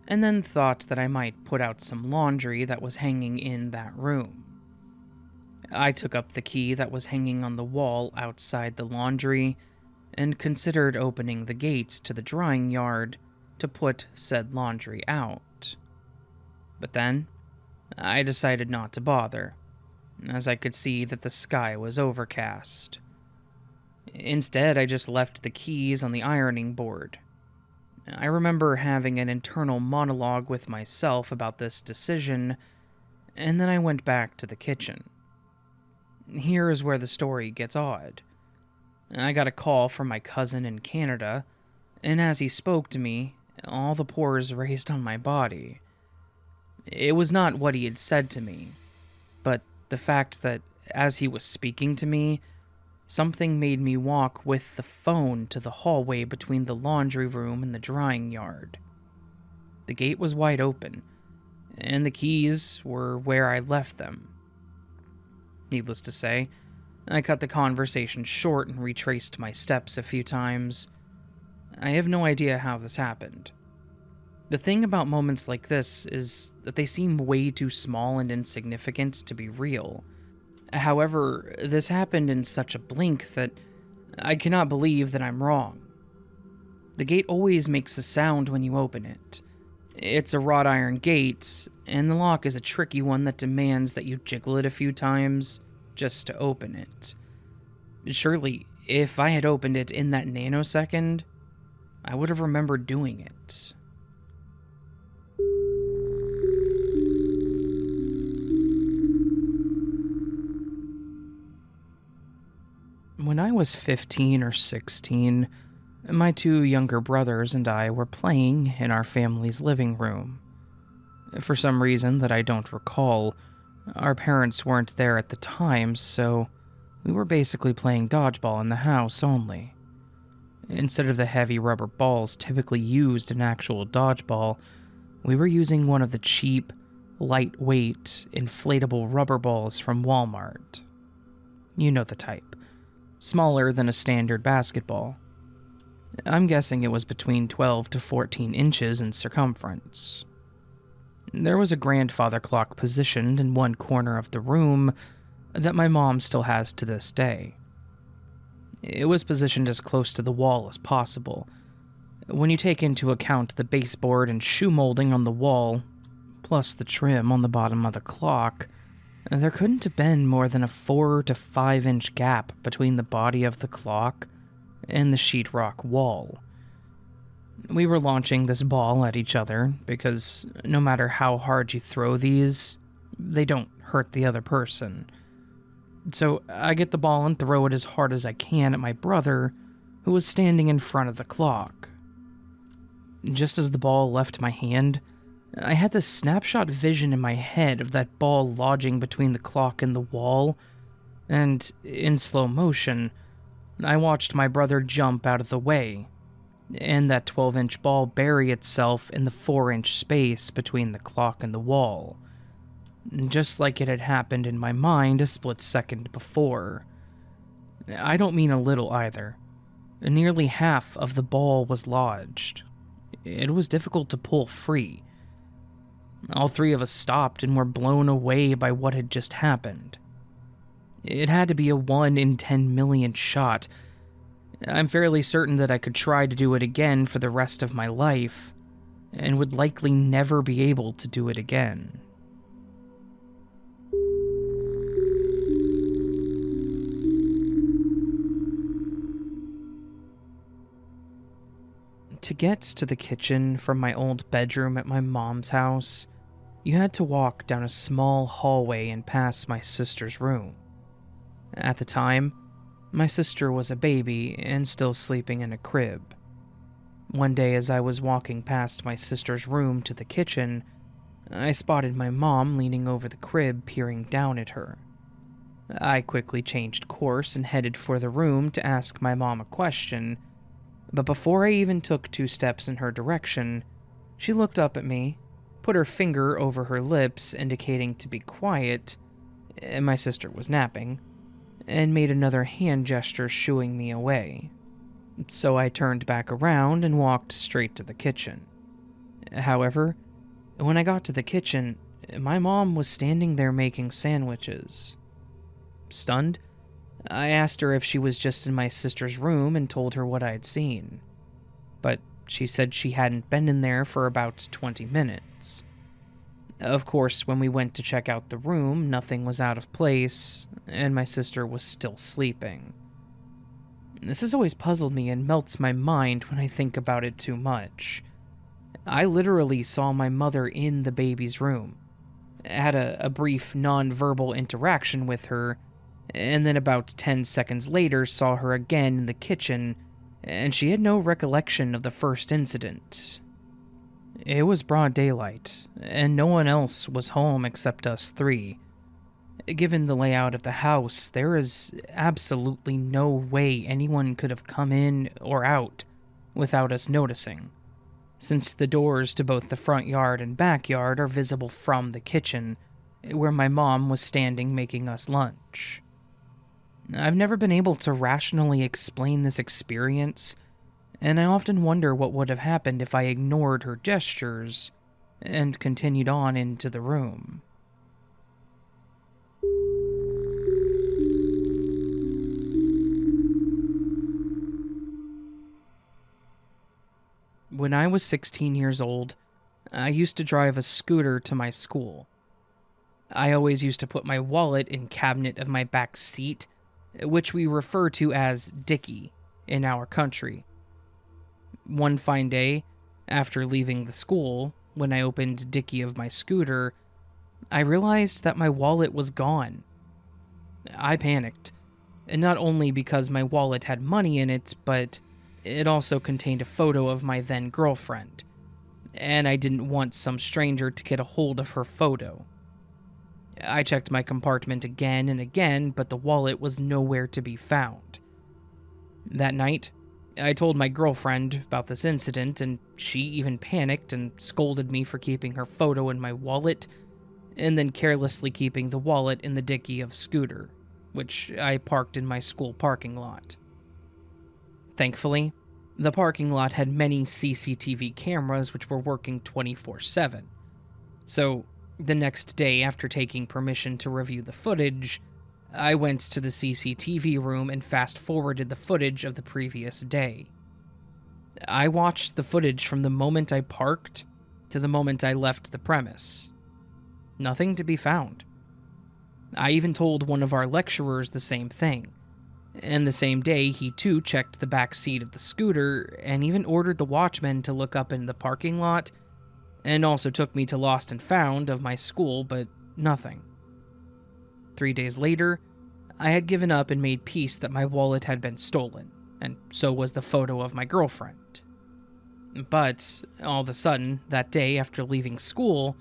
Speaker 1: and then thought that I might put out some laundry that was hanging in that room. I took up the key that was hanging on the wall outside the laundry and considered opening the gates to the drying yard to put said laundry out. But then, I decided not to bother, as I could see that the sky was overcast. Instead, I just left the keys on the ironing board. I remember having an internal monologue with myself about this decision, and then I went back to the kitchen. Here is where the story gets odd. I got a call from my cousin in Canada, and as he spoke to me, all the pores raised on my body. It was not what he had said to me, but the fact that as he was speaking to me, something made me walk with the phone to the hallway between the laundry room and the drying yard. The gate was wide open, and the keys were where I left them. Needless to say, I cut the conversation short and retraced my steps a few times. I have no idea how this happened. The thing about moments like this is that they seem way too small and insignificant to be real. However, this happened in such a blink that I cannot believe that I'm wrong. The gate always makes a sound when you open it. It's a wrought iron gate, and the lock is a tricky one that demands that you jiggle it a few times just to open it. Surely, if I had opened it in that nanosecond, I would have remembered doing it. When I was 15 or 16, my two younger brothers and I were playing in our family's living room. For some reason that I don't recall, our parents weren't there at the time, so we were basically playing dodgeball in the house only. Instead of the heavy rubber balls typically used in actual dodgeball, we were using one of the cheap, lightweight, inflatable rubber balls from Walmart. You know the type. Smaller than a standard basketball. I'm guessing it was between 12 to 14 inches in circumference. There was a grandfather clock positioned in one corner of the room that my mom still has to this day. It was positioned as close to the wall as possible. When you take into account the baseboard and shoe molding on the wall, plus the trim on the bottom of the clock, there couldn't have been more than a 4 to 5 inch gap between the body of the clock and the sheetrock wall. We were launching this ball at each other because no matter how hard you throw these, they don't hurt the other person. So I get the ball and throw it as hard as I can at my brother, who was standing in front of the clock. Just as the ball left my hand, I had this snapshot vision in my head of that ball lodging between the clock and the wall, and in slow motion, I watched my brother jump out of the way, and that 12-inch ball bury itself in the 4-inch space between the clock and the wall, just like it had happened in my mind a split second before. I don't mean a little either. Nearly half of the ball was lodged. It was difficult to pull free. All three of us stopped and were blown away by what had just happened. It had to be a 1 in 10 million shot. I'm fairly certain that I could try to do it again for the rest of my life, and would likely never be able to do it again. To get to the kitchen from my old bedroom at my mom's house, you had to walk down a small hallway and pass my sister's room. At the time, my sister was a baby and still sleeping in a crib. One day as I was walking past my sister's room to the kitchen, I spotted my mom leaning over the crib peering down at her. I quickly changed course and headed for the room to ask my mom a question, but before I even took 2 steps in her direction, she looked up at me, put her finger over her lips indicating to be quiet, and my sister was napping, and made another hand gesture shooing me away. So I turned back around and walked straight to the kitchen. However, when I got to the kitchen, my mom was standing there making sandwiches. stunned. I asked her if she was just in my sister's room and told her what I had seen. But she said she hadn't been in there for about 20 minutes. Of course, when we went to check out the room, nothing was out of place, and my sister was still sleeping. This has always puzzled me and melts my mind when I think about it too much. I literally saw my mother in the baby's room, had a brief non-verbal interaction with her, and then about 10 seconds later saw her again in the kitchen, and she had no recollection of the first incident. It was broad daylight, and no one else was home except us three. Given the layout of the house, there is absolutely no way anyone could have come in or out without us noticing, since the doors to both the front yard and backyard are visible from the kitchen, where my mom was standing making us lunch. I've never been able to rationally explain this experience, and I often wonder what would have happened if I ignored her gestures and continued on into the room. When I was 16 years old, I used to drive a scooter to my school. I always used to put my wallet in cabinet of my back seat, which we refer to as Dickie in our country. One fine day, after leaving the school, when I opened Dickie of my scooter, I realized that my wallet was gone. I panicked, and not only because my wallet had money in it, but it also contained a photo of my then girlfriend, and I didn't want some stranger to get a hold of her photo. I checked my compartment again and again, but the wallet was nowhere to be found. That night, I told my girlfriend about this incident, and she even panicked and scolded me for keeping her photo in my wallet, and then carelessly keeping the wallet in the Dickie of scooter, which I parked in my school parking lot. Thankfully, the parking lot had many CCTV cameras which were working 24/7. So, the next day, after taking permission to review the footage, I went to the CCTV room and fast-forwarded the footage of the previous day. I watched the footage from the moment I parked to the moment I left the premise. Nothing to be found. I even told one of our lecturers the same thing, and the same day he too checked the back seat of the scooter and even ordered the watchman to look up in the parking lot, and also took me to Lost and Found of my school, but nothing. 3 days later, I had given up and made peace that my wallet had been stolen, and so was the photo of my girlfriend. But, all of a sudden, that day after leaving school,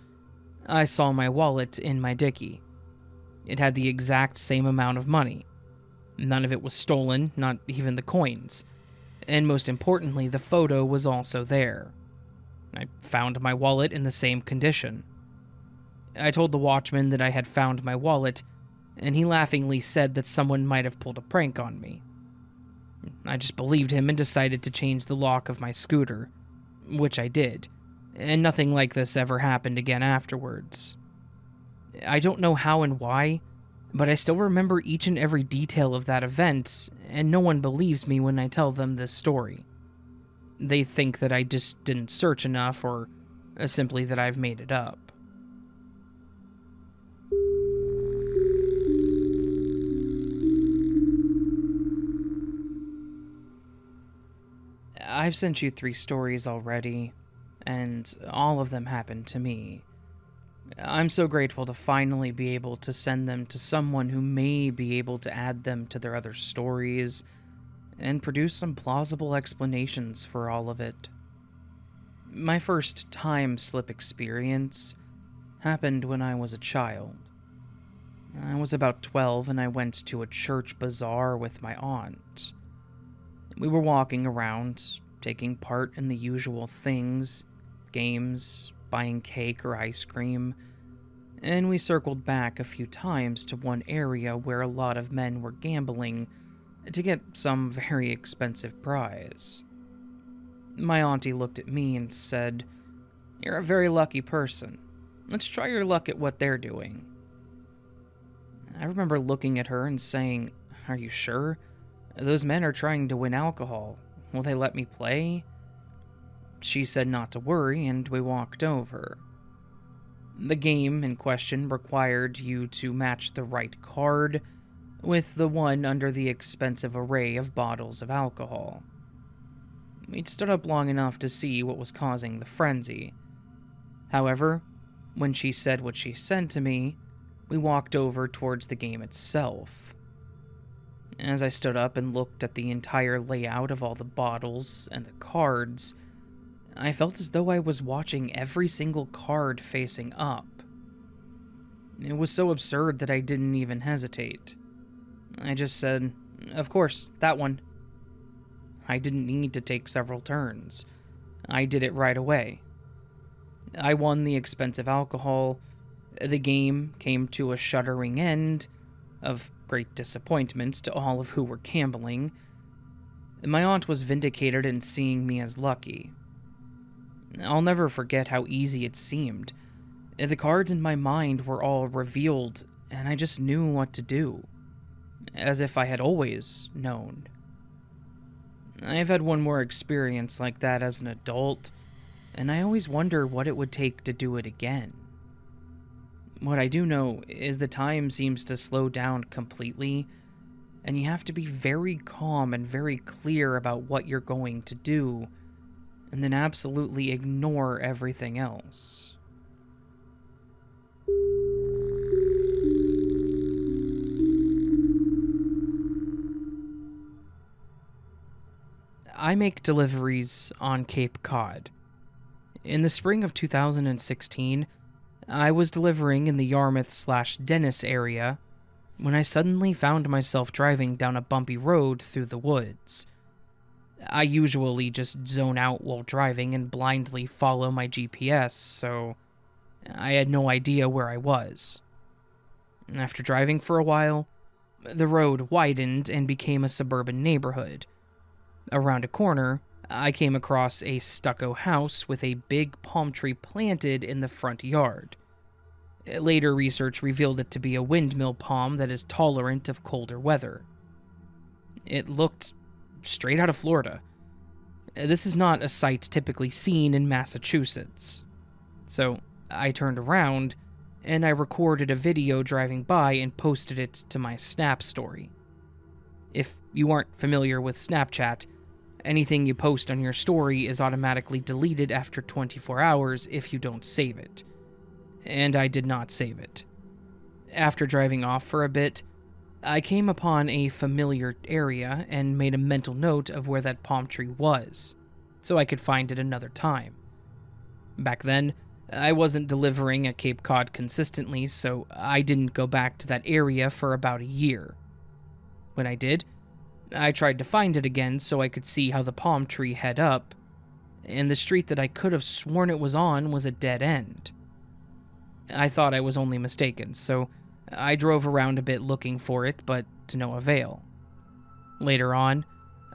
Speaker 1: I saw my wallet in my Dickie. It had the exact same amount of money. None of it was stolen, not even the coins. And most importantly, the photo was also there. I found my wallet in the same condition. I told the watchman that I had found my wallet, and he laughingly said that someone might have pulled a prank on me. I just believed him and decided to change the lock of my scooter, which I did, and nothing like this ever happened again afterwards. I don't know how and why, but I still remember each and every detail of that event, and no one believes me when I tell them this story. They think that I just didn't search enough, or simply that I've made it up. I've sent you 3 stories already, and all of them happened to me. I'm so grateful to finally be able to send them to someone who may be able to add them to their other stories and produce some plausible explanations for all of it. My first time slip experience happened when I was a child. I was about 12 and I went to a church bazaar with my aunt. We were walking around, taking part in the usual things, games, buying cake or ice cream, and we circled back a few times to one area where a lot of men were gambling to get some very expensive prize. My auntie looked at me and said, "You're a very lucky person. Let's try your luck at what they're doing." I remember looking at her and saying, "Are you sure? Those men are trying to win alcohol. Will they let me play?" She said not to worry, and we walked over. The game in question required you to match the right card with the one under the expensive array of bottles of alcohol. We'd stood up long enough to see what was causing the frenzy. However, when she said what she said to me, we walked over towards the game itself. As I stood up and looked at the entire layout of all the bottles and the cards, I felt as though I was watching every single card facing up. It was so absurd that I didn't even hesitate. I just said, "Of course, that one." I didn't need to take several turns. I did it right away. I won the expensive alcohol. The game came to a shuddering end, of great disappointment to all of who were gambling. My aunt was vindicated in seeing me as lucky. I'll never forget how easy it seemed. The cards in my mind were all revealed, and I just knew what to do, as if I had always known. I've had one more experience like that as an adult, and I always wonder what it would take to do it again. What I do know is the time seems to slow down completely, and you have to be very calm and very clear about what you're going to do, and then absolutely ignore everything else. I make deliveries on Cape Cod. In the spring of 2016, I was delivering in the Yarmouth/Dennis area when I suddenly found myself driving down a bumpy road through the woods. I usually just zone out while driving and blindly follow my GPS, so I had no idea where I was. After driving for a while, the road widened and became a suburban neighborhood. Around a corner, I came across a stucco house with a big palm tree planted in the front yard. Later research revealed it to be a windmill palm that is tolerant of colder weather. It looked straight out of Florida. This is not a sight typically seen in Massachusetts. So I turned around and I recorded a video driving by and posted it to my Snap story. If you aren't familiar with Snapchat, anything you post on your story is automatically deleted after 24 hours if you don't save it. And I did not save it. After driving off for a bit, I came upon a familiar area and made a mental note of where that palm tree was, so I could find it another time. Back then, I wasn't delivering at Cape Cod consistently, so I didn't go back to that area for about a year. When I did, I tried to find it again so I could see how the palm tree head up, and the street that I could have sworn it was on was a dead end. I thought I was only mistaken, so I drove around a bit looking for it, but to no avail. Later on,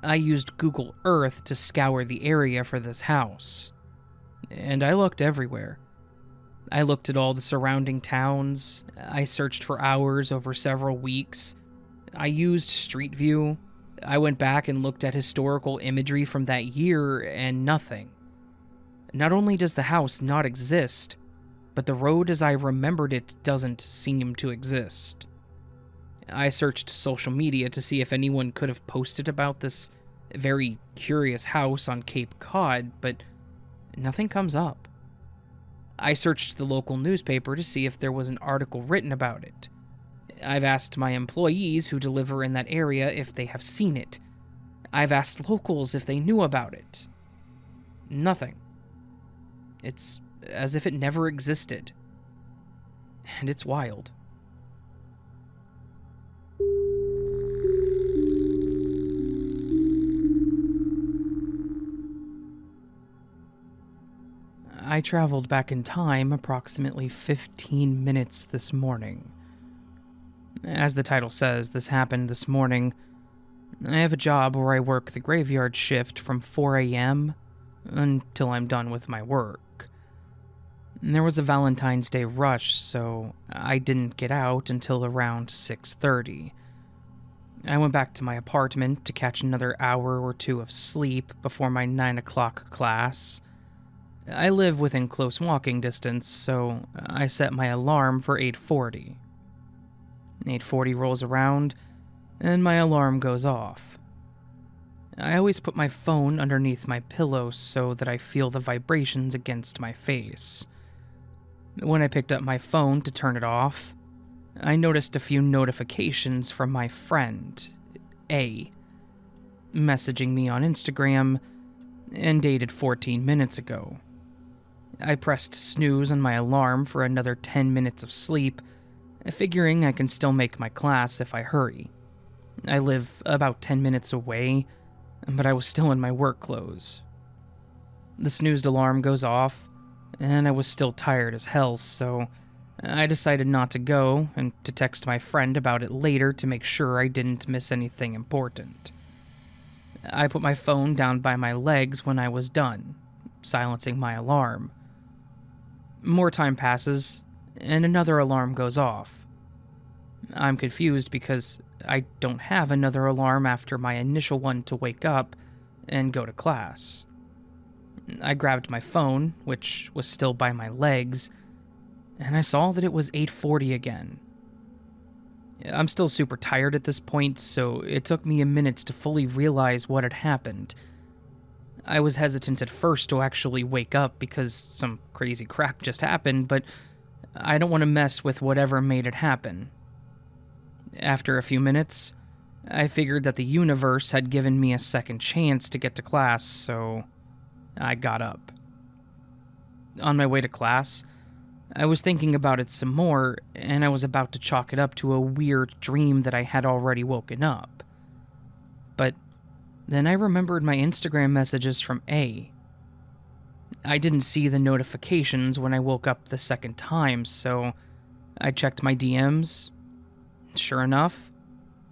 Speaker 1: I used Google Earth to scour the area for this house, and I looked everywhere. I looked at all the surrounding towns, I searched for hours over several weeks, I used Street View, I went back and looked at historical imagery from that year, and nothing. Not only does the house not exist, but the road as I remembered it doesn't seem to exist. I searched social media to see if anyone could have posted about this very curious house on Cape Cod, but nothing comes up. I searched the local newspaper to see if there was an article written about it. I've asked my employees who deliver in that area if they have seen it. I've asked locals if they knew about it. Nothing. It's as if it never existed. And it's wild. I traveled back in time approximately 15 minutes this morning. As the title says, this happened this morning. I have a job where I work the graveyard shift from 4 a.m. until I'm done with my work. There was a Valentine's Day rush, so I didn't get out until around 6:30. I went back to my apartment to catch another hour or two of sleep before my 9 o'clock class. I live within close walking distance, so I set my alarm for 8:40. 8:40 rolls around, and my alarm goes off. I always put my phone underneath my pillow so that I feel the vibrations against my face. When I picked up my phone to turn it off, I noticed a few notifications from my friend, A, messaging me on Instagram and dated 14 minutes ago. I pressed snooze on my alarm for another 10 minutes of sleep, figuring I can still make my class if I hurry. I live about 10 minutes away, but I was still in my work clothes. The snoozed alarm goes off, and I was still tired as hell, so I decided not to go and to text my friend about it later to make sure I didn't miss anything important. I put my phone down by my legs when I was done, silencing my alarm. More time passes, and another alarm goes off. I'm confused because I don't have another alarm after my initial one to wake up and go to class. I grabbed my phone, which was still by my legs, and I saw that it was 8:40 again. I'm still super tired at this point, so it took me a minute to fully realize what had happened. I was hesitant at first to actually wake up because some crazy crap just happened, but I don't want to mess with whatever made it happen. After a few minutes, I figured that the universe had given me a second chance to get to class, so I got up. On my way to class, I was thinking about it some more, and I was about to chalk it up to a weird dream that I had already woken up. But then I remembered my Instagram messages from A. I didn't see the notifications when I woke up the second time, so I checked my DMs. Sure enough,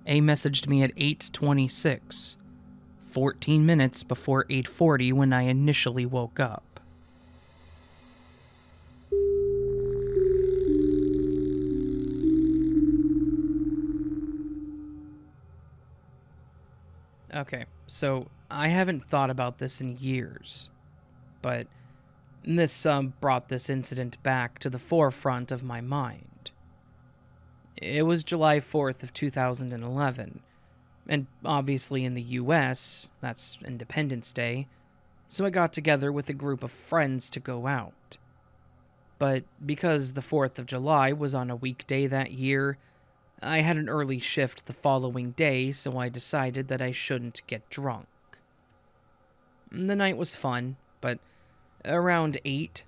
Speaker 1: A messaged me at 8:26, 14 minutes before 8:40 when I initially woke up. Okay, so I haven't thought about this in years, but this brought this incident back to the forefront of my mind. It was July 4th of 2011, and obviously in the US, that's Independence Day, so I got together with a group of friends to go out. But because the 4th of July was on a weekday that year, I had an early shift the following day, so I decided that I shouldn't get drunk. The night was fun, but around 8,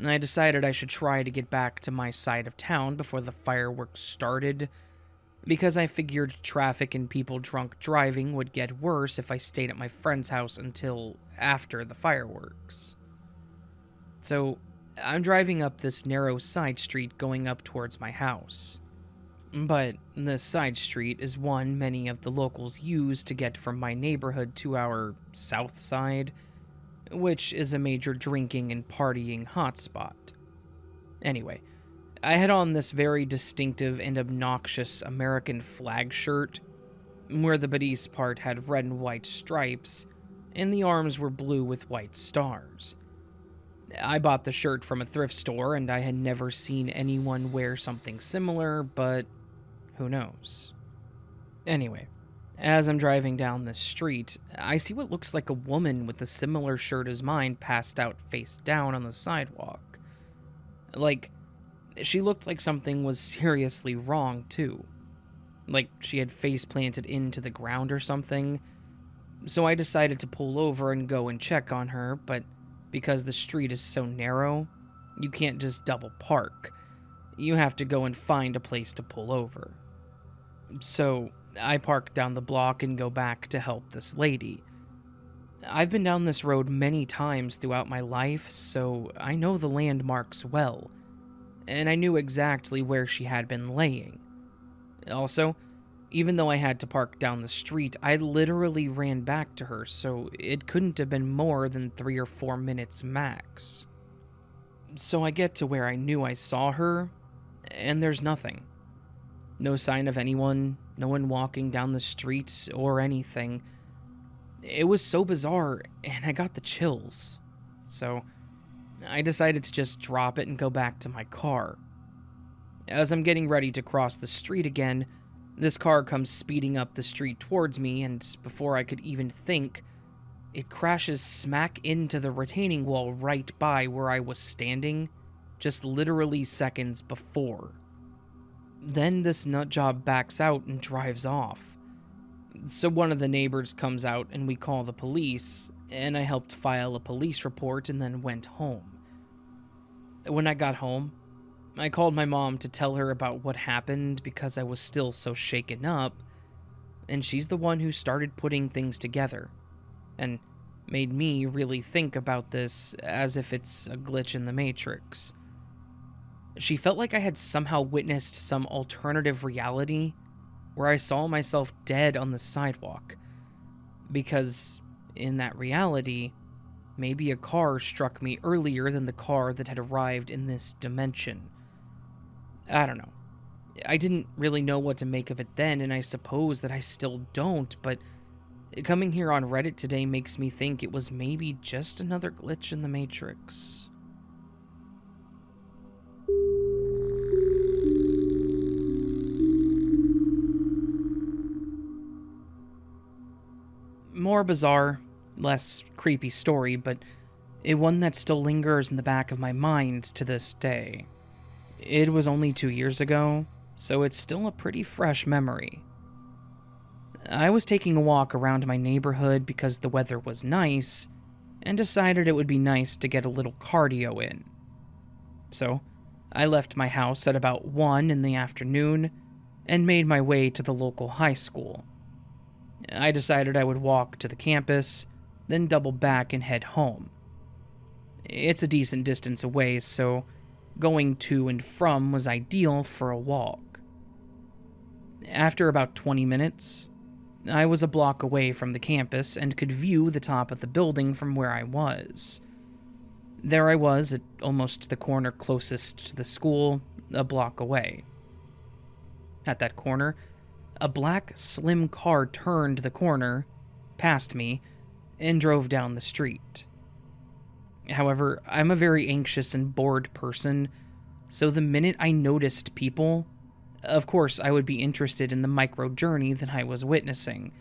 Speaker 1: I decided I should try to get back to my side of town before the fireworks started, because I figured traffic and people drunk driving would get worse if I stayed at my friend's house until after the fireworks. So, I'm driving up this narrow side street going up towards my house. But this side street is one many of the locals use to get from my neighborhood to our south side, which is a major drinking and partying hotspot. Anyway, I had on this very distinctive and obnoxious American flag shirt, where the bodice part had red and white stripes, and the arms were blue with white stars. I bought the shirt from a thrift store, and I had never seen anyone wear something similar, but who knows? Anyway, as I'm driving down this street, I see what looks like a woman with a similar shirt as mine passed out face down on the sidewalk. Like, she looked like something was seriously wrong, too. Like she had face planted into the ground or something. So I decided to pull over and go and check on her, but because the street is so narrow, you can't just double park. You have to go and find a place to pull over. So I park down the block and go back to help this lady. I've been down this road many times throughout my life, so I know the landmarks well, and I knew exactly where she had been laying. Also, even though I had to park down the street, I literally ran back to her, so it couldn't have been more than 3 or 4 minutes max. So I get to where I knew I saw her, and there's nothing. No sign of anyone, no one walking down the street or anything. It was so bizarre, and I got the chills. So I decided to just drop it and go back to my car. As I'm getting ready to cross the street again, this car comes speeding up the street towards me, and before I could even think, it crashes smack into the retaining wall right by where I was standing, just literally seconds before. Then this nutjob backs out and drives off. So one of the neighbors comes out and we call the police, and I helped file a police report and then went home. When I got home, I called my mom to tell her about what happened because I was still so shaken up, and she's the one who started putting things together and made me really think about this as if it's a glitch in the Matrix. She felt like I had somehow witnessed some alternative reality where I saw myself dead on the sidewalk, because in that reality, maybe a car struck me earlier than the car that had arrived in this dimension. I don't know. I didn't really know what to make of it then, and I suppose that I still don't, but coming here on Reddit today makes me think it was maybe just another glitch in the Matrix. More bizarre, less creepy story, but one that still lingers in the back of my mind to this day. It was only 2 years ago, so it's still a pretty fresh memory. I was taking a walk around my neighborhood because the weather was nice, and decided it would be nice to get a little cardio in. So, I left my house at about 1 in the afternoon and made my way to the local high school. I decided I would walk to the campus, then double back and head home. It's a decent distance away, so going to and from was ideal for a walk. After about 20 minutes, I was a block away from the campus and could view the top of the building from where I was. There I was at almost the corner closest to the school, a block away. At that corner, a black, slim car turned the corner, passed me, and drove down the street. However, I'm a very anxious and bored person, so the minute I noticed people, of course I would be interested in the micro journey that I was witnessing.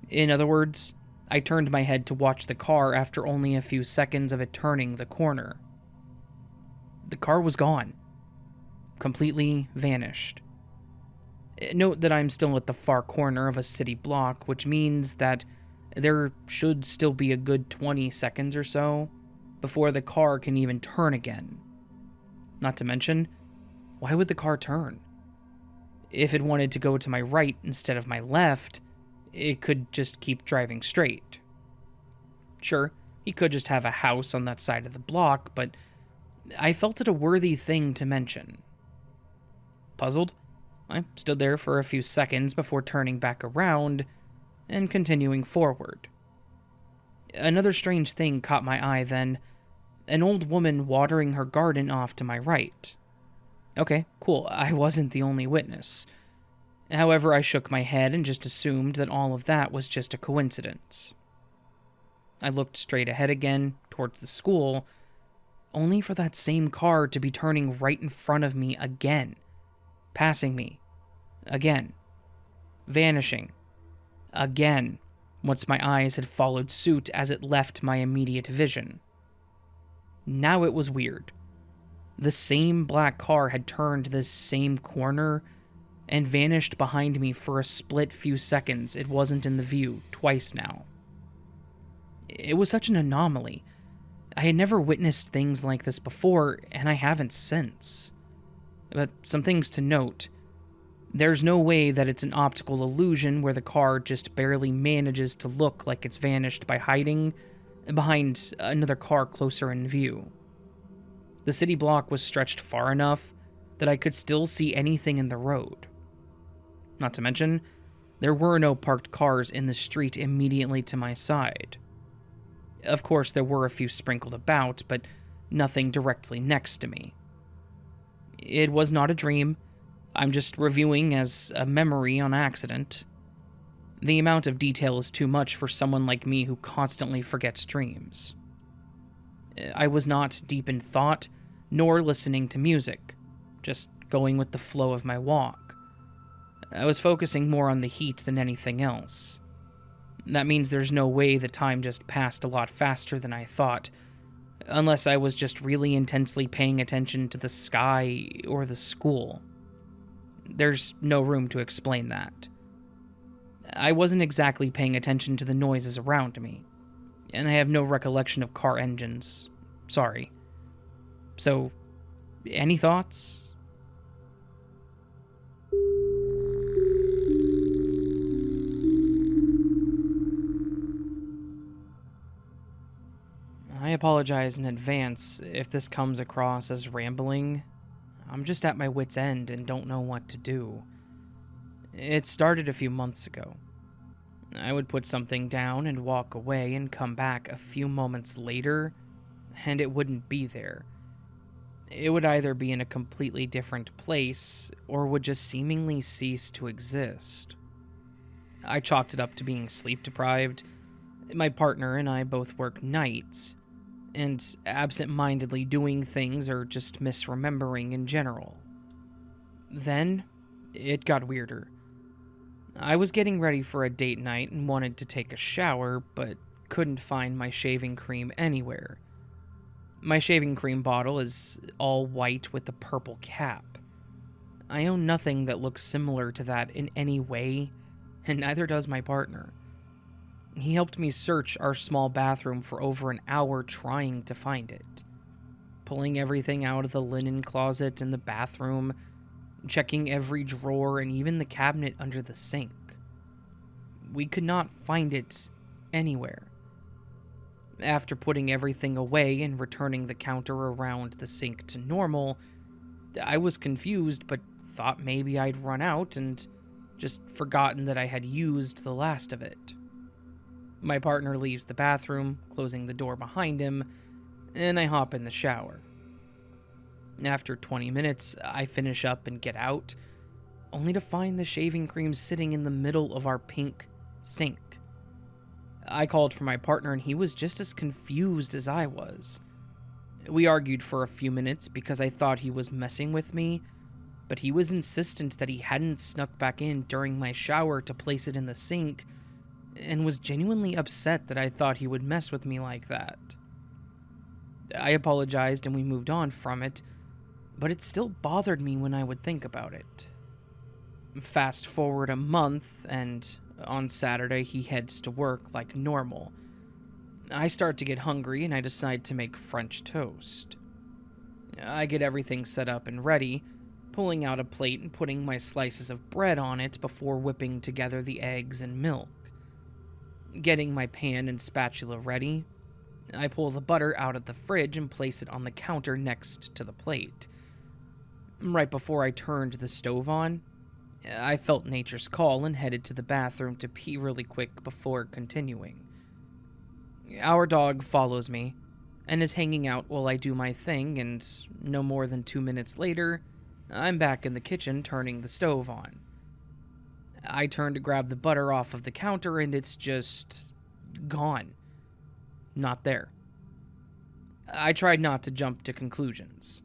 Speaker 1: In other words, I turned my head to watch the car after only a few seconds of it turning the corner. The car was gone. Completely vanished. Note that I'm still at the far corner of a city block, which means that there should still be a good 20 seconds or so before the car can even turn again. Not to mention, why would the car turn? If it wanted to go to my right instead of my left, it could just keep driving straight. Sure, he could just have a house on that side of the block, but I felt it a worthy thing to mention. Puzzled, I stood there for a few seconds before turning back around and continuing forward. Another strange thing caught my eye then, an old woman watering her garden off to my right. Okay, cool, I wasn't the only witness. However, I shook my head and just assumed that all of that was just a coincidence. I looked straight ahead again, towards the school, only for that same car to be turning right in front of me again, passing me, again, vanishing, again, once my eyes had followed suit as it left my immediate vision. Now it was weird. The same black car had turned this same corner and vanished behind me for a split few seconds. It wasn't in the view twice now. It was such an anomaly. I had never witnessed things like this before, and I haven't since. But some things to note. There's no way that it's an optical illusion where the car just barely manages to look like it's vanished by hiding behind another car closer in view. The city block was stretched far enough that I could still see anything in the road. Not to mention, there were no parked cars in the street immediately to my side. Of course, there were a few sprinkled about, but nothing directly next to me. It was not a dream. I'm just reviewing as a memory on accident. The amount of detail is too much for someone like me who constantly forgets dreams. I was not deep in thought, nor listening to music, just going with the flow of my walk. I was focusing more on the heat than anything else. That means there's no way the time just passed a lot faster than I thought, unless I was just really intensely paying attention to the sky or the school. There's no room to explain that. I wasn't exactly paying attention to the noises around me, and I have no recollection of car engines. Sorry. So, any thoughts? I apologize in advance if this comes across as rambling. I'm just at my wit's end and don't know what to do. It started a few months ago. I would put something down and walk away and come back a few moments later, and it wouldn't be there. It would either be in a completely different place or would just seemingly cease to exist. I chalked it up to being sleep deprived. My partner and I both work nights, and absent-mindedly doing things or just misremembering in general. Then, it got weirder. I was getting ready for a date night and wanted to take a shower, but couldn't find my shaving cream anywhere. My shaving cream bottle is all white with a purple cap. I own nothing that looks similar to that in any way, and neither does my partner. He helped me search our small bathroom for over an hour trying to find it. Pulling everything out of the linen closet in the bathroom, checking every drawer and even the cabinet under the sink. We could not find it anywhere. After putting everything away and returning the counter around the sink to normal, I was confused but thought maybe I'd run out and just forgotten that I had used the last of it. My partner leaves the bathroom, closing the door behind him, and I hop in the shower. After 20 minutes, I finish up and get out, only to find the shaving cream sitting in the middle of our pink sink. I called for my partner and he was just as confused as I was. We argued for a few minutes because I thought he was messing with me, but he was insistent that he hadn't snuck back in during my shower to place it in the sink, and was genuinely upset that I thought he would mess with me like that. I apologized and we moved on from it, but it still bothered me when I would think about it. Fast forward a month, and on Saturday he heads to work like normal. I start to get hungry and I decide to make French toast. I get everything set up and ready, pulling out a plate and putting my slices of bread on it before whipping together the eggs and milk. Getting my pan and spatula ready, I pull the butter out of the fridge and place it on the counter next to the plate. Right before I turned the stove on, I felt nature's call and headed to the bathroom to pee really quick before continuing. Our dog follows me and is hanging out while I do my thing, and no more than 2 minutes later, I'm back in the kitchen turning the stove on. I turn to grab the butter off of the counter and it's just gone. Not there. I tried not to jump to conclusions.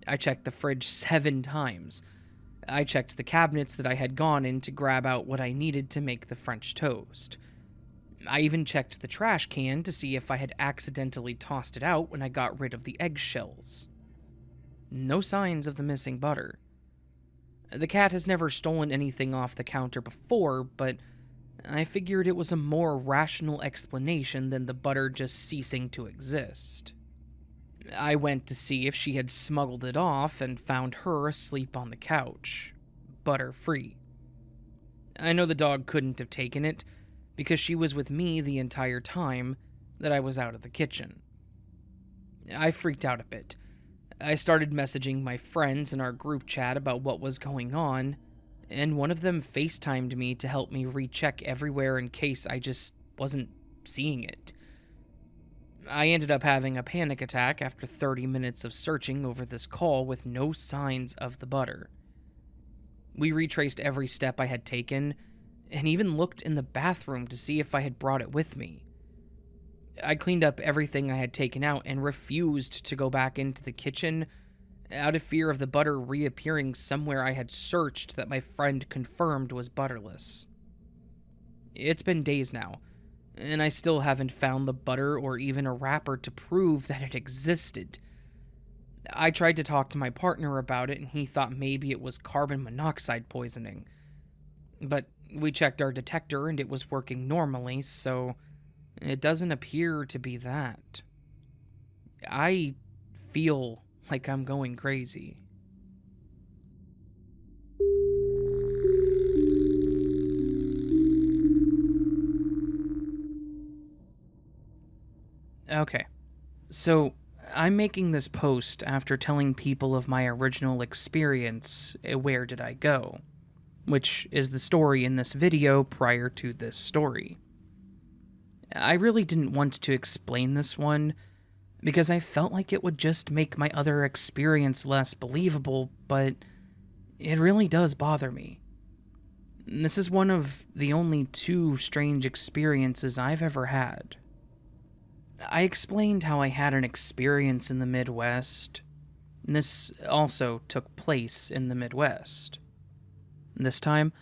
Speaker 1: I checked the fridge 7 times. I checked the cabinets that I had gone in to grab out what I needed to make the French toast. I even checked the trash can to see if I had accidentally tossed it out when I got rid of the eggshells. No signs of the missing butter. The cat has never stolen anything off the counter before, but I figured it was a more rational explanation than the butter just ceasing to exist. I went to see if she had smuggled it off and found her asleep on the couch, butter-free. I know the dog couldn't have taken it because she was with me the entire time that I was out of the kitchen. I freaked out a bit. I started messaging my friends in our group chat about what was going on, and one of them FaceTimed me to help me recheck everywhere in case I just wasn't seeing it. I ended up having a panic attack after 30 minutes of searching over this call with no signs of the butter. We retraced every step I had taken, and even looked in the bathroom to see if I had brought it with me. I cleaned up everything I had taken out and refused to go back into the kitchen out of fear of the butter reappearing somewhere I had searched that my friend confirmed was butterless. It's been days now, and I still haven't found the butter or even a wrapper to prove that it existed. I tried to talk to my partner about it, and he thought maybe it was carbon monoxide poisoning. But we checked our detector and it was working normally, so it doesn't appear to be that. I feel like I'm going crazy. Okay, so I'm making this post after telling people of my original experience, Where Did I Go? Which is the story in this video prior to this story. I really didn't want to explain this one because I felt like it would just make my other experience less believable, but it really does bother me. This is one of the only two strange experiences I've ever had. I explained how I had an experience in the Midwest. This also took place in the Midwest. This time,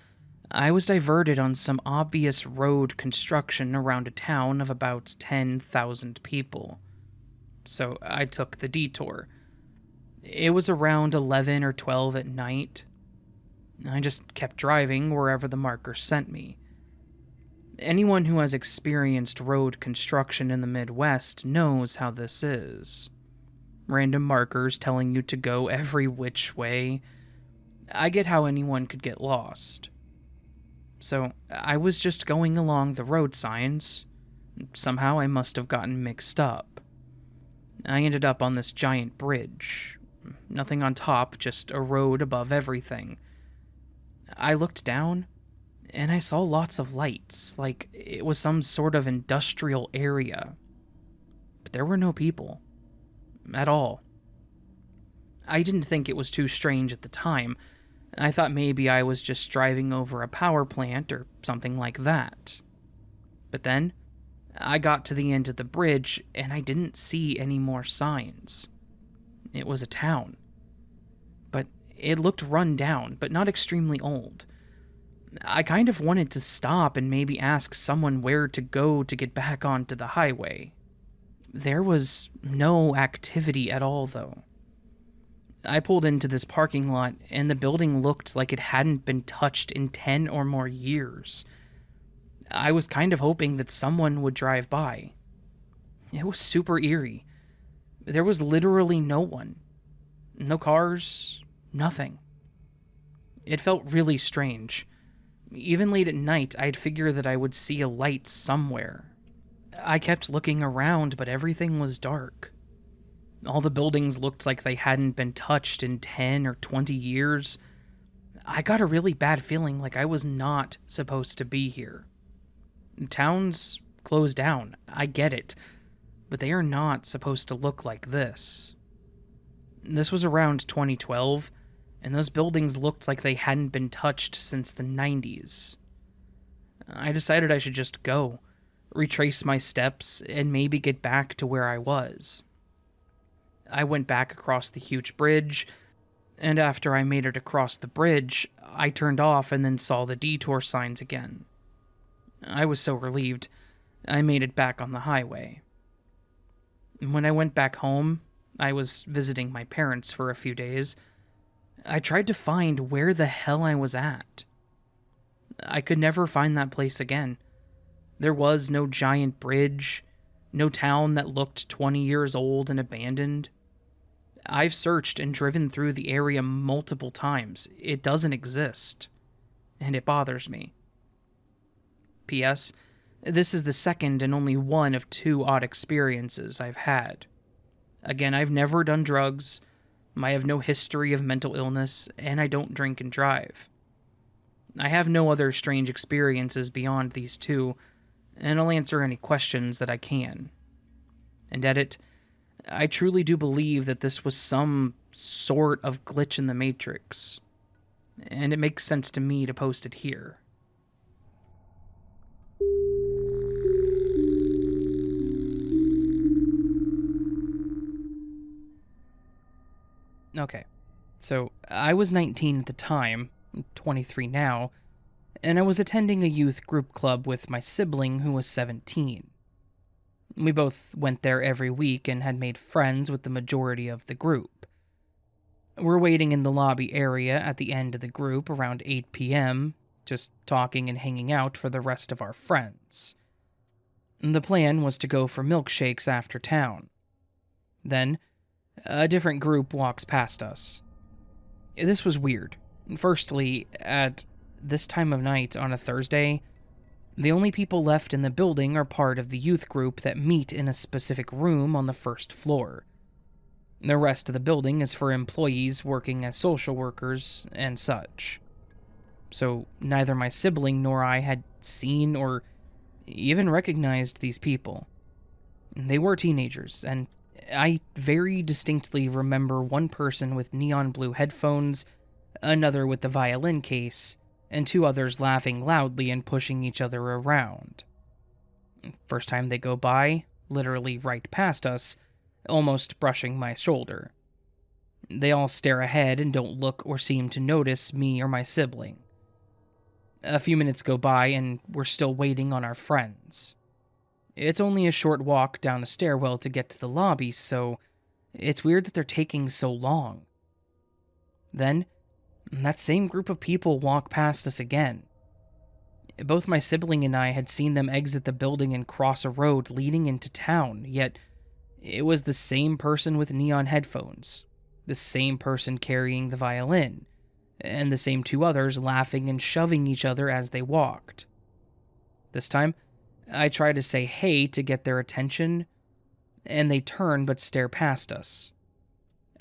Speaker 1: I was diverted on some obvious road construction around a town of about 10,000 people. So I took the detour. It was around 11 or 12 at night. I just kept driving wherever the marker sent me. Anyone who has experienced road construction in the Midwest knows how this is. Random markers telling you to go every which way. I get how anyone could get lost. So I was just going along the road signs. Somehow I must have gotten mixed up. I ended up on this giant bridge. Nothing on top, just a road above everything. I looked down, and I saw lots of lights, like it was some sort of industrial area. But there were no people. At all. I didn't think it was too strange at the time. I thought maybe I was just driving over a power plant or something like that. But then, I got to the end of the bridge and I didn't see any more signs. It was a town. But it looked run down, but not extremely old. I kind of wanted to stop and maybe ask someone where to go to get back onto the highway. There was no activity at all, though. I pulled into this parking lot, and the building looked like it hadn't been touched in 10 or more years. I was kind of hoping that someone would drive by. It was super eerie. There was literally no one. No cars, nothing. It felt really strange. Even late at night, I'd figure that I would see a light somewhere. I kept looking around, but everything was dark. All the buildings looked like they hadn't been touched in 10 or 20 years. I got a really bad feeling like I was not supposed to be here. Towns close down, I get it, but they are not supposed to look like this. This was around 2012, and those buildings looked like they hadn't been touched since the 90s. I decided I should just go, retrace my steps, and maybe get back to where I was. I went back across the huge bridge, and after I made it across the bridge, I turned off and then saw the detour signs again. I was so relieved, I made it back on the highway. When I went back home, I was visiting my parents for a few days. I tried to find where the hell I was at. I could never find that place again. There was no giant bridge, no town that looked 20 years old and abandoned. I've searched and driven through the area multiple times. It doesn't exist. And it bothers me. P.S. This is the second and only one of 2 odd experiences I've had. Again, I've never done drugs, I have no history of mental illness, and I don't drink and drive. I have no other strange experiences beyond these 2, and I'll answer any questions that I can. And edit, I truly do believe that this was some sort of glitch in the Matrix, and it makes sense to me to post it here. Okay, so I was 19 at the time, 23 now, and I was attending a youth group club with my sibling who was 17. We both went there every week and had made friends with the majority of the group. We're waiting in the lobby area at the end of the group around 8 p.m., just talking and hanging out for the rest of our friends. The plan was to go for milkshakes after town. Then, a different group walks past us. This was weird. Firstly, at this time of night on a Thursday, the only people left in the building are part of the youth group that meet in a specific room on the first floor. The rest of the building is for employees working as social workers and such. So neither my sibling nor I had seen or even recognized these people. They were teenagers, and I very distinctly remember one person with neon blue headphones, another with the violin case, and two others laughing loudly and pushing each other around. First time they go by, literally right past us, almost brushing my shoulder. They all stare ahead and don't look or seem to notice me or my sibling. A few minutes go by and we're still waiting on our friends. It's only a short walk down a stairwell to get to the lobby, so it's weird that they're taking so long. Then, that same group of people walk past us again. Both my sibling and I had seen them exit the building and cross a road leading into town, yet it was the same person with neon headphones, the same person carrying the violin, and the same two others laughing and shoving each other as they walked. This time, I try to say hey to get their attention, and they turn but stare past us.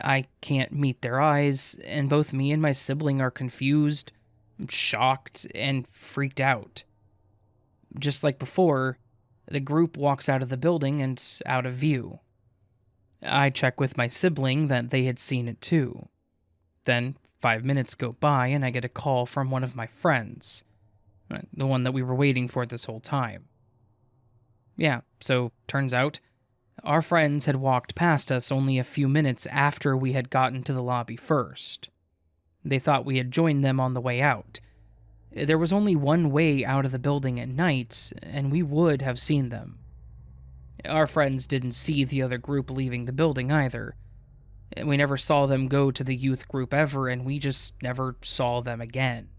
Speaker 1: I can't meet their eyes, and both me and my sibling are confused, shocked, and freaked out. Just like before, the group walks out of the building and out of view. I check with my sibling that they had seen it too. Then 5 minutes go by and I get a call from one of my friends, the one that we were waiting for this whole time. Yeah, so turns out, our friends had walked past us only a few minutes after we had gotten to the lobby first. They thought we had joined them on the way out. There was only one way out of the building at night, and we would have seen them. Our friends didn't see the other group leaving the building either. We never saw them go to the youth group ever, and we just never saw them again.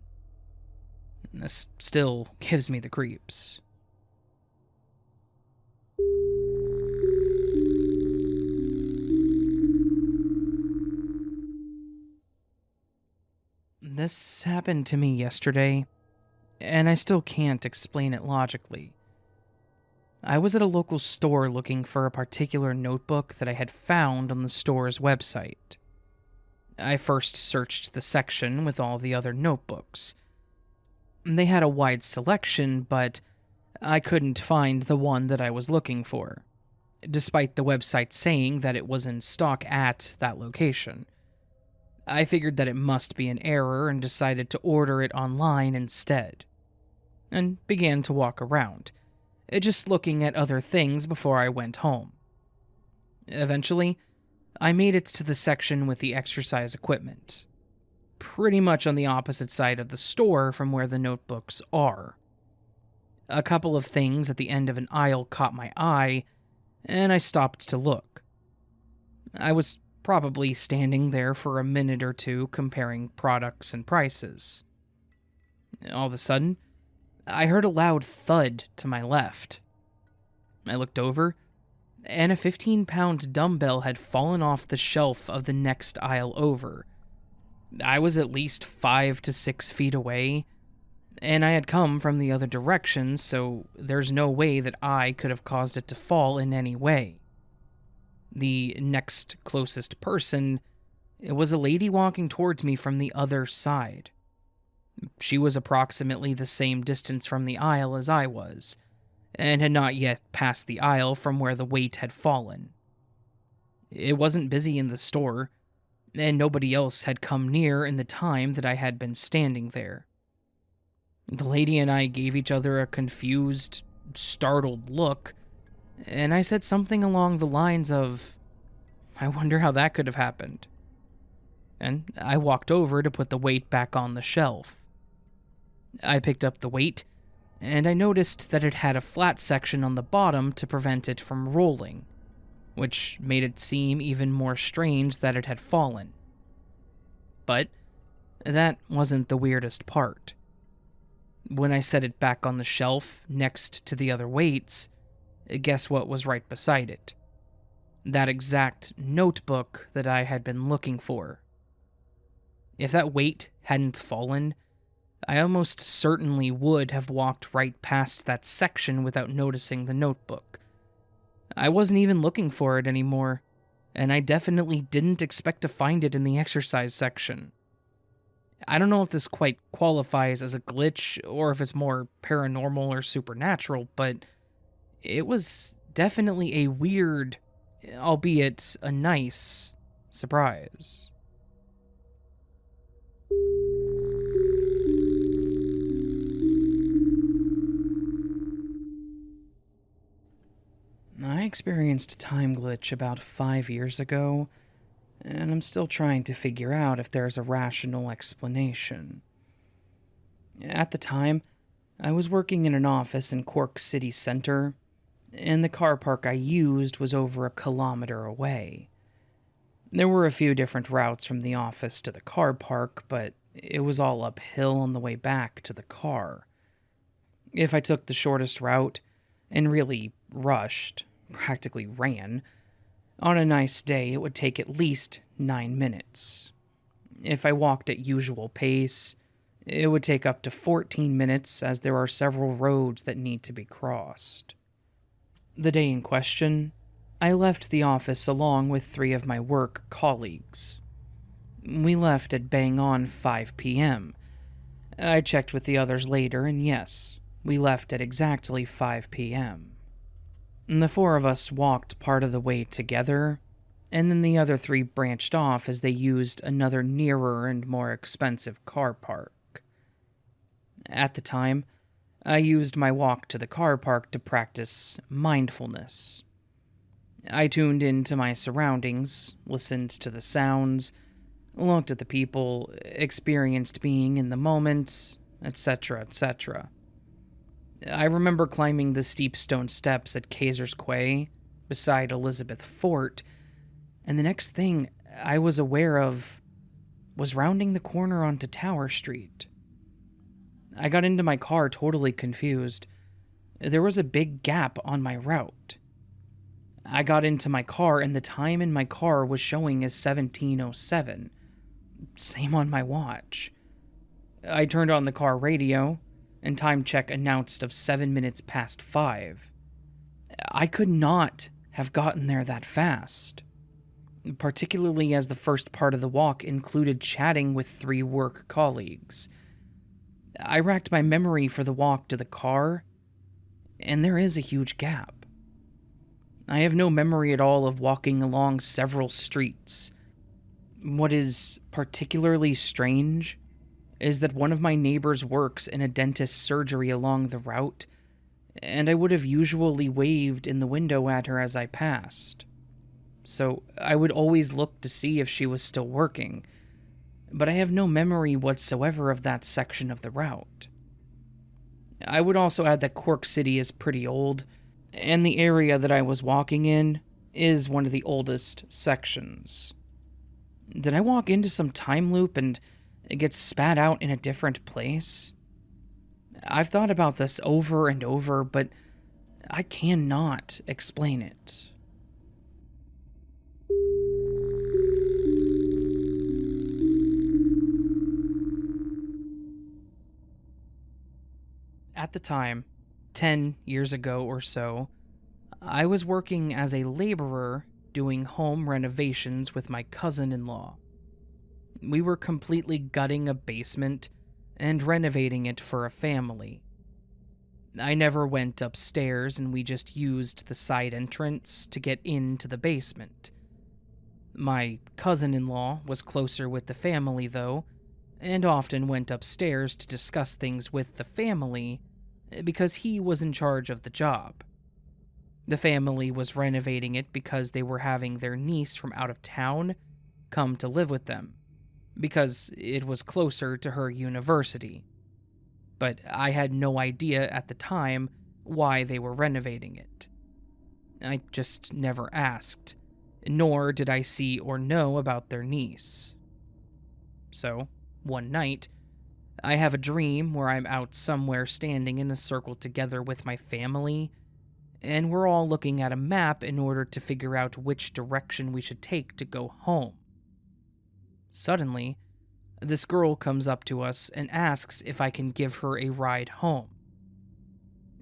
Speaker 1: This still gives me the creeps. This happened to me yesterday, and I still can't explain it logically. I was at a local store looking for a particular notebook that I had found on the store's website. I first searched the section with all the other notebooks. They had a wide selection, but I couldn't find the one that I was looking for, despite the website saying that it was in stock at that location. I figured that it must be an error and decided to order it online instead, and began to walk around, just looking at other things before I went home. Eventually, I made it to the section with the exercise equipment, pretty much on the opposite side of the store from where the notebooks are. A couple of things at the end of an aisle caught my eye, and I stopped to look. I was probably standing there for a minute or two comparing products and prices. All of a sudden, I heard a loud thud to my left. I looked over, and a 15-pound dumbbell had fallen off the shelf of the next aisle over. I was at least 5 to 6 feet away, and I had come from the other direction, so there's no way that I could have caused it to fall in any way. The next closest person was a lady walking towards me from the other side. She was approximately the same distance from the aisle as I was, and had not yet passed the aisle from where the weight had fallen. It wasn't busy in the store, and nobody else had come near in the time that I had been standing there. The lady and I gave each other a confused, startled look, and I said something along the lines of, "I wonder how that could have happened." And I walked over to put the weight back on the shelf. I picked up the weight, and I noticed that it had a flat section on the bottom to prevent it from rolling, which made it seem even more strange that it had fallen. But that wasn't the weirdest part. When I set it back on the shelf next to the other weights, guess what was right beside it? That exact notebook that I had been looking for. If that weight hadn't fallen, I almost certainly would have walked right past that section without noticing the notebook. I wasn't even looking for it anymore, and I definitely didn't expect to find it in the exercise section. I don't know if this quite qualifies as a glitch or if it's more paranormal or supernatural, but it was definitely a weird, albeit a nice, surprise. I experienced a time glitch about 5 years ago, and I'm still trying to figure out if there's a rational explanation. At the time, I was working in an office in Cork City Center, and the car park I used was over a kilometer away. There were a few different routes from the office to the car park, but it was all uphill on the way back to the car. If I took the shortest route, and really rushed, practically ran, on a nice day it would take at least 9 minutes. If I walked at usual pace, it would take up to 14 minutes as there are several roads that need to be crossed. The day in question, I left the office along with 3 of my work colleagues. We left at bang on 5 p.m. I checked with the others later, and yes, we left at exactly 5 p.m. The 4 of us walked part of the way together, and then the other 3 branched off as they used another nearer and more expensive car park. At the time, I used my walk to the car park to practice mindfulness. I tuned into my surroundings, listened to the sounds, looked at the people, experienced being in the moment, etc., etc. I remember climbing the steep stone steps at Kaiser's Quay, beside Elizabeth Fort, and the next thing I was aware of was rounding the corner onto Tower Street. I got into my car totally confused. There was a big gap on my route. I got into my car and the time in my car was showing as 17:07. Same on my watch. I turned on the car radio, and time check announced of 7 minutes past 5. I could not have gotten there that fast, particularly as the first part of the walk included chatting with 3 work colleagues. I racked my memory for the walk to the car, and there is a huge gap. I have no memory at all of walking along several streets. What is particularly strange is that one of my neighbors works in a dentist's surgery along the route, and I would have usually waved in the window at her as I passed. So I would always look to see if she was still working, but I have no memory whatsoever of that section of the route. I would also add that Cork City is pretty old, and the area that I was walking in is one of the oldest sections. Did I walk into some time loop and get spat out in a different place? I've thought about this over and over, but I cannot explain it. At the time, 10 years ago or so, I was working as a laborer doing home renovations with my cousin-in-law. We were completely gutting a basement and renovating it for a family. I never went upstairs, and we just used the side entrance to get into the basement. My cousin-in-law was closer with the family, though, and often went upstairs to discuss things with the family because he was in charge of the job. The family was renovating it because they were having their niece from out of town come to live with them, because it was closer to her university. But I had no idea at the time why they were renovating it. I just never asked, nor did I see or know about their niece. So, one night, I have a dream where I'm out somewhere standing in a circle together with my family, and we're all looking at a map in order to figure out which direction we should take to go home. Suddenly, this girl comes up to us and asks if I can give her a ride home.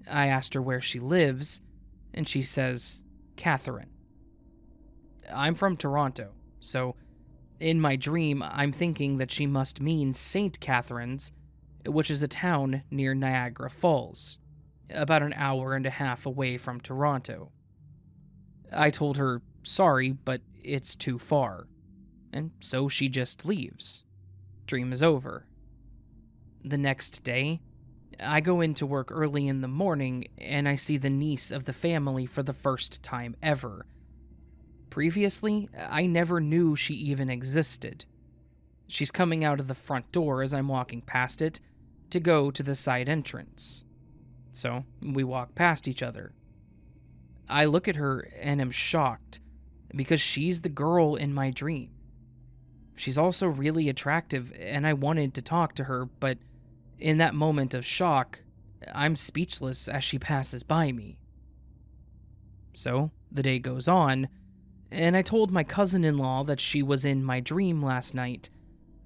Speaker 1: I asked her where she lives, and she says, Catherine. I'm from Toronto, so in my dream, I'm thinking that she must mean St. Catharines, which is a town near Niagara Falls, about an hour and a half away from Toronto. I told her, sorry, but it's too far, and so she just leaves. Dream is over. The next day, I go into work early in the morning, and I see the niece of the family for the first time ever. Previously, I never knew she even existed. She's coming out of the front door as I'm walking past it to go to the side entrance. So, we walk past each other. I look at her and am shocked, because she's the girl in my dream. She's also really attractive, and I wanted to talk to her, but in that moment of shock, I'm speechless as she passes by me. So, the day goes on, and I told my cousin-in-law that she was in my dream last night,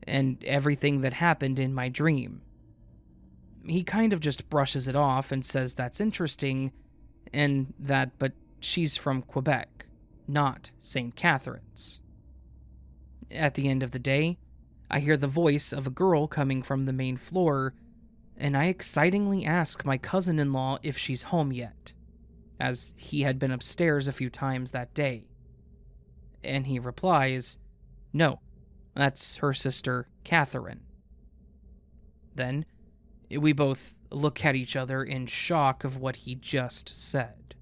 Speaker 1: and everything that happened in my dream. He kind of just brushes it off and says that's interesting, and that, but she's from Quebec, not St. Catharines. At the end of the day, I hear the voice of a girl coming from the main floor, and I excitingly ask my cousin-in-law if she's home yet, as he had been upstairs a few times that day. And he replies, no, that's her sister, Catherine. Then, we both look at each other in shock of what he just said.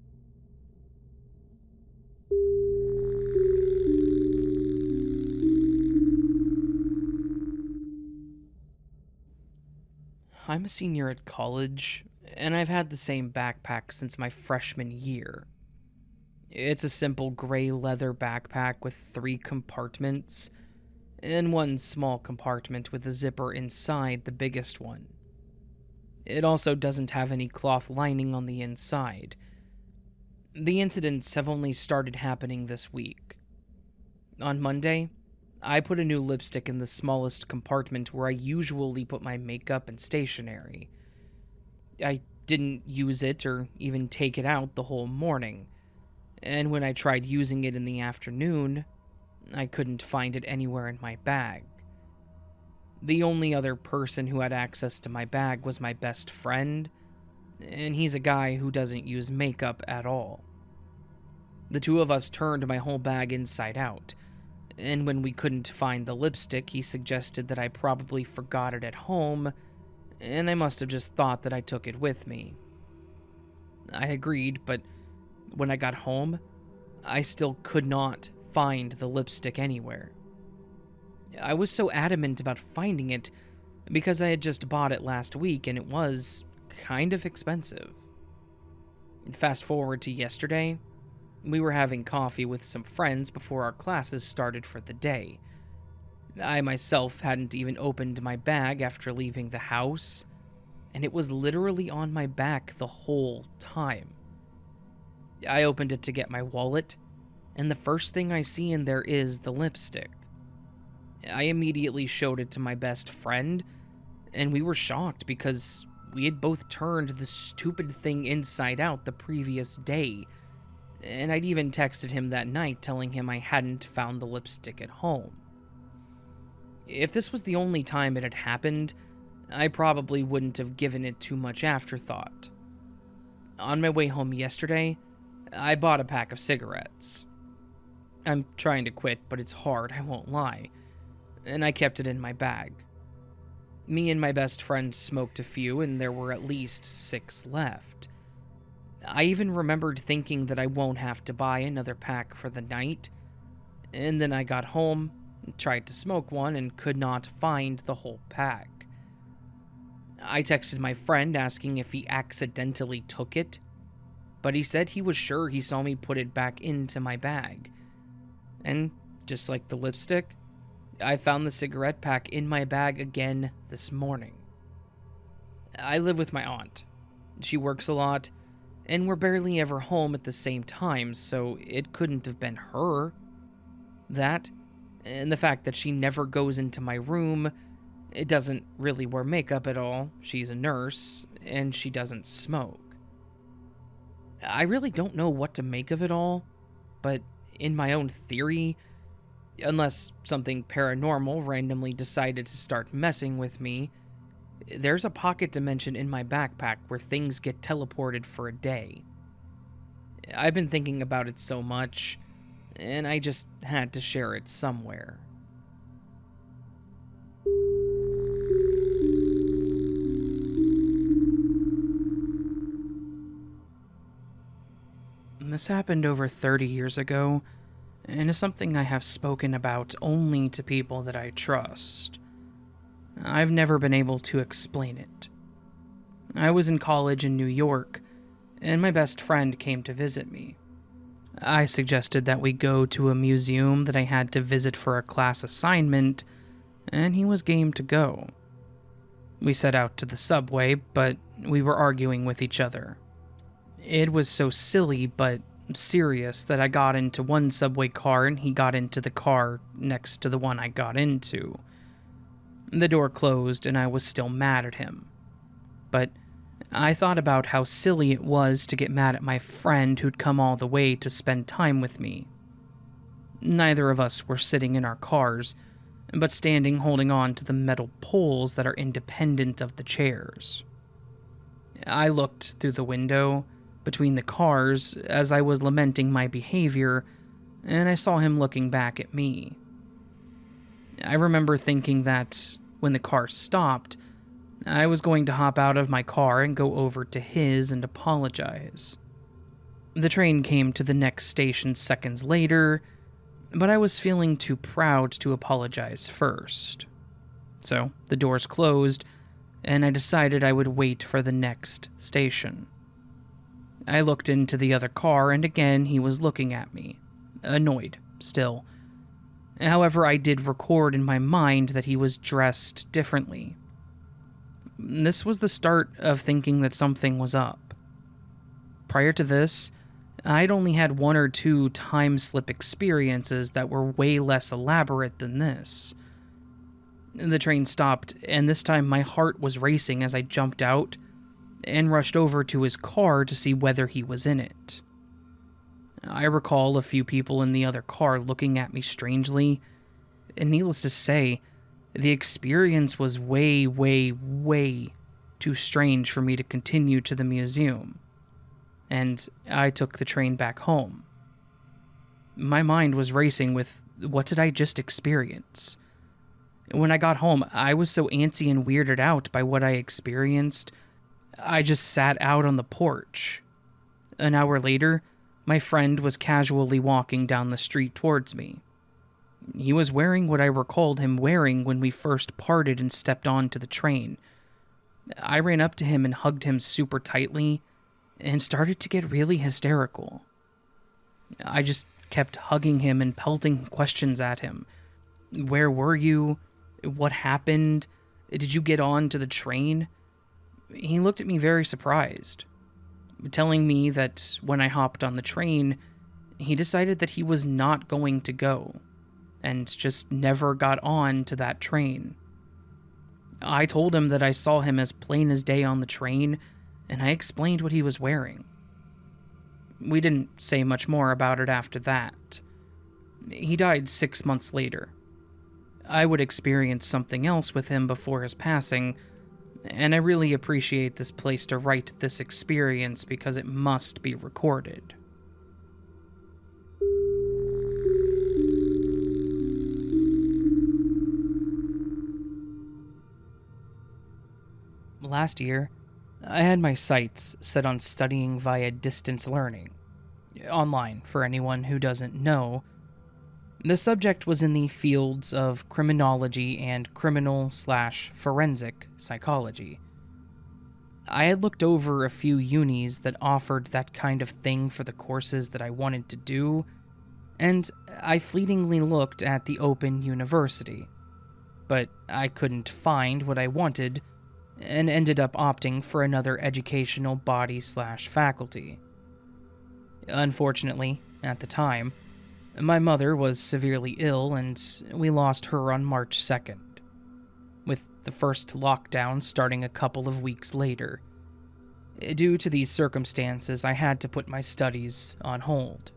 Speaker 1: I'm a senior at college, and I've had the same backpack since my freshman year. It's a simple gray leather backpack with 3 compartments, and one small compartment with a zipper inside the biggest one. It also doesn't have any cloth lining on the inside. The incidents have only started happening this week. On Monday, I put a new lipstick in the smallest compartment where I usually put my makeup and stationery. I didn't use it or even take it out the whole morning, and when I tried using it in the afternoon, I couldn't find it anywhere in my bag. The only other person who had access to my bag was my best friend, and he's a guy who doesn't use makeup at all. The two of us turned my whole bag inside out, and when we couldn't find the lipstick, he suggested that I probably forgot it at home, and I must have just thought that I took it with me. I agreed, but when I got home, I still could not find the lipstick anywhere. I was so adamant about finding it because I had just bought it last week and it was kind of expensive. Fast forward to yesterday, we were having coffee with some friends before our classes started for the day. I myself hadn't even opened my bag after leaving the house, and it was literally on my back the whole time. I opened it to get my wallet, and the first thing I see in there is the lipstick. I immediately showed it to my best friend, and we were shocked because we had both turned the stupid thing inside out the previous day, and I'd even texted him that night telling him I hadn't found the lipstick at home. If this was the only time it had happened, I probably wouldn't have given it too much afterthought. On my way home yesterday, I bought a pack of cigarettes. I'm trying to quit, but it's hard, I won't lie, and I kept it in my bag. Me and my best friend smoked a few, and there were at least 6 left. I even remembered thinking that I won't have to buy another pack for the night, and then I got home, tried to smoke one, and could not find the whole pack. I texted my friend asking if he accidentally took it, but he said he was sure he saw me put it back into my bag. And just like the lipstick, I found the cigarette pack in my bag again this morning. I live with my aunt. She works a lot, and we're barely ever home at the same time, so it couldn't have been her. That, and the fact that she never goes into my room, it doesn't really wear makeup at all, she's a nurse, and she doesn't smoke. I really don't know what to make of it all, but in my own theory, unless something paranormal randomly decided to start messing with me, there's a pocket dimension in my backpack where things get teleported for a day. I've been thinking about it so much, and I just had to share it somewhere. This happened over 30 years ago, and is something I have spoken about only to people that I trust. I've never been able to explain it. I was in college in New York, and my best friend came to visit me. I suggested that we go to a museum that I had to visit for a class assignment, and he was game to go. We set out to the subway, but we were arguing with each other. It was so silly but serious that I got into one subway car and he got into the car next to the one I got into. The door closed and I was still mad at him. But I thought about how silly it was to get mad at my friend who'd come all the way to spend time with me. Neither of us were sitting in our cars, but standing holding on to the metal poles that are independent of the chairs. I looked through the window between the cars as I was lamenting my behavior, and I saw him looking back at me. I remember thinking that when the car stopped, I was going to hop out of my car and go over to his and apologize. The train came to the next station seconds later, but I was feeling too proud to apologize first. So the doors closed, and I decided I would wait for the next station. I looked into the other car, and again he was looking at me, annoyed still. However, I did record in my mind that he was dressed differently. This was the start of thinking that something was up. Prior to this, I'd only had 1 or 2 time slip experiences that were way less elaborate than this. The train stopped, and this time my heart was racing as I jumped out and rushed over to his car to see whether he was in it. I recall a few people in the other car looking at me strangely, and needless to say, the experience was way, way, way too strange for me to continue to the museum, and I took the train back home. My mind was racing with, what did I just experience? When I got home, I was so antsy and weirded out by what I experienced, I just sat out on the porch. An hour later, my friend was casually walking down the street towards me. He was wearing what I recalled him wearing when we first parted and stepped onto the train. I ran up to him and hugged him super tightly and started to get really hysterical. I just kept hugging him and pelting questions at him. Where were you? What happened? Did you get on to the train? He looked at me very surprised, telling me that when I hopped on the train, he decided that he was not going to go, and just never got on to that train. I told him that I saw him as plain as day on the train, and I explained what he was wearing. We didn't say much more about it after that. He died 6 months later. I would experience something else with him before his passing, and I really appreciate this place to write this experience because it must be recorded. Last year, I had my sights set on studying via distance learning. Online, for anyone who doesn't know. The subject was in the fields of criminology and criminal/forensic psychology. I had looked over a few unis that offered that kind of thing for the courses that I wanted to do, and I fleetingly looked at the Open University. But I couldn't find what I wanted, and ended up opting for another educational body/faculty. Unfortunately, at the time, my mother was severely ill and we lost her on March 2nd, with the first lockdown starting a couple of weeks later. Due to these circumstances, I had to put my studies on hold.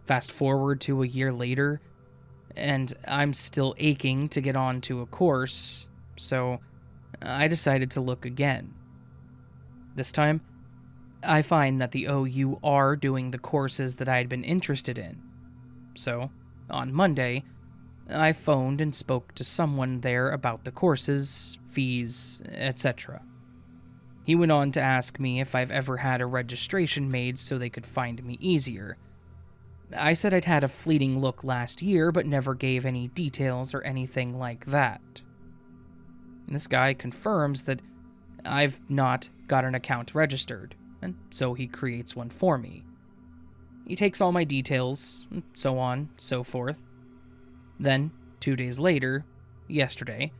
Speaker 1: Fast forward to a year later, and I'm still aching to get on to a course, so I decided to look again. This time, I find that the OU are doing the courses that I had been interested in. So, on Monday, I phoned and spoke to someone there about the courses, fees, etc. He went on to ask me if I've ever had a registration made so they could find me easier. I said I'd had a fleeting look last year, but never gave any details or anything like that. This guy confirms that I've not got an account registered, and so he creates one for me. He takes all my details, and so on, so forth. Then, 2 days later, yesterday,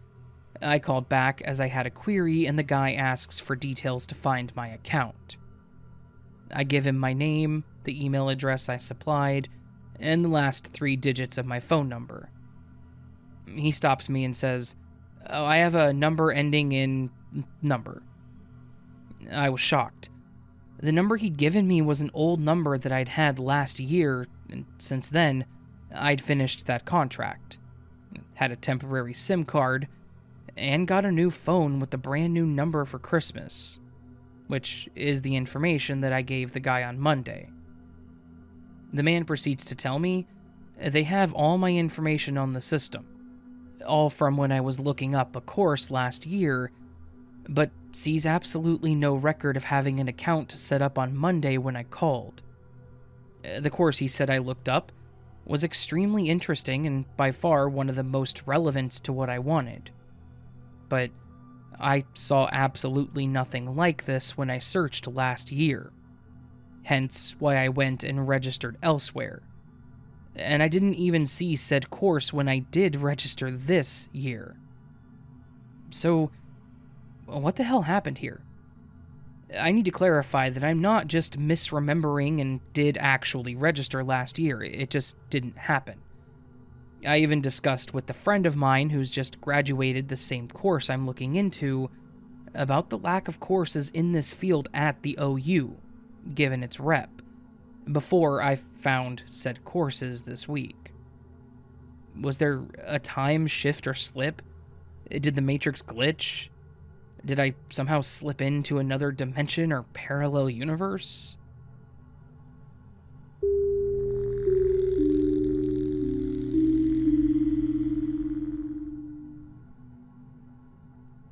Speaker 1: I called back as I had a query and the guy asks for details to find my account. I give him my name, the email address I supplied, and the last 3 digits of my phone number. He stops me and says, "Oh, I have a number ending in number." I was shocked. The number he'd given me was an old number that I'd had last year, and since then, I'd finished that contract, had a temporary SIM card, and got a new phone with a brand new number for Christmas, which is the information that I gave the guy on Monday. The man proceeds to tell me they have all my information on the system, all from when I was looking up a course last year, but sees absolutely no record of having an account set up on Monday when I called. The course he said I looked up was extremely interesting and by far one of the most relevant to what I wanted. But I saw absolutely nothing like this when I searched last year, hence why I went and registered elsewhere. And I didn't even see said course when I did register this year. So, what the hell happened here? I need to clarify that I'm not just misremembering and did actually register last year. It just didn't happen. I even discussed with a friend of mine who's just graduated the same course I'm looking into about the lack of courses in this field at the OU, given its rep, before I found said courses this week. Was there a time shift or slip? Did the Matrix glitch? Did I somehow slip into another dimension or parallel universe?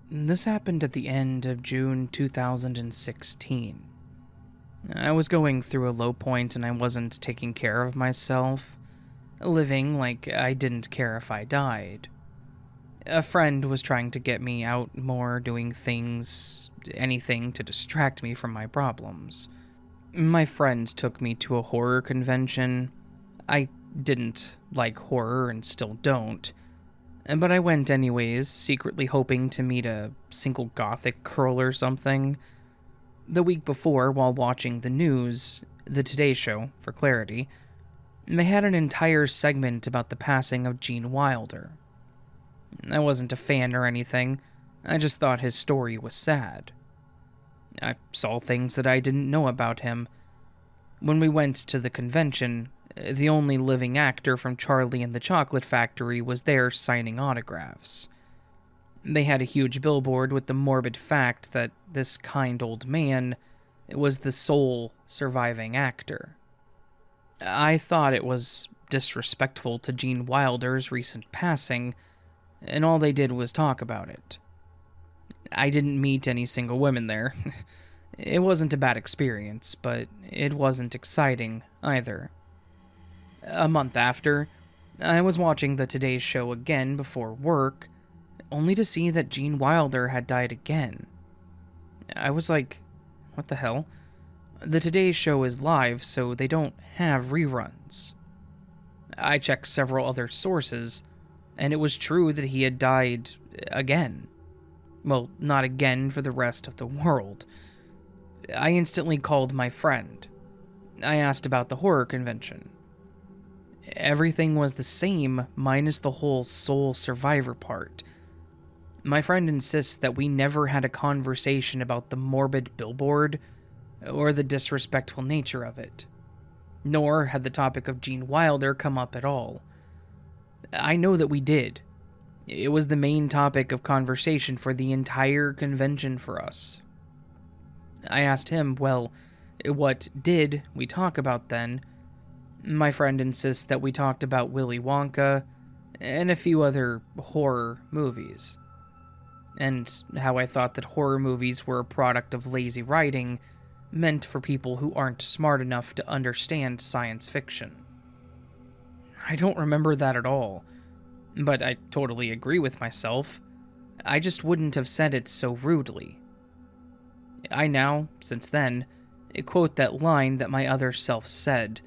Speaker 1: This happened at the end of June 2016. I was going through a low point and I wasn't taking care of myself, living like I didn't care if I died. A friend was trying to get me out more, doing things, anything to distract me from my problems. My friend took me to a horror convention. I didn't like horror and still don't, but I went anyways, secretly hoping to meet a single gothic girl or something. The week before, while watching the news, the Today Show, for clarity, they had an entire segment about the passing of Gene Wilder. I wasn't a fan or anything, I just thought his story was sad. I saw things that I didn't know about him. When we went to the convention, the only living actor from Charlie and the Chocolate Factory was there signing autographs. They had a huge billboard with the morbid fact that this kind old man was the sole surviving actor. I thought it was disrespectful to Gene Wilder's recent passing, and all they did was talk about it. I didn't meet any single women there. It wasn't a bad experience, but it wasn't exciting either. A month after, I was watching the Today Show again before work, only to see that Gene Wilder had died again. I was like, what the hell? The Today Show is live, so they don't have reruns. I checked several other sources, and it was true that he had died again. Well, not again for the rest of the world. I instantly called my friend. I asked about the horror convention. Everything was the same, minus the whole sole survivor part. My friend insists that we never had a conversation about the morbid billboard or the disrespectful nature of it, nor had the topic of Gene Wilder come up at all. I know that we did. It was the main topic of conversation for the entire convention for us. I asked him, well, what did we talk about then? My friend insists that we talked about Willy Wonka and a few other horror movies, and how I thought that horror movies were a product of lazy writing meant for people who aren't smart enough to understand science fiction. I don't remember that at all, but I totally agree with myself. I just wouldn't have said it so rudely. I now, since then, quote that line that my other self said.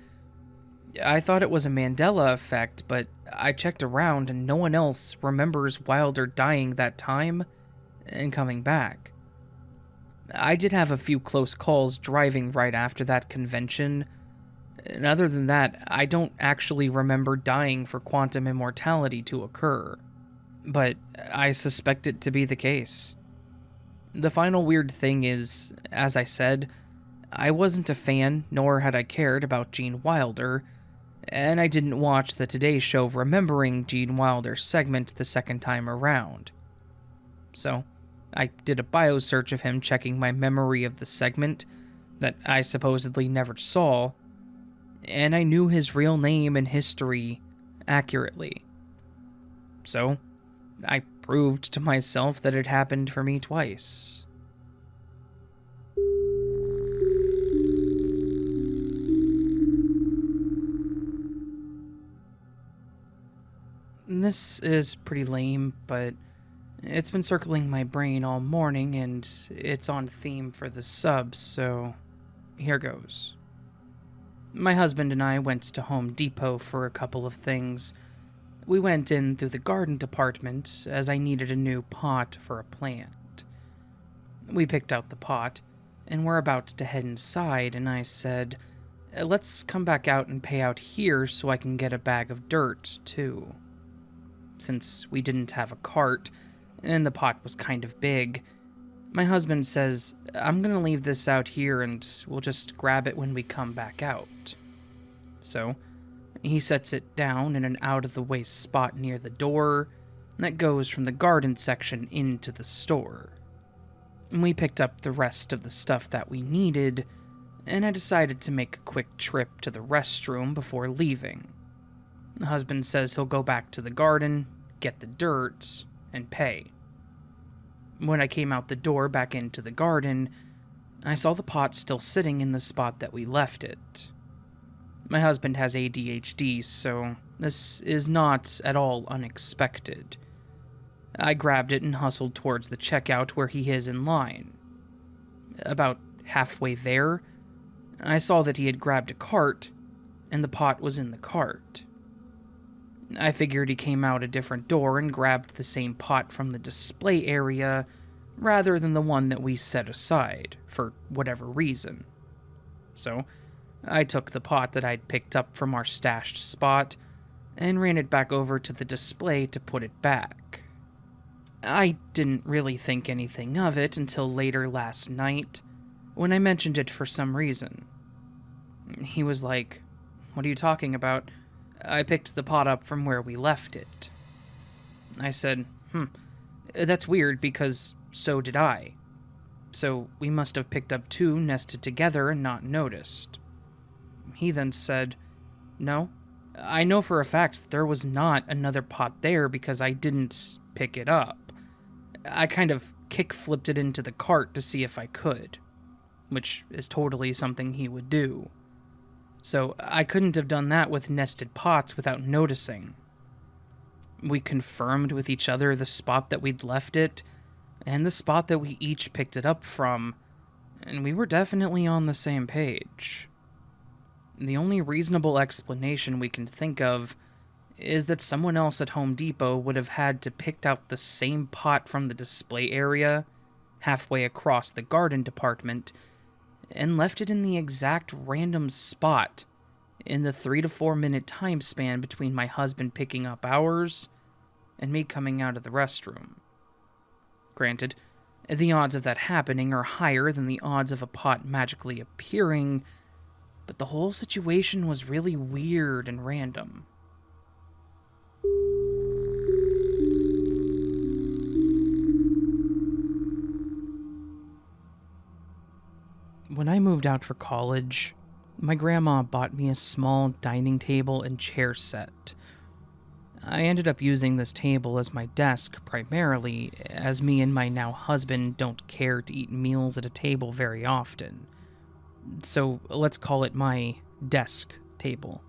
Speaker 1: I thought it was a Mandela effect, but I checked around and no one else remembers Wilder dying that time and coming back. I did have a few close calls driving right after that convention, and other than that, I don't actually remember dying for quantum immortality to occur, but I suspect it to be the case. The final weird thing is, as I said, I wasn't a fan, nor had I cared about Gene Wilder, and I didn't watch the Today Show remembering Gene Wilder's segment the second time around. So, I did a bio search of him checking my memory of the segment that I supposedly never saw, and I knew his real name and history accurately. So, I proved to myself that it happened for me twice. This is pretty lame, but it's been circling my brain all morning, and it's on theme for the subs, so here goes. My husband and I went to Home Depot for a couple of things. We went in through the garden department, as I needed a new pot for a plant. We picked out the pot, and we're about to head inside, and I said, let's come back out and pay out here so I can get a bag of dirt, too. Since we didn't have a cart, and the pot was kind of big, my husband says, I'm gonna leave this out here and we'll just grab it when we come back out. So, he sets it down in an out-of-the-way spot near the door that goes from the garden section into the store. We picked up the rest of the stuff that we needed, and I decided to make a quick trip to the restroom before leaving. The husband says he'll go back to the garden, get the dirt, and pay. When I came out the door back into the garden, I saw the pot still sitting in the spot that we left it. My husband has ADHD, so this is not at all unexpected. I grabbed it and hustled towards the checkout where he is in line. About halfway there, I saw that he had grabbed a cart, and the pot was in the cart. I figured he came out a different door and grabbed the same pot from the display area rather than the one that we set aside, for whatever reason. So, I took the pot that I'd picked up from our stashed spot and ran it back over to the display to put it back. I didn't really think anything of it until later last night, when I mentioned it for some reason. He was like, "What are you talking about? I picked the pot up from where we left it." I said, That's weird because so did I. So we must have picked up two nested together and not noticed. He then said, "No, I know for a fact that there was not another pot there because I didn't pick it up. I kind of kick-flipped it into the cart to see if I could," which is totally something he would do. So I couldn't have done that with nested pots without noticing. We confirmed with each other the spot that we'd left it, and the spot that we each picked it up from, and we were definitely on the same page. The only reasonable explanation we can think of is that someone else at Home Depot would have had to pick out the same pot from the display area, halfway across the garden department, and left it in the exact random spot in the 3 to 4 minute time span between my husband picking up ours and me coming out of the restroom. Granted, the odds of that happening are higher than the odds of a pot magically appearing, but the whole situation was really weird and random. When I moved out for college, my grandma bought me a small dining table and chair set. I ended up using this table as my desk primarily, as me and my now husband don't care to eat meals at a table very often. So let's call it my desk table.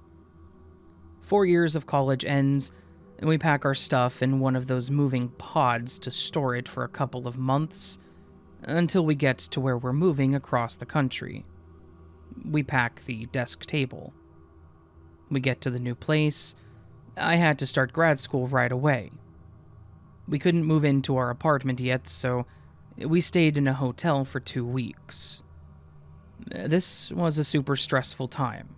Speaker 1: 4 years of college ends, and we pack our stuff in one of those moving pods to store it for a couple of months, until we get to where we're moving across the country. We pack the desk table. We get to the new place. I had to start grad school right away. We couldn't move into our apartment yet, so we stayed in a hotel for 2 weeks. This was a super stressful time.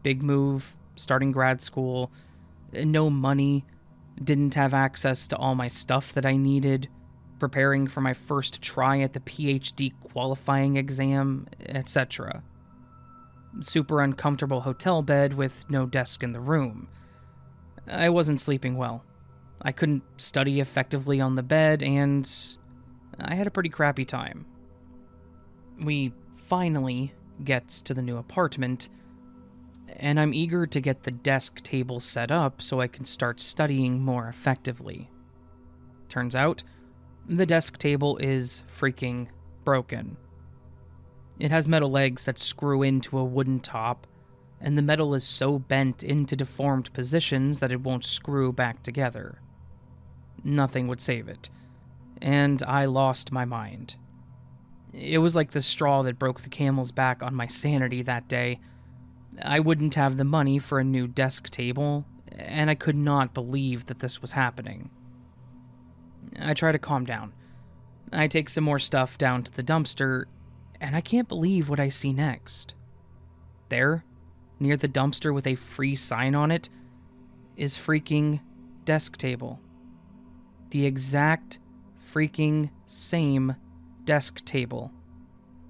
Speaker 1: Big move, starting grad school, no money, didn't have access to all my stuff that I needed, preparing for my first try at the PhD qualifying exam, etc. Super uncomfortable hotel bed with no desk in the room. I wasn't sleeping well. I couldn't study effectively on the bed, and I had a pretty crappy time. We finally get to the new apartment, and I'm eager to get the desk table set up so I can start studying more effectively. Turns out, the desk table is freaking broken. It has metal legs that screw into a wooden top, and the metal is so bent into deformed positions that it won't screw back together. Nothing would save it, and I lost my mind. It was like the straw that broke the camel's back on my sanity that day. I wouldn't have the money for a new desk table, and I could not believe that this was happening. I try to calm down. I take some more stuff down to the dumpster, and I can't believe what I see next. There, near the dumpster with a free sign on it, is freaking desk table. The exact freaking same desk table.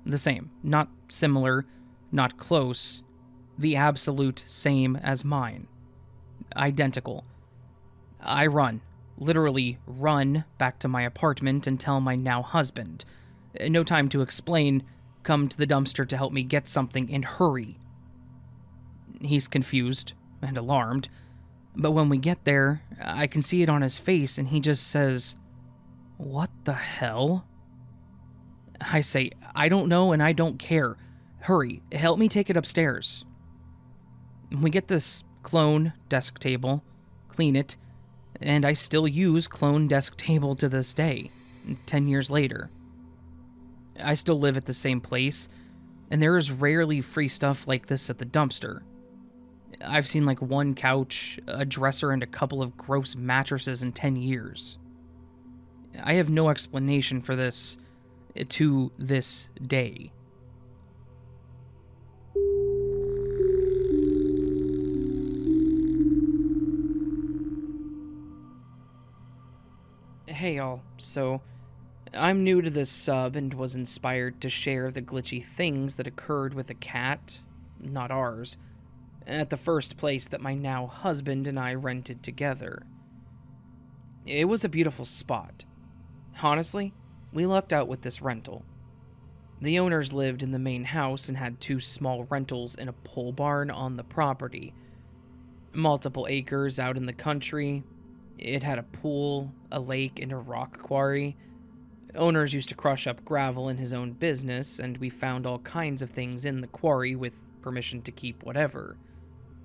Speaker 1: The same, not similar, not close, the absolute same as mine. Identical. I run. Literally run back to my apartment and tell my now husband. No time to explain, come to the dumpster to help me get something and hurry. He's confused and alarmed, but when we get there, I can see it on his face and he just says, "What the hell?" I say, "I don't know and I don't care. Hurry, help me take it upstairs." We get this clone desk table, clean it, and I still use clone desk table to this day, 10 years later. I still live at the same place, and there is rarely free stuff like this at the dumpster. I've seen like one couch, a dresser, and a couple of gross mattresses in 10 years. I have no explanation for this to this day. Hey y'all, so I'm new to this sub and was inspired to share the glitchy things that occurred with a cat, not ours, at the first place that my now husband and I rented together. It was a beautiful spot. Honestly, we lucked out with this rental. The owners lived in the main house and had two small rentals in a pole barn on the property. Multiple acres out in the country. It had a pool, a lake, and a rock quarry. Owners used to crush up gravel in his own business, and we found all kinds of things in the quarry with permission to keep whatever.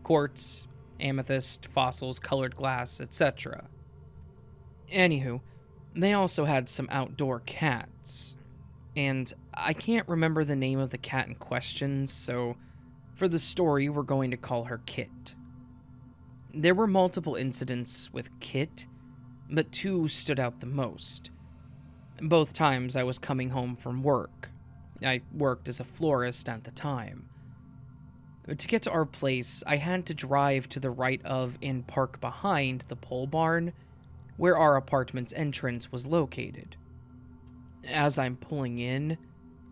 Speaker 1: Quartz, amethyst, fossils, colored glass, etc. Anywho, they also had some outdoor cats. And I can't remember the name of the cat in question, so for the story, we're going to call her Kit. There were multiple incidents with Kit, but two stood out the most. Both times I was coming home from work. I worked as a florist at the time. To get to our place, I had to drive to the right of and park behind the pole barn, where our apartment's entrance was located. As I'm pulling in,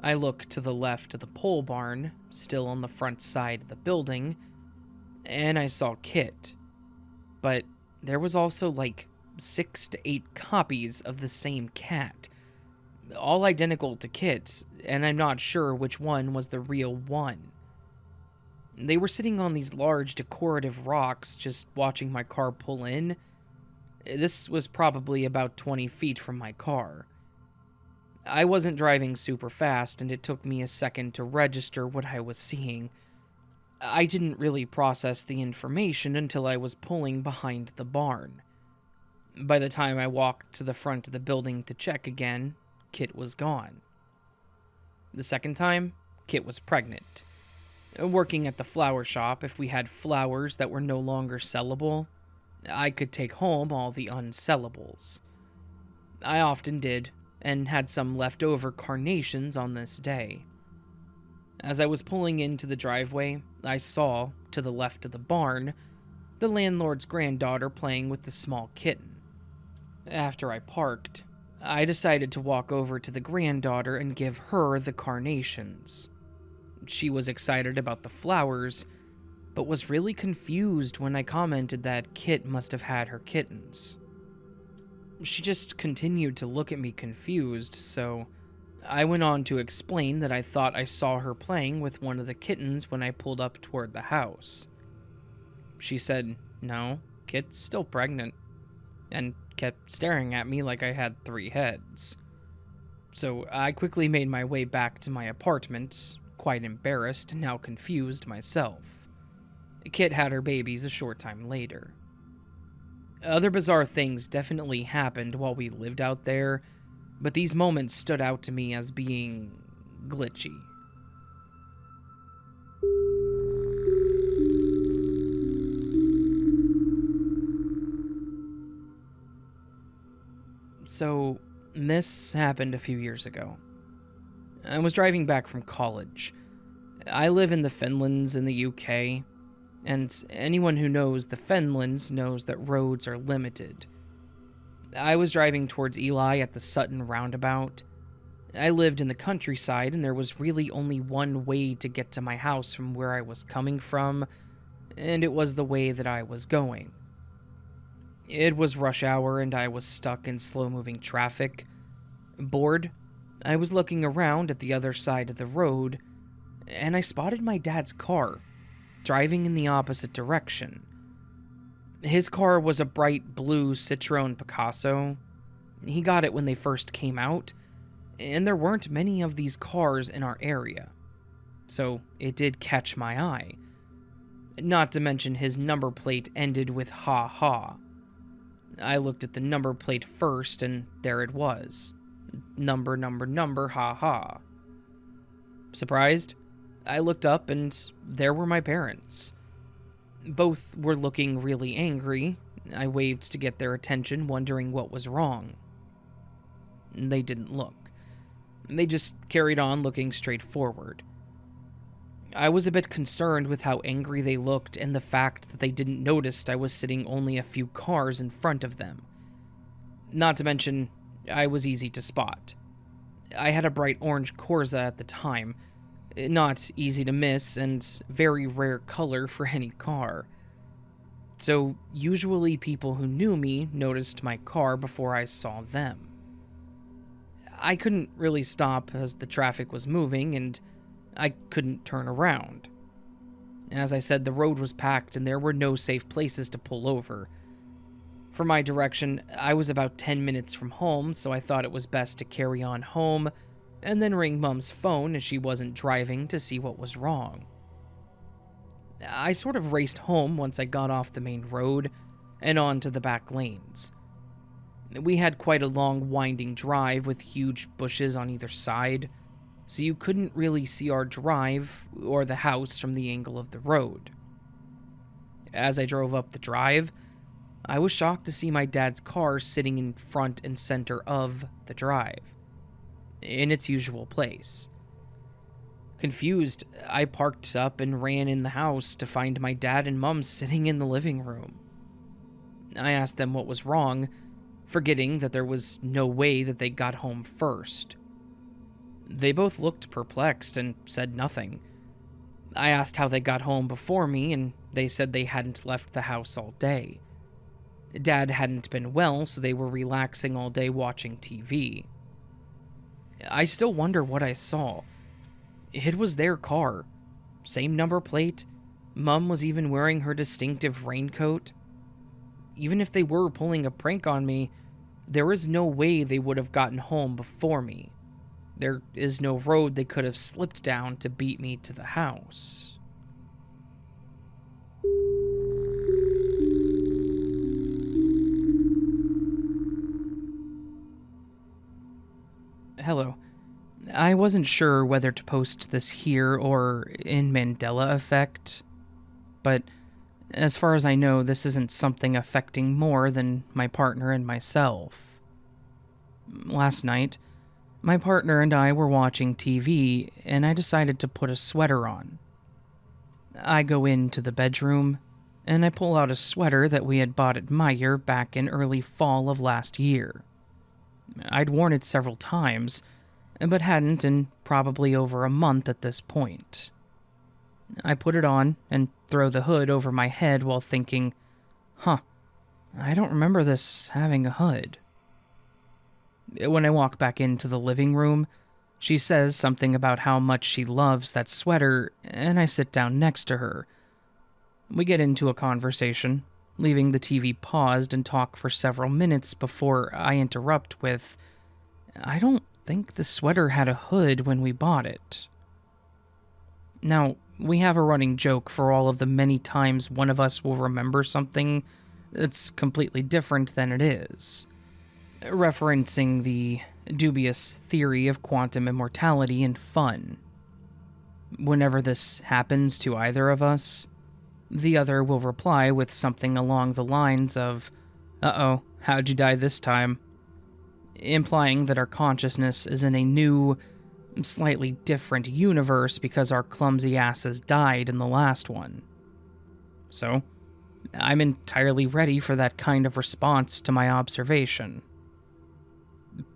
Speaker 1: I look to the left of the pole barn, still on the front side of the building, and I saw Kit. But there was also like 6 to 8 copies of the same cat, all identical to Kit, and I'm not sure which one was the real one. They were sitting on these large decorative rocks just watching my car pull in. This was probably about 20 feet from my car. I wasn't driving super fast, and it took me a second to register what I was seeing. I didn't really process the information until I was pulling behind the barn. By the time I walked to the front of the building to check again, Kit was gone. The second time, Kit was pregnant. Working at the flower shop, if we had flowers that were no longer sellable, I could take home all the unsellables. I often did, and had some leftover carnations on this day. As I was pulling into the driveway, I saw, to the left of the barn, the landlord's granddaughter playing with the small kitten. After I parked, I decided to walk over to the granddaughter and give her the carnations. She was excited about the flowers, but was really confused when I commented that Kit must have had her kittens. She just continued to look at me confused, so I went on to explain that I thought I saw her playing with one of the kittens when I pulled up toward the house. She said, "No, Kit's still pregnant," and kept staring at me like I had 3 heads. So I quickly made my way back to my apartment, quite embarrassed and now confused myself. Kit had her babies a short time later. Other bizarre things definitely happened while we lived out there, but these moments stood out to me as being glitchy. So, this happened a few years ago. I was driving back from college. I live in the Fenlands in the UK, and anyone who knows the Fenlands knows that roads are limited. I was driving towards Ely at the Sutton roundabout. I lived in the countryside, and there was really only one way to get to my house from where I was coming from, and it was the way that I was going. It was rush hour, and I was stuck in slow-moving traffic. Bored, I was looking around at the other side of the road, and I spotted my dad's car, driving in the opposite direction. His car was a bright blue Citroen Picasso. He got it when they first came out, and there weren't many of these cars in our area, so it did catch my eye. Not to mention his number plate ended with "ha ha." I looked at the number plate first, and there it was. Number, ha ha. Surprised, I looked up, and there were my parents. Both were looking really angry. I waved to get their attention, wondering what was wrong. They didn't look. They just carried on looking straight forward. I was a bit concerned with how angry they looked and the fact that they didn't notice I was sitting only a few cars in front of them. Not to mention, I was easy to spot. I had a bright orange Corsa at the time, not easy to miss and very rare color for any car. So usually people who knew me noticed my car before I saw them. I couldn't really stop as the traffic was moving and I couldn't turn around. As I said, the road was packed and there were no safe places to pull over. For my direction, I was about 10 minutes from home, so I thought it was best to carry on home and then ring Mom's phone as she wasn't driving to see what was wrong. I sort of raced home once I got off the main road and onto the back lanes. We had quite a long winding drive with huge bushes on either side, so you couldn't really see our drive or the house from the angle of the road. As I drove up the drive, I was shocked to see my dad's car sitting in front and center of the drive, in its usual place. Confused, I parked up and ran in the house to find my dad and Mom sitting in the living room. I asked them what was wrong, forgetting that there was no way that they got home first. They both looked perplexed and said nothing. I asked how they got home before me, and they said they hadn't left the house all day. Dad hadn't been well, so they were relaxing all day watching TV. I still wonder what I saw. It was their car. Same number plate. Mom was even wearing her distinctive raincoat. Even if they were pulling a prank on me, there is no way they would have gotten home before me. There is no road they could have slipped down to beat me to the house. Hello. I wasn't sure whether to post this here or in Mandela Effect, but as far as I know, this isn't something affecting more than my partner and myself. Last night, my partner and I were watching TV, and I decided to put a sweater on. I go into the bedroom, and I pull out a sweater that we had bought at Meijer back in early fall of last year. I'd worn it several times, but hadn't in probably over a month at this point. I put it on and throw the hood over my head while thinking, I don't remember this having a hood. When I walk back into the living room, she says something about how much she loves that sweater, and I sit down next to her. We get into a conversation, leaving the TV paused and talk for several minutes before I interrupt with, I don't think the sweater had a hood when we bought it. Now, we have a running joke for all of the many times one of us will remember something that's completely different than it is, referencing the dubious theory of quantum immortality and fun. Whenever this happens to either of us, the other will reply with something along the lines of, "Uh-oh, how'd you die this time?" implying that our consciousness is in a new, slightly different universe because our clumsy asses died in the last one. So, I'm entirely ready for that kind of response to my observation.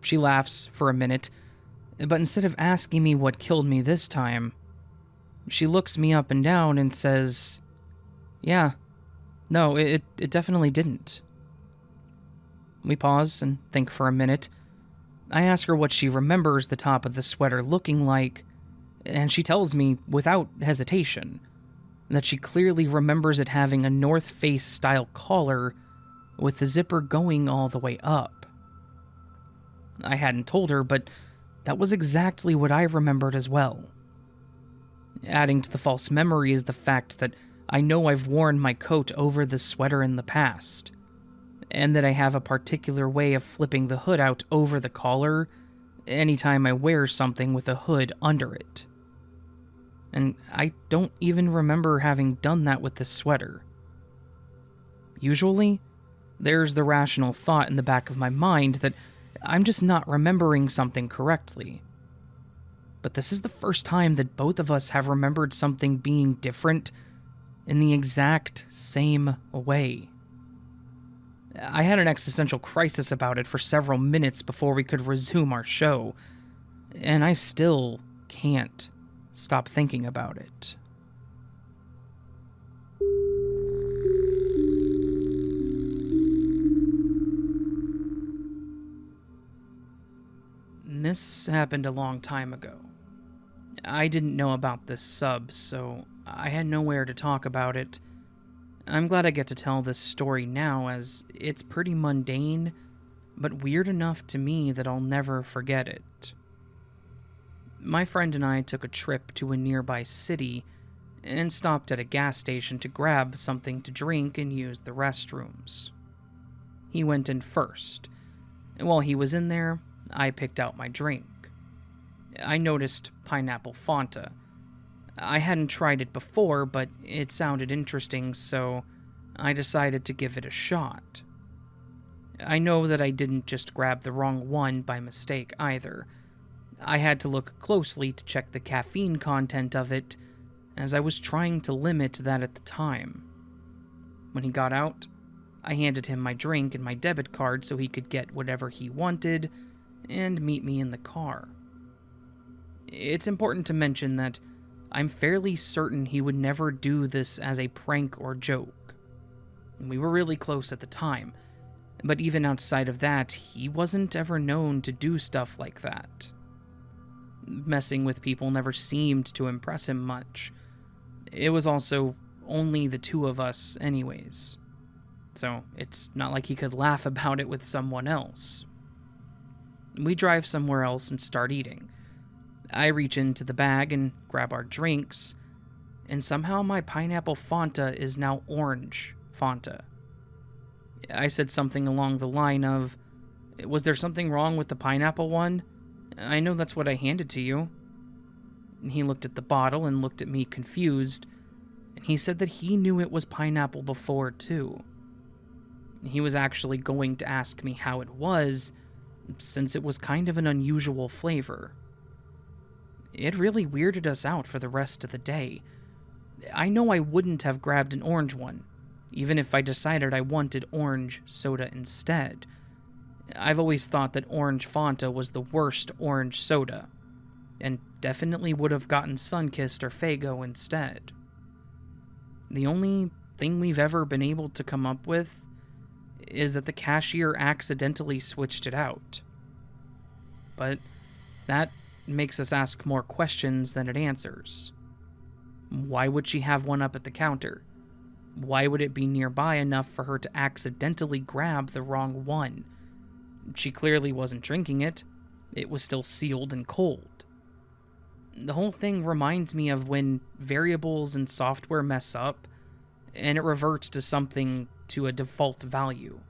Speaker 1: She laughs for a minute, but instead of asking me what killed me this time, she looks me up and down and says, "Yeah, no, it definitely didn't." We pause and think for a minute. I ask her what she remembers the top of the sweater looking like, and she tells me, without hesitation, that she clearly remembers it having a North Face style collar with the zipper going all the way up. I hadn't told her, but that was exactly what I remembered as well. Adding to the false memory is the fact that I know I've worn my coat over the sweater in the past, and that I have a particular way of flipping the hood out over the collar anytime I wear something with a hood under it. And I don't even remember having done that with this sweater. Usually, there's the rational thought in the back of my mind that I'm just not remembering something correctly. But this is the first time that both of us have remembered something being different in the exact same way. I had an existential crisis about it for several minutes before we could resume our show, and I still can't stop thinking about it. This happened a long time ago. I didn't know about this sub, so I had nowhere to talk about it. I'm glad I get to tell this story now, as it's pretty mundane, but weird enough to me that I'll never forget it. My friend and I took a trip to a nearby city and stopped at a gas station to grab something to drink and use the restrooms. He went in first, and while he was in there, I picked out my drink. I noticed pineapple Fanta. I hadn't tried it before, but it sounded interesting, so I decided to give it a shot. I know that I didn't just grab the wrong one by mistake either. I had to look closely to check the caffeine content of it, as I was trying to limit that at the time. When he got out, I handed him my drink and my debit card so he could get whatever he wanted and meet me in the car. It's important to mention that I'm fairly certain he would never do this as a prank or joke. We were really close at the time, but even outside of that, he wasn't ever known to do stuff like that. Messing with people never seemed to impress him much. It was also only the two of us anyways, so it's not like he could laugh about it with someone else. We drive somewhere else and start eating. I reach into the bag and grab our drinks, and somehow my pineapple Fanta is now orange Fanta. I said something along the line of, "Was there something wrong with the pineapple one? I know that's what I handed to you." He looked at the bottle and looked at me confused, and he said that he knew it was pineapple before too. He was actually going to ask me how it was, since it was kind of an unusual flavor. It really weirded us out for the rest of the day. I know I wouldn't have grabbed an orange one, even if I decided I wanted orange soda instead. I've always thought that orange Fanta was the worst orange soda, and definitely would have gotten Sunkist or Faygo instead. The only thing we've ever been able to come up with is that the cashier accidentally switched it out. But that makes us ask more questions than it answers. Why would she have one up at the counter? Why would it be nearby enough for her to accidentally grab the wrong one? She clearly wasn't drinking it. It was still sealed and cold. The whole thing reminds me of when variables in software mess up, and it reverts to a default value.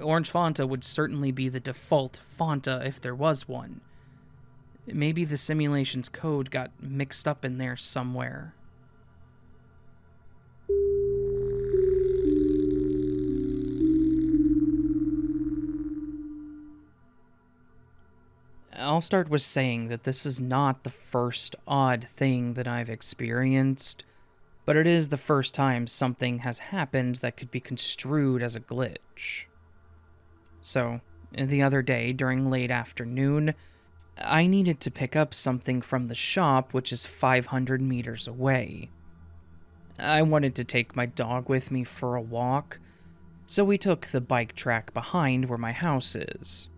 Speaker 1: Orange Fanta would certainly be the default Fanta if there was one. Maybe the simulation's code got mixed up in there somewhere. I'll start with saying that this is not the first odd thing that I've experienced, but it is the first time something has happened that could be construed as a glitch. So, the other day, during late afternoon, I needed to pick up something from the shop, which is 500 meters away. I wanted to take my dog with me for a walk, so we took the bike track behind where my house is.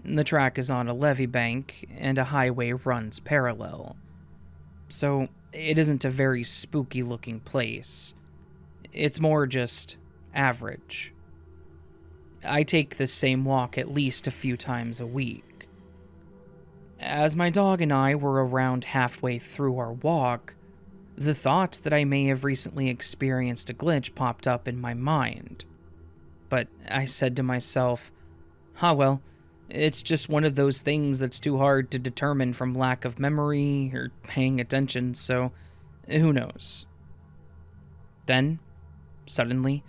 Speaker 1: The track is on a levee bank, and a highway runs parallel. So, it isn't a very spooky-looking place. It's more just average. I take this same walk at least a few times a week. As my dog and I were around halfway through our walk, the thought that I may have recently experienced a glitch popped up in my mind. But I said to myself, well, it's just one of those things that's too hard to determine from lack of memory or paying attention, so who knows. Then, suddenly,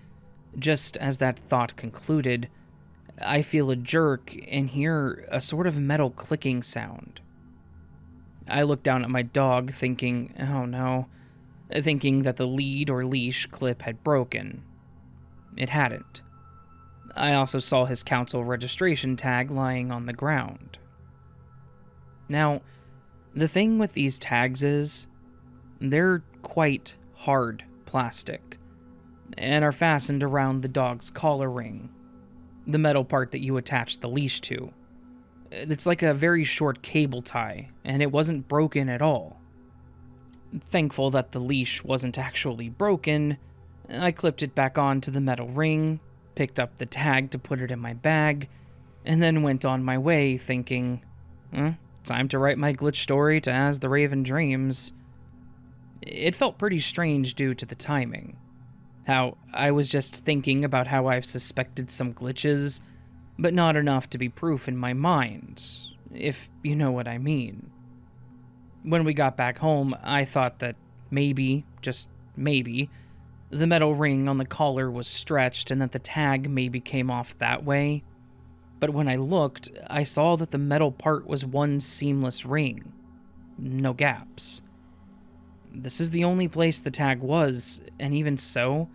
Speaker 1: just as that thought concluded, I feel a jerk and hear a sort of metal clicking sound. I look down at my dog thinking, oh no, thinking that the lead or leash clip had broken. It hadn't. I also saw his council registration tag lying on the ground. Now, the thing with these tags is, they're quite hard plastic, and are fastened around the dog's collar ring, the metal part that you attach the leash to. It's like a very short cable tie, and it wasn't broken at all. Thankful that the leash wasn't actually broken, I clipped it back onto the metal ring, picked up the tag to put it in my bag, and then went on my way thinking, time to write my glitch story to As the Raven Dreams. It felt pretty strange due to the timing. How I was just thinking about how I've suspected some glitches, but not enough to be proof in my mind, if you know what I mean. When we got back home, I thought that maybe, just maybe, the metal ring on the collar was stretched and that the tag maybe came off that way. But when I looked, I saw that the metal part was one seamless ring. No gaps. This is the only place the tag was, and even so,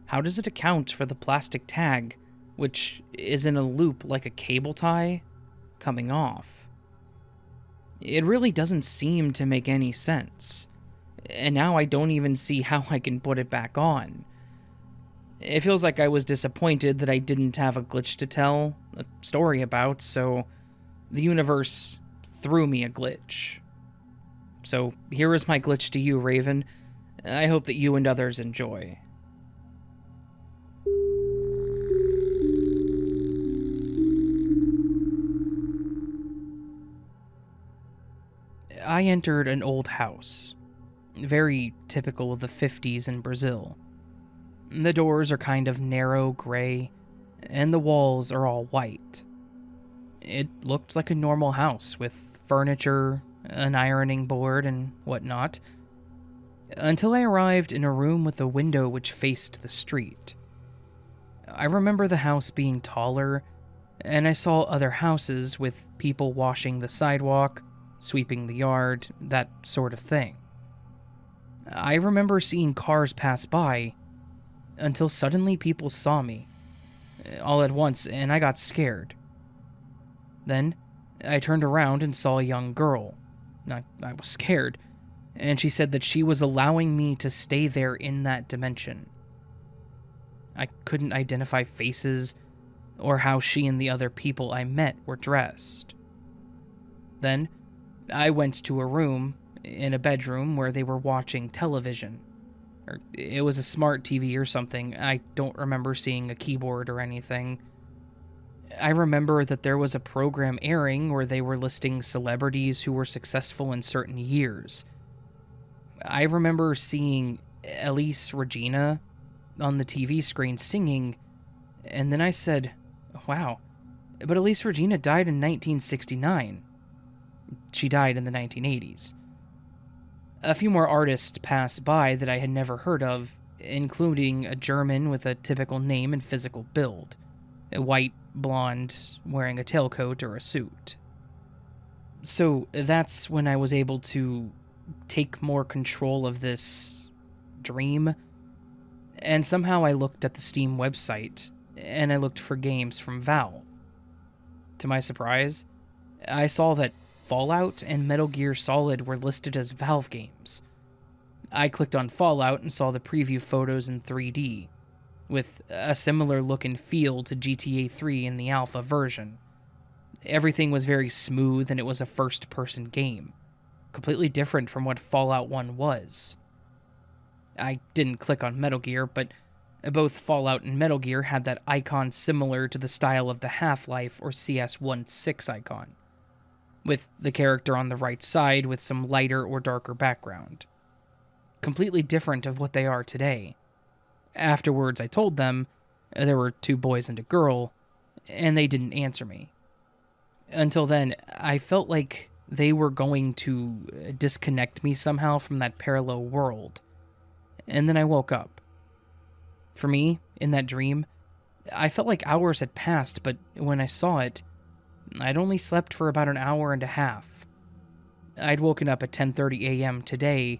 Speaker 1: how does it account for the plastic tag, which is in a loop like a cable tie, coming off? It really doesn't seem to make any sense, and now I don't even see how I can put it back on. It feels like I was disappointed that I didn't have a glitch to tell, a story about, so the universe threw me a glitch. So here is my glitch to you, Raven. I hope that you and others enjoy. I entered an old house, very typical of the 50s in Brazil. The doors are kind of narrow gray, and the walls are all white. It looked like a normal house with furniture, an ironing board, and whatnot, until I arrived in a room with a window which faced the street. I remember the house being taller, and I saw other houses with people washing the sidewalk, sweeping the yard, that sort of thing. I remember seeing cars pass by, until suddenly people saw me, all at once, and I got scared. Then, I turned around and saw a young girl. I was scared, and she said that she was allowing me to stay there in that dimension. I couldn't identify faces, or how she and the other people I met were dressed. Then, I went to a room, in a bedroom, where they were watching television. Or it was a smart TV or something. I don't remember seeing a keyboard or anything. I remember that there was a program airing where they were listing celebrities who were successful in certain years. I remember seeing Elise Regina on the TV screen singing, and then I said, wow, but Elise Regina died in 1969. She died in the 1980s. A few more artists passed by that I had never heard of, including a German with a typical name and physical build. A white, blonde, wearing a tailcoat or a suit. So that's when I was able to take more control of this dream. And somehow I looked at the Steam website, and I looked for games from Valve. To my surprise, I saw that Fallout and Metal Gear Solid were listed as Valve games. I clicked on Fallout and saw the preview photos in 3D, with a similar look and feel to GTA 3 in the alpha version. Everything was very smooth and it was a first-person game, completely different from what Fallout 1 was. I didn't click on Metal Gear, but both Fallout and Metal Gear had that icon similar to the style of the Half-Life or CS16 icon, with the character on the right side with some lighter or darker background. Completely different of what they are today. Afterwards, I told them there were 2 boys and a girl, and they didn't answer me. Until then, I felt like they were going to disconnect me somehow from that parallel world. And then I woke up. For me, in that dream, I felt like hours had passed, but when I saw it, I'd only slept for about an hour and a half. I'd woken up at 10:30 a.m. today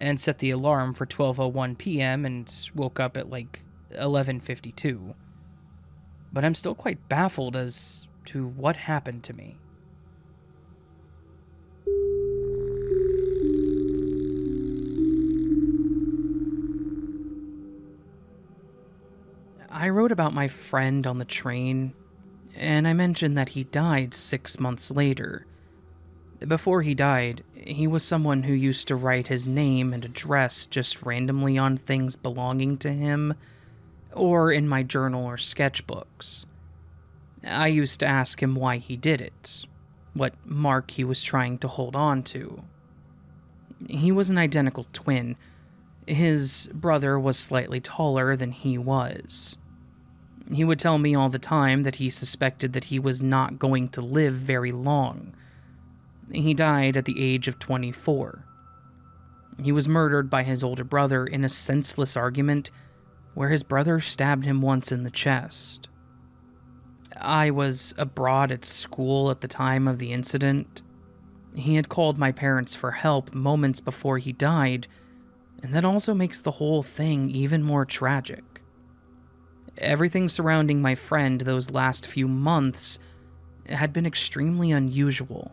Speaker 1: and set the alarm for 12:01 p.m. and woke up at like 11:52. But I'm still quite baffled as to what happened to me. I wrote about my friend on the train, and I mentioned that he died 6 months later. Before he died, he was someone who used to write his name and address just randomly on things belonging to him, or in my journal or sketchbooks. I used to ask him why he did it, what mark he was trying to hold on to. He was an identical twin. His brother was slightly taller than he was. He would tell me all the time that he suspected that he was not going to live very long. He died at the age of 24. He was murdered by his older brother in a senseless argument where his brother stabbed him once in the chest. I was abroad at school at the time of the incident. He had called my parents for help moments before he died, and that also makes the whole thing even more tragic. Everything surrounding my friend those last few months had been extremely unusual.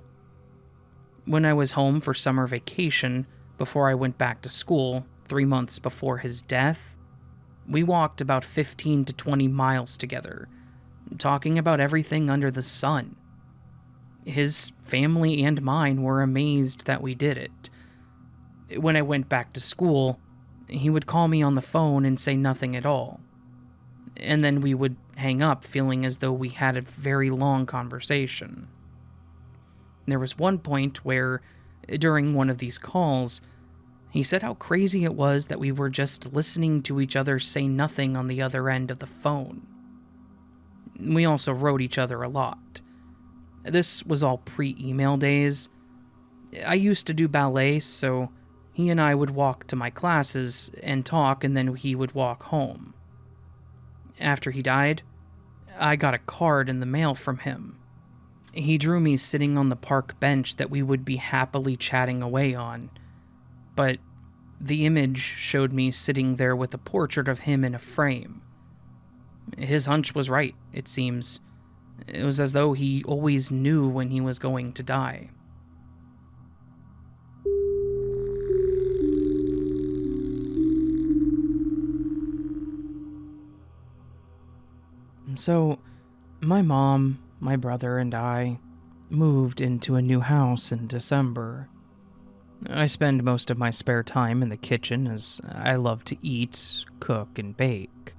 Speaker 1: When I was home for summer vacation, before I went back to school, 3 months before his death, we walked about 15 to 20 miles together, talking about everything under the sun. His family and mine were amazed that we did it. When I went back to school, he would call me on the phone and say nothing at all. And then we would hang up feeling as though we had a very long conversation. There was one point where, during one of these calls, he said how crazy it was that we were just listening to each other say nothing on the other end of the phone. We also wrote each other a lot. This was all pre-email days. I used to do ballet, so he and I would walk to my classes and talk, and then he would walk home. After he died, I got a card in the mail from him. He drew me sitting on the park bench that we would be happily chatting away on, but the image showed me sitting there with a portrait of him in a frame. His hunch was right, it seems. It was as though he always knew when he was going to die. So, my mom, my brother, and I moved into a new house in December. I spend most of my spare time in the kitchen as I love to eat, cook, and bake.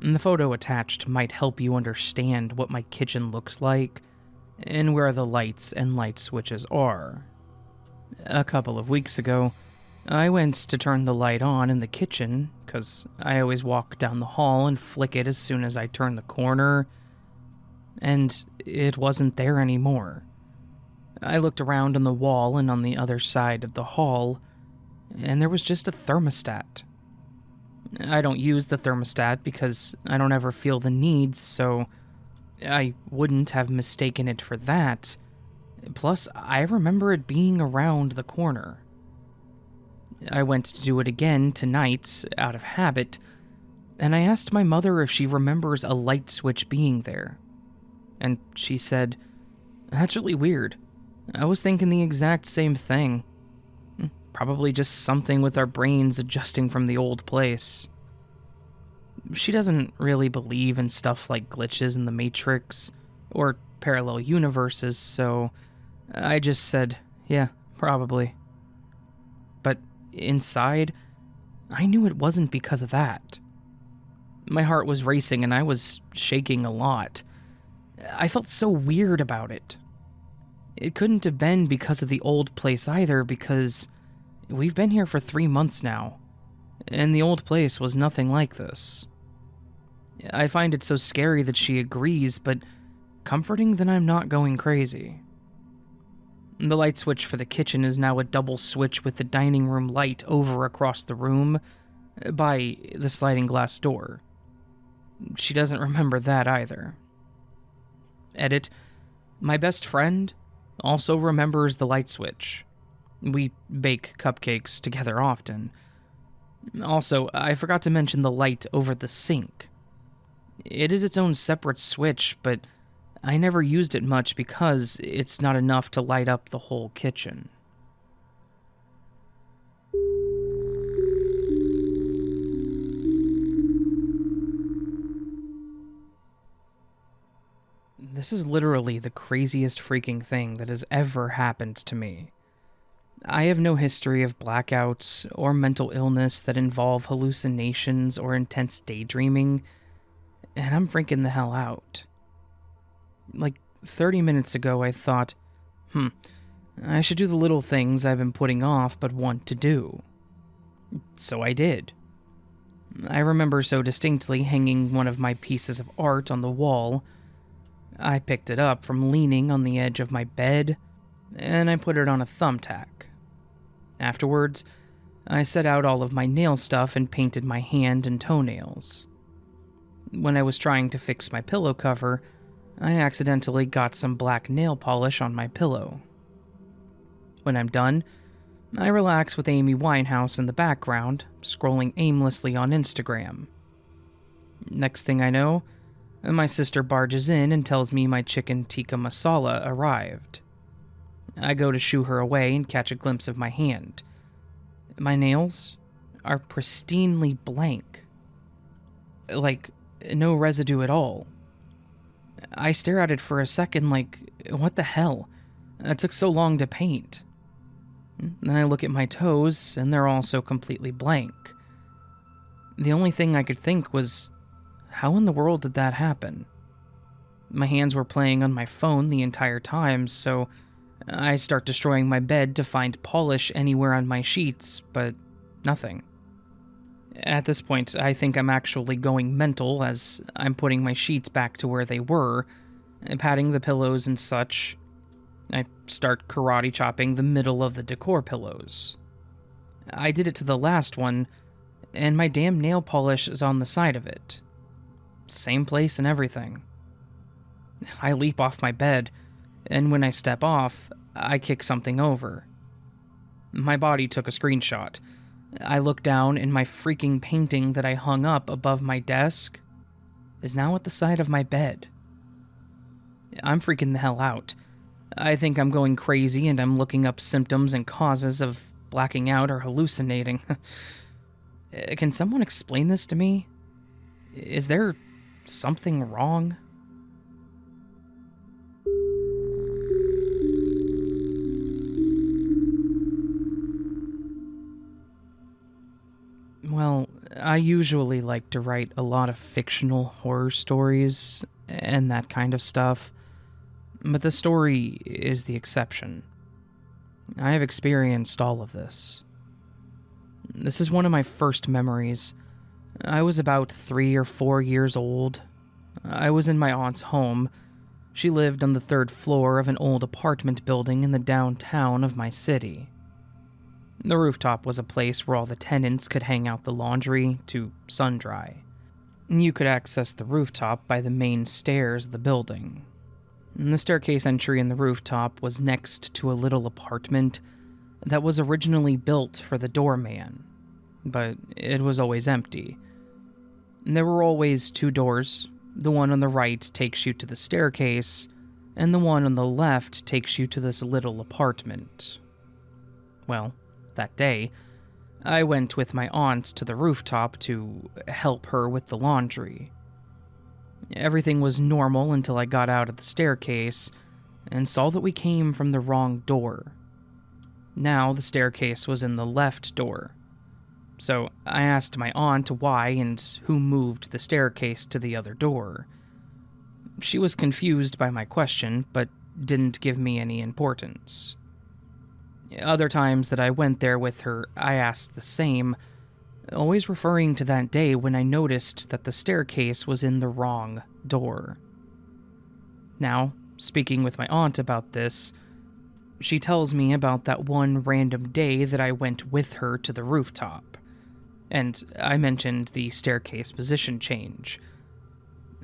Speaker 1: And the photo attached might help you understand what my kitchen looks like and where the lights and light switches are. A couple of weeks ago, I went to turn the light on in the kitchen because I always walk down the hall and flick it as soon as I turn the corner, and it wasn't there anymore. I looked around on the wall and on the other side of the hall, and there was just a thermostat. I don't use the thermostat because I don't ever feel the need, so I wouldn't have mistaken it for that. Plus, I remember it being around the corner. I went to do it again tonight, out of habit, and I asked my mother if she remembers a light switch being there. And she said, "That's really weird. I was thinking the exact same thing. Probably just something with our brains adjusting from the old place." She doesn't really believe in stuff like glitches in the Matrix or parallel universes, so I just said, "Yeah, probably." But inside, I knew it wasn't because of that. My heart was racing and I was shaking a lot. I felt so weird about it. It couldn't have been because of the old place either, because we've been here for 3 months now, and the old place was nothing like this. I find it so scary that she agrees, but comforting that I'm not going crazy. The light switch for the kitchen is now a double switch with the dining room light over across the room by the sliding glass door. She doesn't remember that either. Edit, my best friend also remembers the light switch. We bake cupcakes together often. Also, I forgot to mention the light over the sink. It is its own separate switch, but I never used it much because it's not enough to light up the whole kitchen. This is literally the craziest freaking thing that has ever happened to me. I have no history of blackouts or mental illness that involve hallucinations or intense daydreaming, and I'm freaking the hell out. Like 30 minutes ago, I thought, I should do the little things I've been putting off but want to do. So I did. I remember so distinctly hanging one of my pieces of art on the wall. I picked it up from leaning on the edge of my bed, and I put it on a thumbtack. Afterwards, I set out all of my nail stuff and painted my hand and toenails. When I was trying to fix my pillow cover, I accidentally got some black nail polish on my pillow. When I'm done, I relax with Amy Winehouse in the background, scrolling aimlessly on Instagram. Next thing I know, my sister barges in and tells me my chicken tikka masala arrived. I go to shoo her away and catch a glimpse of my hand. My nails are pristinely blank. Like, no residue at all. I stare at it for a second like, what the hell? It took so long to paint. Then I look at my toes, and they're also completely blank. The only thing I could think was, how in the world did that happen? My hands were playing on my phone the entire time, so I start destroying my bed to find polish anywhere on my sheets, but nothing. At this point, I think I'm actually going mental as I'm putting my sheets back to where they were, patting the pillows and such. I start karate chopping the middle of the decor pillows. I did it to the last one, and my damn nail polish is on the side of it. Same place and everything. I leap off my bed, and when I step off, I kick something over. My body took a screenshot. I look down, and my freaking painting that I hung up above my desk is now at the side of my bed. I'm freaking the hell out. I think I'm going crazy, and I'm looking up symptoms and causes of blacking out or hallucinating. Can someone explain this to me? Is there something wrong? Well, I usually like to write a lot of fictional horror stories and that kind of stuff, but this story is the exception. I have experienced all of this. This is one of my first memories. I was about 3 or 4 years old. I was in my aunt's home. She lived on the 3rd floor of an old apartment building in the downtown of my city. The rooftop was a place where all the tenants could hang out the laundry to sun-dry. You could access the rooftop by the main stairs of the building. The staircase entry in the rooftop was next to a little apartment that was originally built for the doorman, but it was always empty. There were always 2 doors. The one on the right takes you to the staircase, and the one on the left takes you to this little apartment. Well, that day, I went with my aunt to the rooftop to help her with the laundry. Everything was normal until I got out of the staircase and saw that we came from the wrong door. Now the staircase was in the left door. So I asked my aunt why and who moved the staircase to the other door. She was confused by my question, but didn't give me any importance. Other times that I went there with her, I asked the same, always referring to that day when I noticed that the staircase was in the wrong door. Now, speaking with my aunt about this, she tells me about that one random day that I went with her to the rooftop, and I mentioned the staircase position change.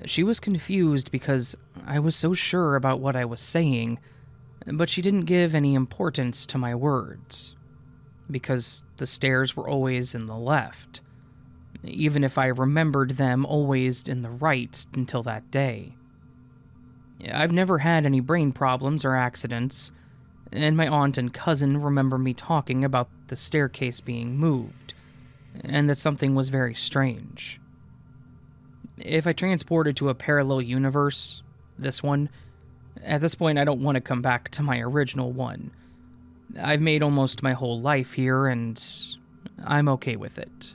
Speaker 1: She was confused because I was so sure about what I was saying, but she didn't give any importance to my words, because the stairs were always in the left, even if I remembered them always in the right until that day. I've never had any brain problems or accidents, and my aunt and cousin remember me talking about the staircase being moved, and that something was very strange. If I transported to a parallel universe, this one. At this point, I don't want to come back to my original one. I've made almost my whole life here, and I'm okay with it.